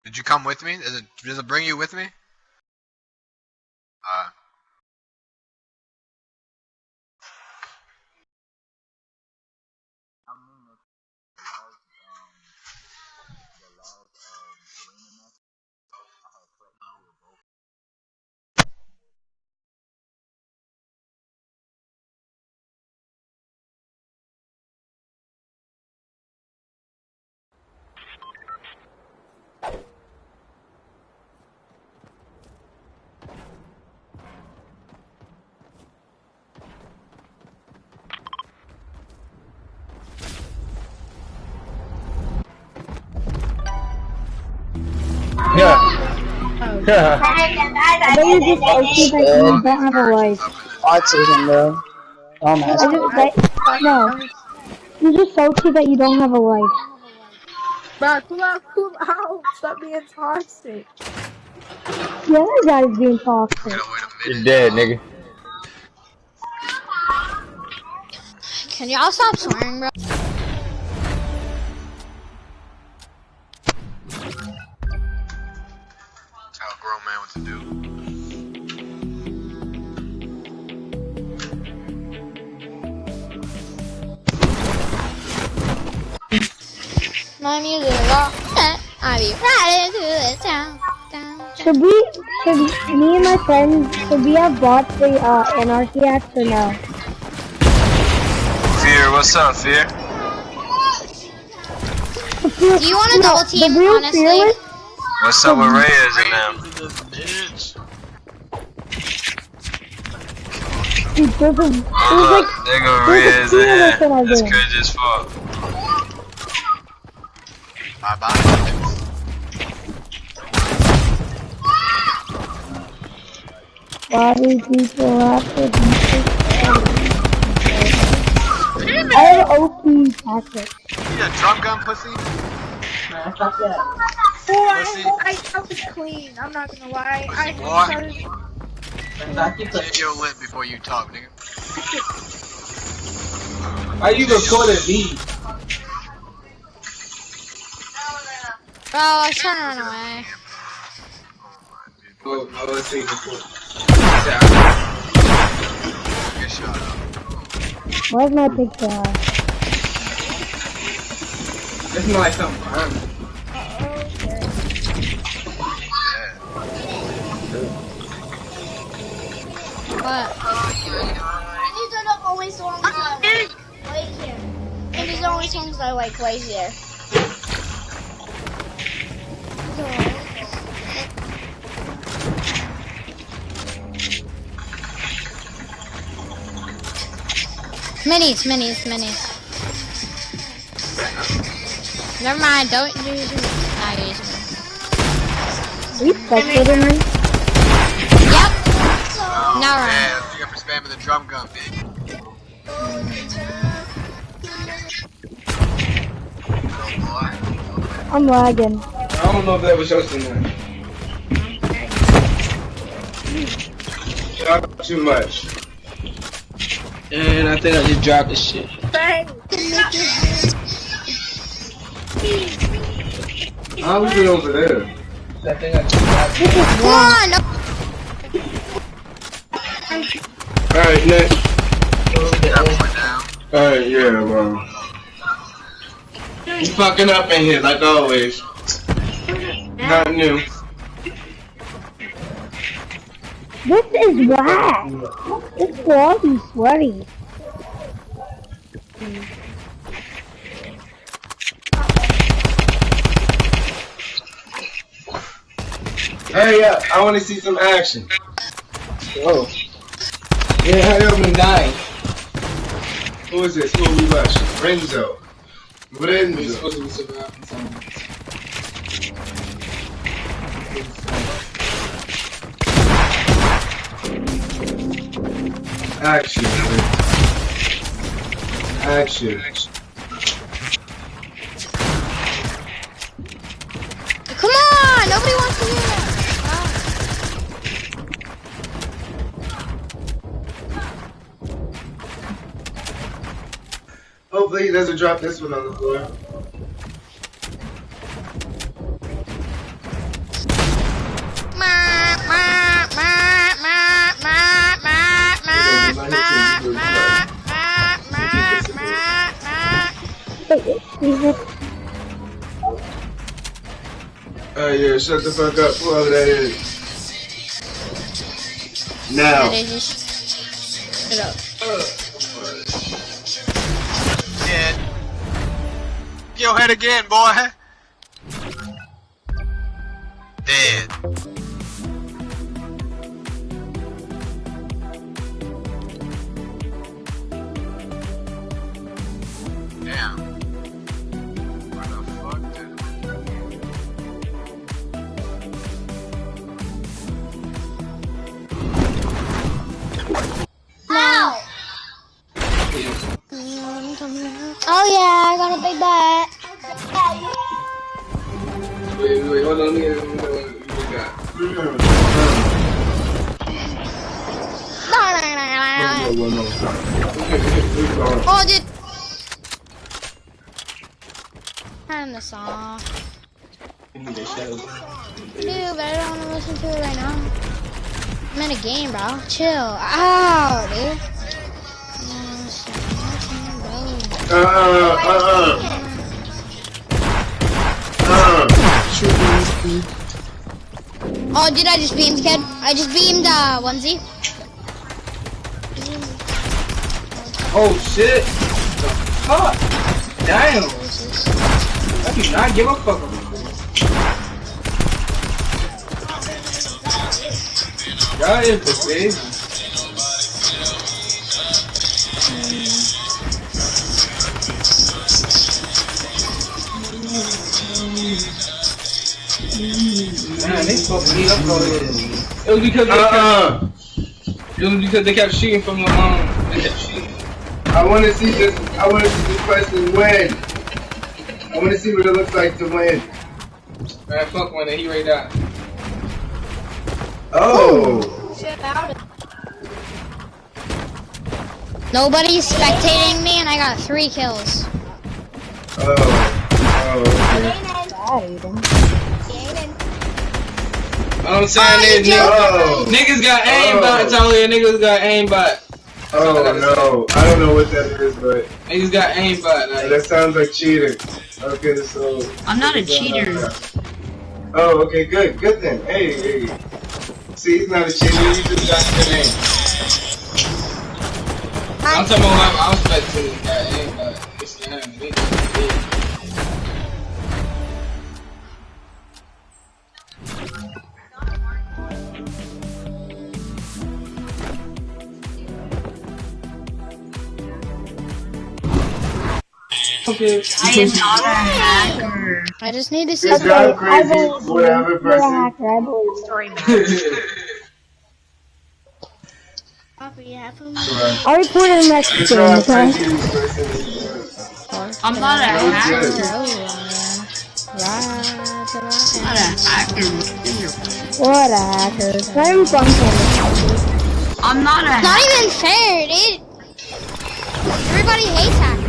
Did you come with me? Does it bring you with me? I bet you're just salty that you don't have a wife. Autism, bro. No. You're just salty that you don't have a wife. Bro, cool out. Stop being toxic. The other guy's being toxic. You're dead, nigga. Can y'all stop swearing, bro? Tell a grown man what to do. My music off, I be riding through the town. Should me and my friends, should we have bought the Anarchy Axe or no? FeAr, what's up, FeAr? Do you want to double team, honestly? Fearless? What's up with Reyes and them? Dude, there go Reyes in here. That's crazy as fuck. Bye-bye. Why do people have to be I have OP tactics. You need a drum gun, pussy? Nah, fuck that. I was clean. I'm not gonna lie. I started. Get your lip before you talk, nigga. Why you recording me? Bro, I was trying to run away. Oh, let's see before. Get shot up. Where's my picture? This is like something fun. What? These are the only songs I like right here. And these are the only songs I like right here. Minis. Never mind, don't use me. Not use me. Are you spectating me? Yep. Oh, Now run. man, you got for spamming the drum gun, bitch. I'm lagging. I don't know if that was just enough. Not too much. And I think I just dropped this shit. I was it over there. I think I just dropped it. Alright, next. Alright, yeah, bro. You fucking up in here, like always. Not new. This is whack. This wall is sweaty. Hurry up! I want to see some action. Oh. Yeah, hurry up and die. Who is this? Who are we watching? Renzo. He's supposed to be surviving something. Action. Action. Come on! Nobody wants to hear that. Hopefully he doesn't drop this one on the floor. Yeah, shut the fuck up, whoever that is. Now. Shut up. Dead. Get your head again, boy. Dead. Damn. Where the fuck did Ow! Oh yeah, I got a big butt. Wait, hold on, let me get Oh, dude. Turn this off. Dude, but I don't want to listen to it right now. I'm in a game, bro. Chill. Ow, dude. Oh, did I just beamed, kid? I just beamed, onesie. Oh shit! The fuck? Damn! I do not give a fuck about this. Y'all interested? Man, they fucking me up over here. It was because they kept shooting from the they kept shooting. I want to see this. I want to see this person win. I want to see what it looks like to win. Man, fuck one. He right out. Oh. Shit out. Nobody's spectating me, and I got 3 kills. I'm saying niggas got aimbot, Talia. Niggas got aimbot. Oh no, I don't know what that is, but niggas got aimbot. Like. That sounds like cheating. Okay, so I'm not a cheater. Oh, okay, good then. Hey. See, he's not a cheater. You just got the name. I'm talking about my mouse back to this guy aimbot. It's him. Okay. I am not a hacker. I just need to see some crazy, whatever person. Story I'll report in the next game, okay? I'm not a hacker. Not a hacker. What a hacker. It's not even fun for I'm not a hacker. Not even fair, dude. Everybody hates hackers.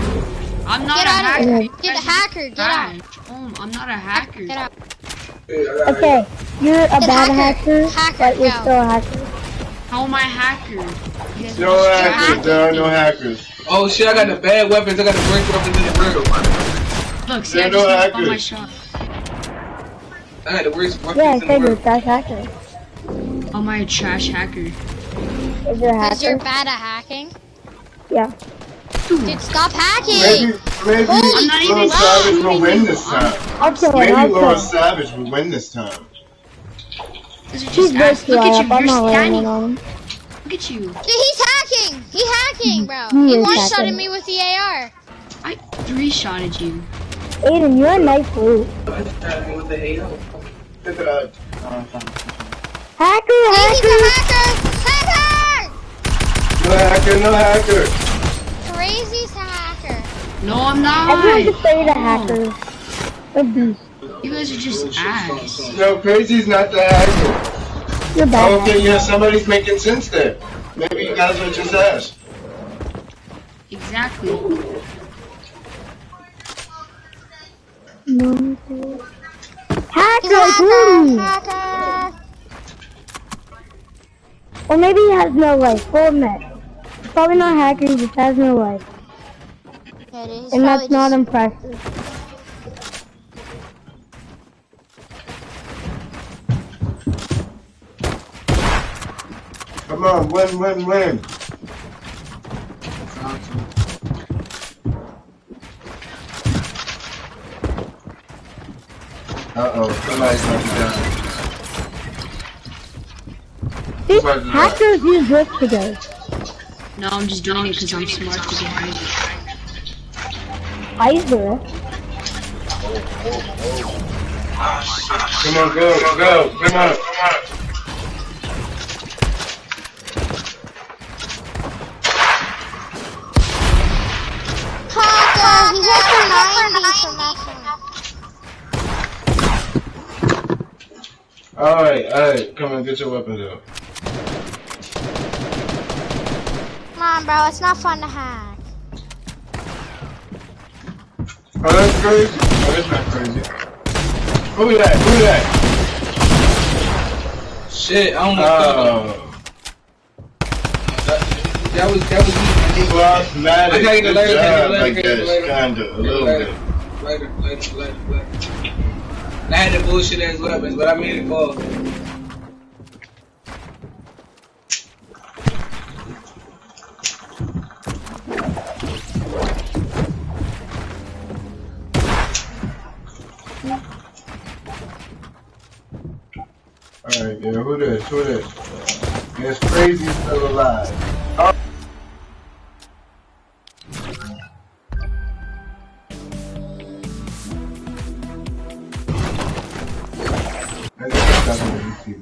I'm not get a out hacker. Of here. Get a hacker. Get out. I'm not a hacker. Get out. Okay, you're a bad hacker, but you're still a hacker. How am I a hacker? No hackers. There are no hackers. Oh shit! I got the bad weapons. I got the great weapons in the real. Look, see, I just missed all my shot. I got the worst weapons Yeah, in the world. you're a trash hacker. Am I a trash hacker? Is you're a hacker? Because you're bad at hacking? Yeah. Dude, stop hacking! Maybe Little Savage will win this time. I'll kill him. Maybe I'll kill Little him. Savage will win this time. Those are She's just ass. way Look too at high you. up. I'm You're not landing standing. on him. Look at you. Dude, he's hacking! He's hacking, bro. He He is one-shotted hacking. me with the AR. I 3-shotted you. Aiden, you're a nice loot. Hacker, He's hacker! a hacker! Hacker! No hacker, no hacker. Crazy's a hacker. No, I'm not. Everyone's afraid of hackers. They're beasts. You guys are just ass. No, Crazy's not the hacker. You're bad. Okay, yeah, somebody's making sense there. Maybe you guys are just ass. Exactly. No. He's a Hacker! hacker! Or maybe he has no life. Full admit. He's probably not a hacker, he just has no life. Yeah, dude, he's And probably that's not just... impressive. Come on, win. Uh-oh, somebody's about to die. These hackers use glitch today. No, I'm just doing it because I'm smart to get right. I use the rift. Come on, go. Come on. Hacker! He's up for 90 from that one. Alright, come on, get your weapons out. Come on, bro, it's not fun to hack. Oh, that's crazy. Oh, that's not crazy. Who that? Shit, I don't know. That was easy. Lost Matic. I gotta get later. Kinda, a little bit. Later. I had the bullshit ass weapons, but I made it fall. Alright, yeah, who this? Yes, Crazy's still alive. Oh.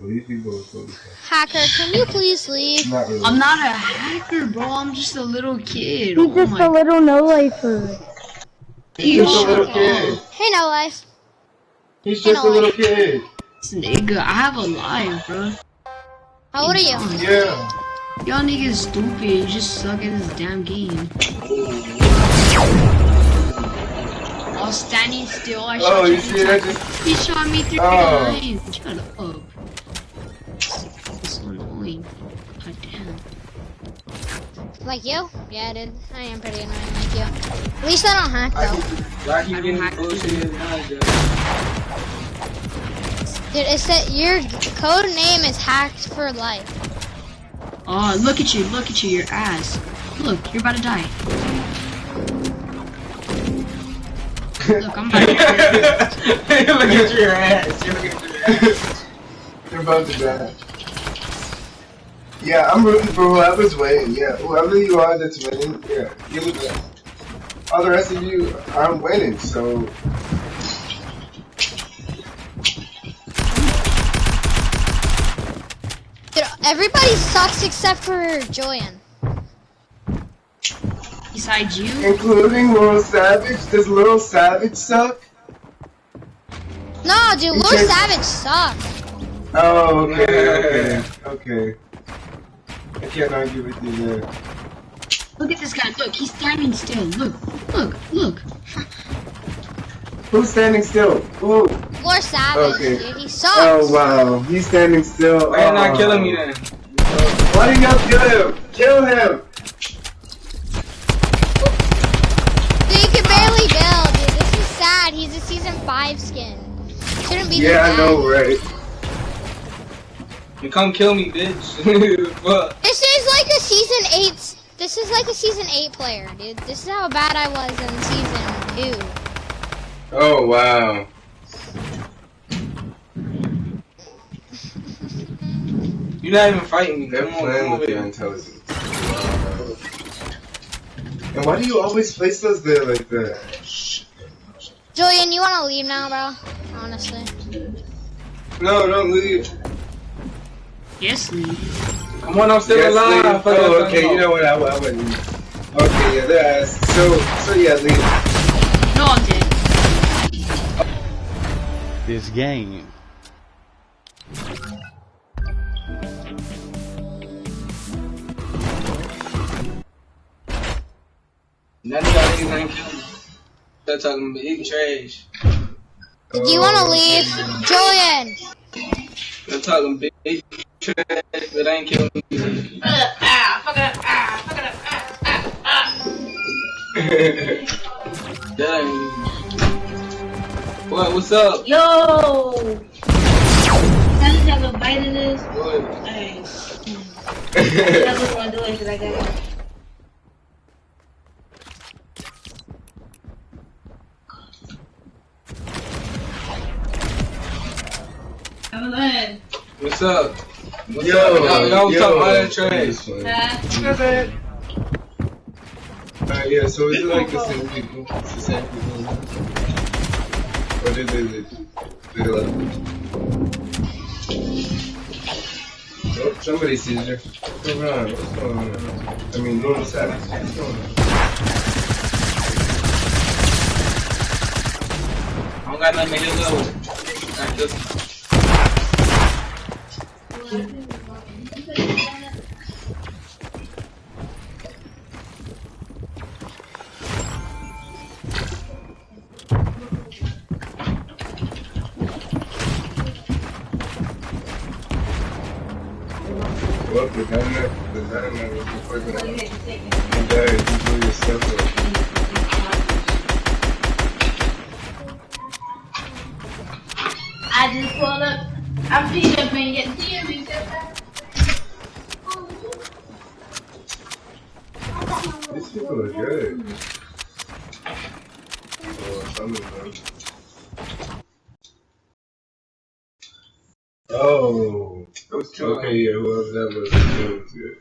These people are so Hacker, can you please leave? not really. I'm not a hacker, bro. I'm just a little kid. He's just a little no-lifer. He's just a little kid. Hey, no life. He's just a little kid. Nigga, I have a life, bro. How old are you? Yeah. Y'all niggas stupid. You just suck at this damn game. I was standing still. I shot you you see that? He shot me through the line. Shut up. It's so annoying. God damn. Like you? Yeah, dude. I am pretty annoying like you. At least I don't hack, though. I keep getting bullshit Dude, it's that your code name is hacked for life. Oh, look at you, your ass. Look, you're about to die. Look, I'm about to die. Look at your ass. You're about to die. Yeah, I'm rooting for whoever's winning. Yeah, whoever you are that's winning, yeah, give it that. All the rest of you aren't winning, so. Dude, everybody sucks except for Joyan. Besides you? Including Little Savage? Does Little Savage suck? No, dude, Lord Savage sucks. Oh, okay. I can't argue with you there. Look at this guy. Look, he's standing still. Look. Who's standing still? Who? Lord Savage, Okay. dude, he sucks. Oh, wow. He's standing still. Why you not killing me then? Why do y'all kill him? Kill him! Dude, you can barely build, dude. This is sad. He's a season 5 skin. Shouldn't be Yeah, this I know, right? You come kill me, bitch. Fuck. This is like a season 8. This is like a season 8 player, dude. This is how bad I was in season 2. Oh, wow. You're not even fighting me. They're Come on, playing come with over your here. intelligence. And why do you always place us there like that? Julian, you wanna leave now, bro? Honestly. No, don't leave. Yes, leave. Come on, I'm still alive. Leave. Oh, okay. You know what? I wouldn't leave. Okay, yeah, that's so yeah, leave. No, I'm dead. This game. None of y'all niggas ain't kill me. They're talking big trash. Do you wanna leave? Julian! They're talking big trash, but ain't killing me. Fuck it up, fuck it up, That ain't. What? What's up? Yo! Can I just have a bite of this? What? Hey. That's what I'm doing because I got it. What's up? What's Yo, up? Y'all was talking about that trash. Yeah, so is it like the same people? It's the same people? Or did they left? Oh, somebody sees her. What's going on? What's going on? I mean, normal status. What's going on? I don't got nothing to his level. I just. Well, the dynamite was fucking up. You died, you blew yourself up. I just pulled up. I'm feeding up and getting TMs. These people are good. Oh, some of them. Oh, okay, yeah, whoever that was, that was good.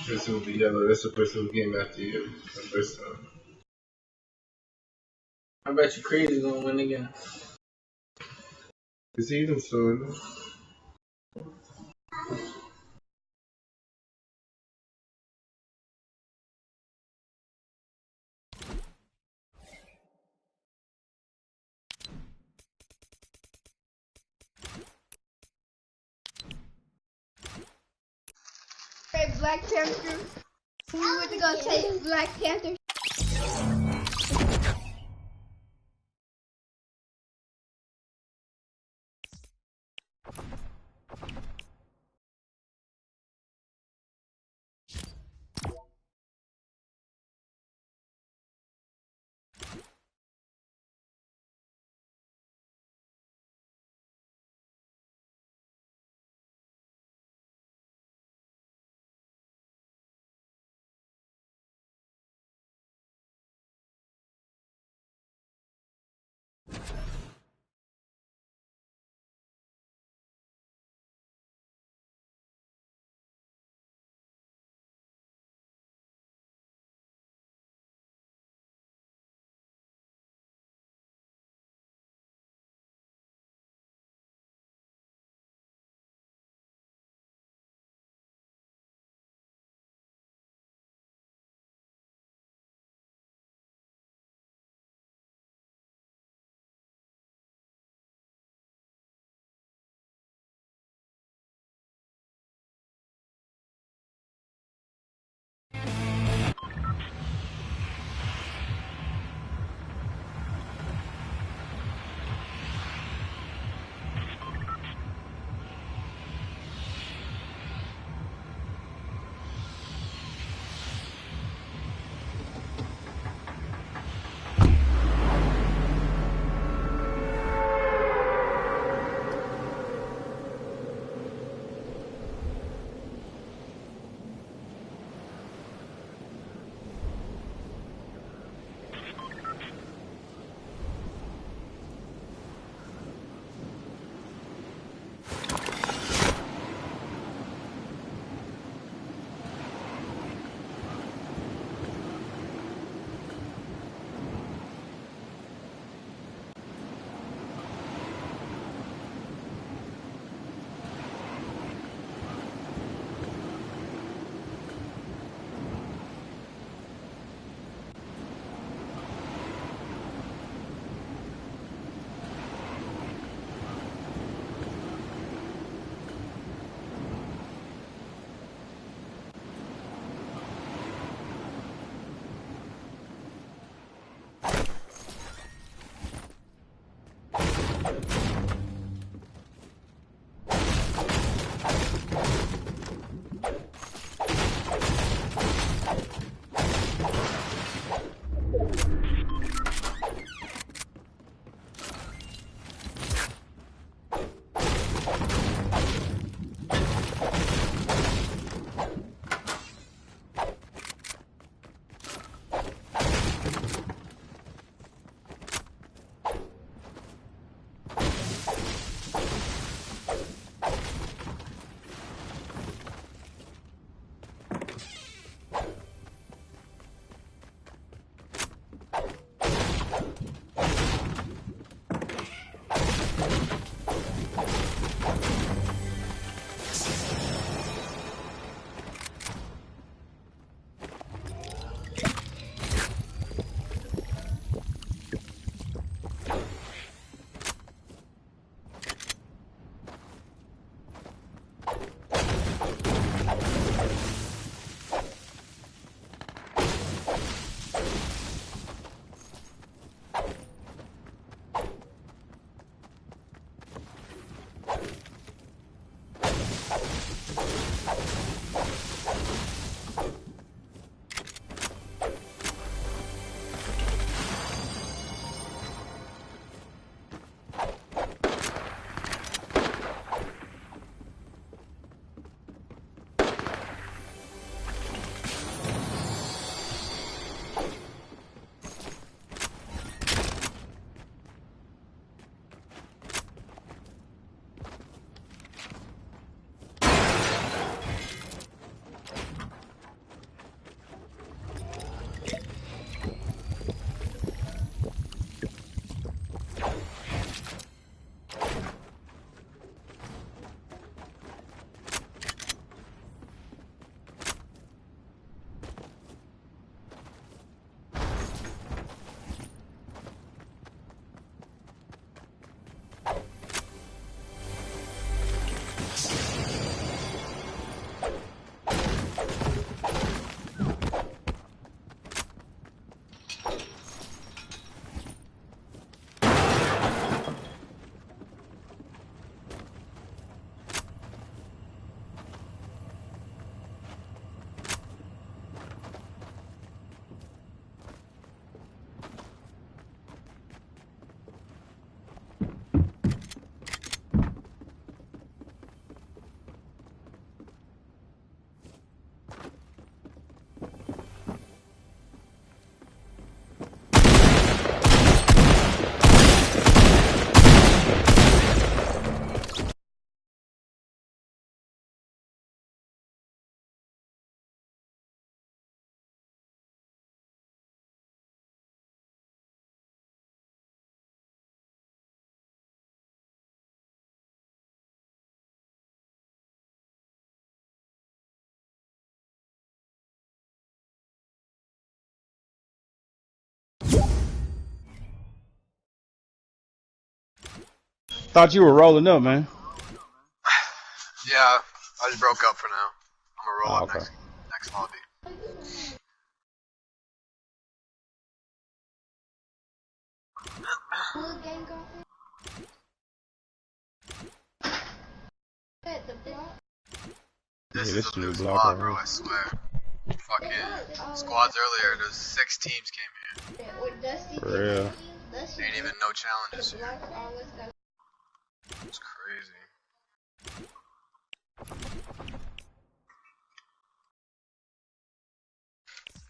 Person with the yellow, that's the person who came after you the first time. I bet you Creed is gonna win again. Is he even still in there? Hey, Black Panther. We went to go take Black Panther. Thought you were rolling up, man. Yeah, I just broke up for now. I'm gonna roll Oh, up okay. next lobby. This Yeah, is this a new new block spot, right bro, here. I swear. Fucking squads earlier, there's 6 teams came here. For real. Ain't even no challenges here. It's crazy.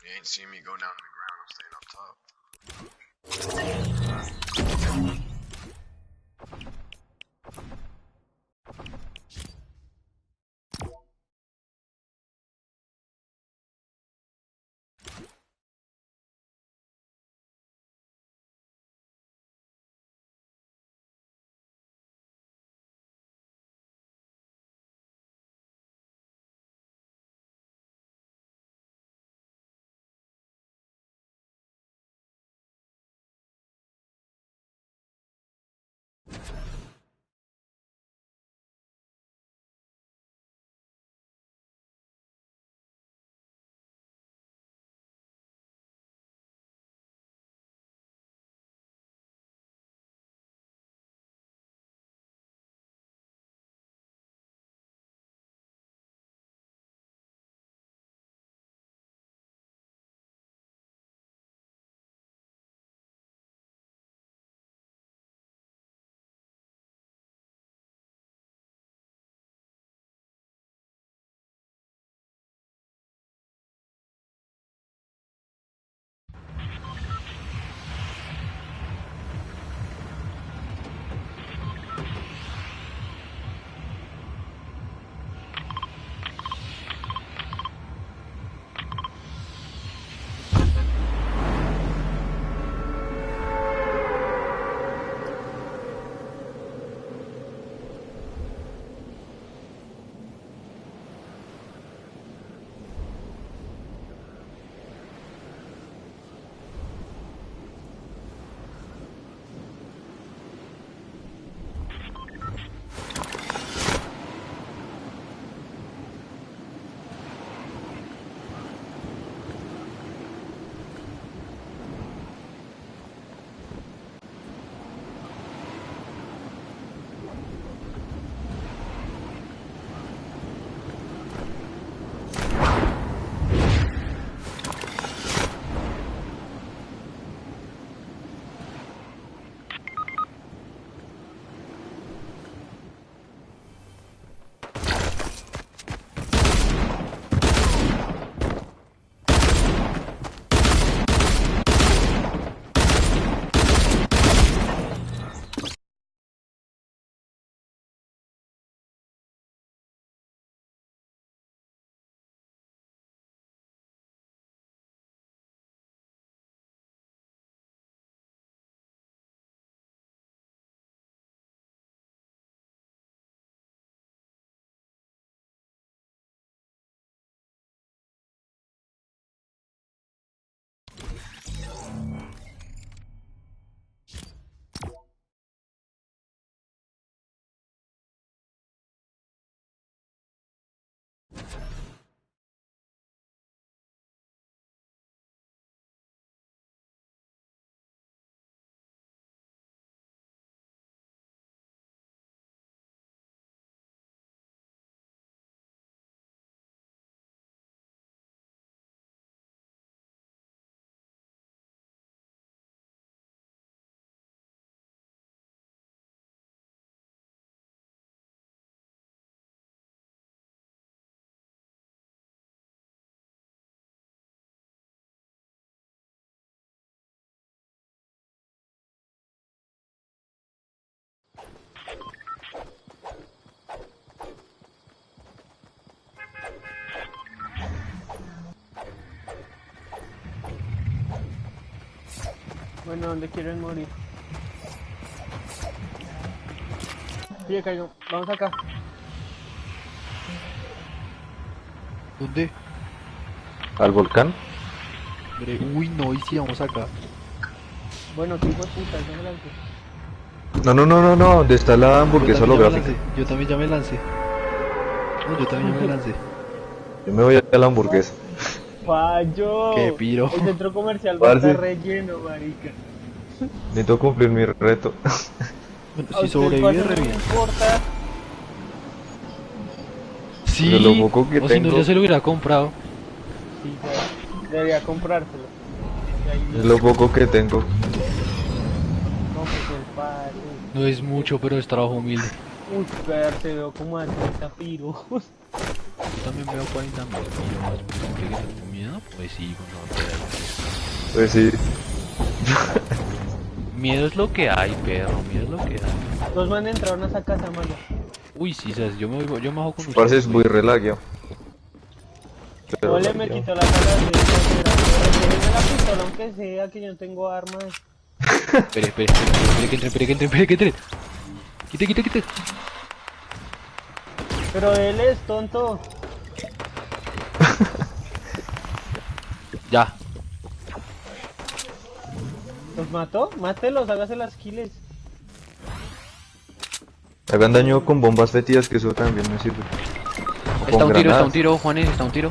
You ain't seen me go down to the ground, I'm staying up top. Bueno, ¿dónde quieren morir? Sí, caigo. Vamos acá. ¿Dónde? ¿Al volcán? Hombre, uy, no, y si vamos acá. Bueno, qué hijo de puta, yo me lancé. No, ¿dónde está la hamburguesa holográfica? Yo también ya me lancé. No, yo también ya me lancé. Yo me voy a la hamburguesa. ¡Fallo! Qué piro. El centro comercial va a Parce. estar relleno, marica. Necesito cumplir mi reto. Bueno, ¿A si usted sobrevive, cuánto re le bien. importa? Sí, De lo poco que o si no, tengo. yo se lo hubiera comprado. Sí, debería comprárselo. Y ahí Es lo poco que tengo. cómprese el padre. No es mucho, pero es trabajo humilde. Uy, te veo como a 30 piros. Yo también veo 40 mil kilos. ¿Qué tengo miedo? Pues sí, Pues sí. Miedo es lo que hay, perro. Miedo es lo que hay. Los man entraron a esa casa, mano. Uy, sí, sabes, yo me bajo con ustedes. Parce, es muy relagueado. No le me quitó la cara de déjeme la pistola aunque sea que yo no tengo armas. Espere que entre. Quite. Pero él es tonto. Ya. ¿Los mató? Mátelos, hágase las kills. Hagan daño con bombas fétidas, que eso también me sirve. O Está con un granadas. tiro, Juanes, está un tiro.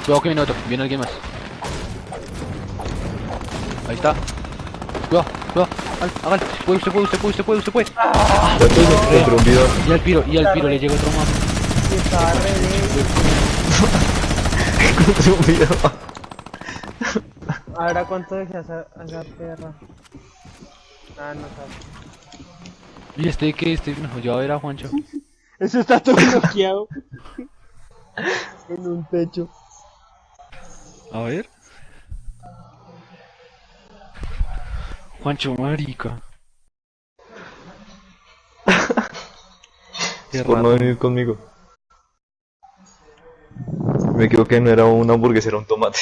Cuidado que viene alguien más. Ahí está. Cuidado. Hágale. Usted puede. Ya tengo, contra un bidón. Y al piro le llega otro más. Y estaba re Contra un bidón. Ahora cuánto dejé a esa perra. Ah, no sabe. Y no, yo a ver a Juancho. Eso está todo bloqueado. En un techo. A ver. Juancho, marica. Es por no venir conmigo. Me equivoqué, no era una hamburguesa, era un tomate.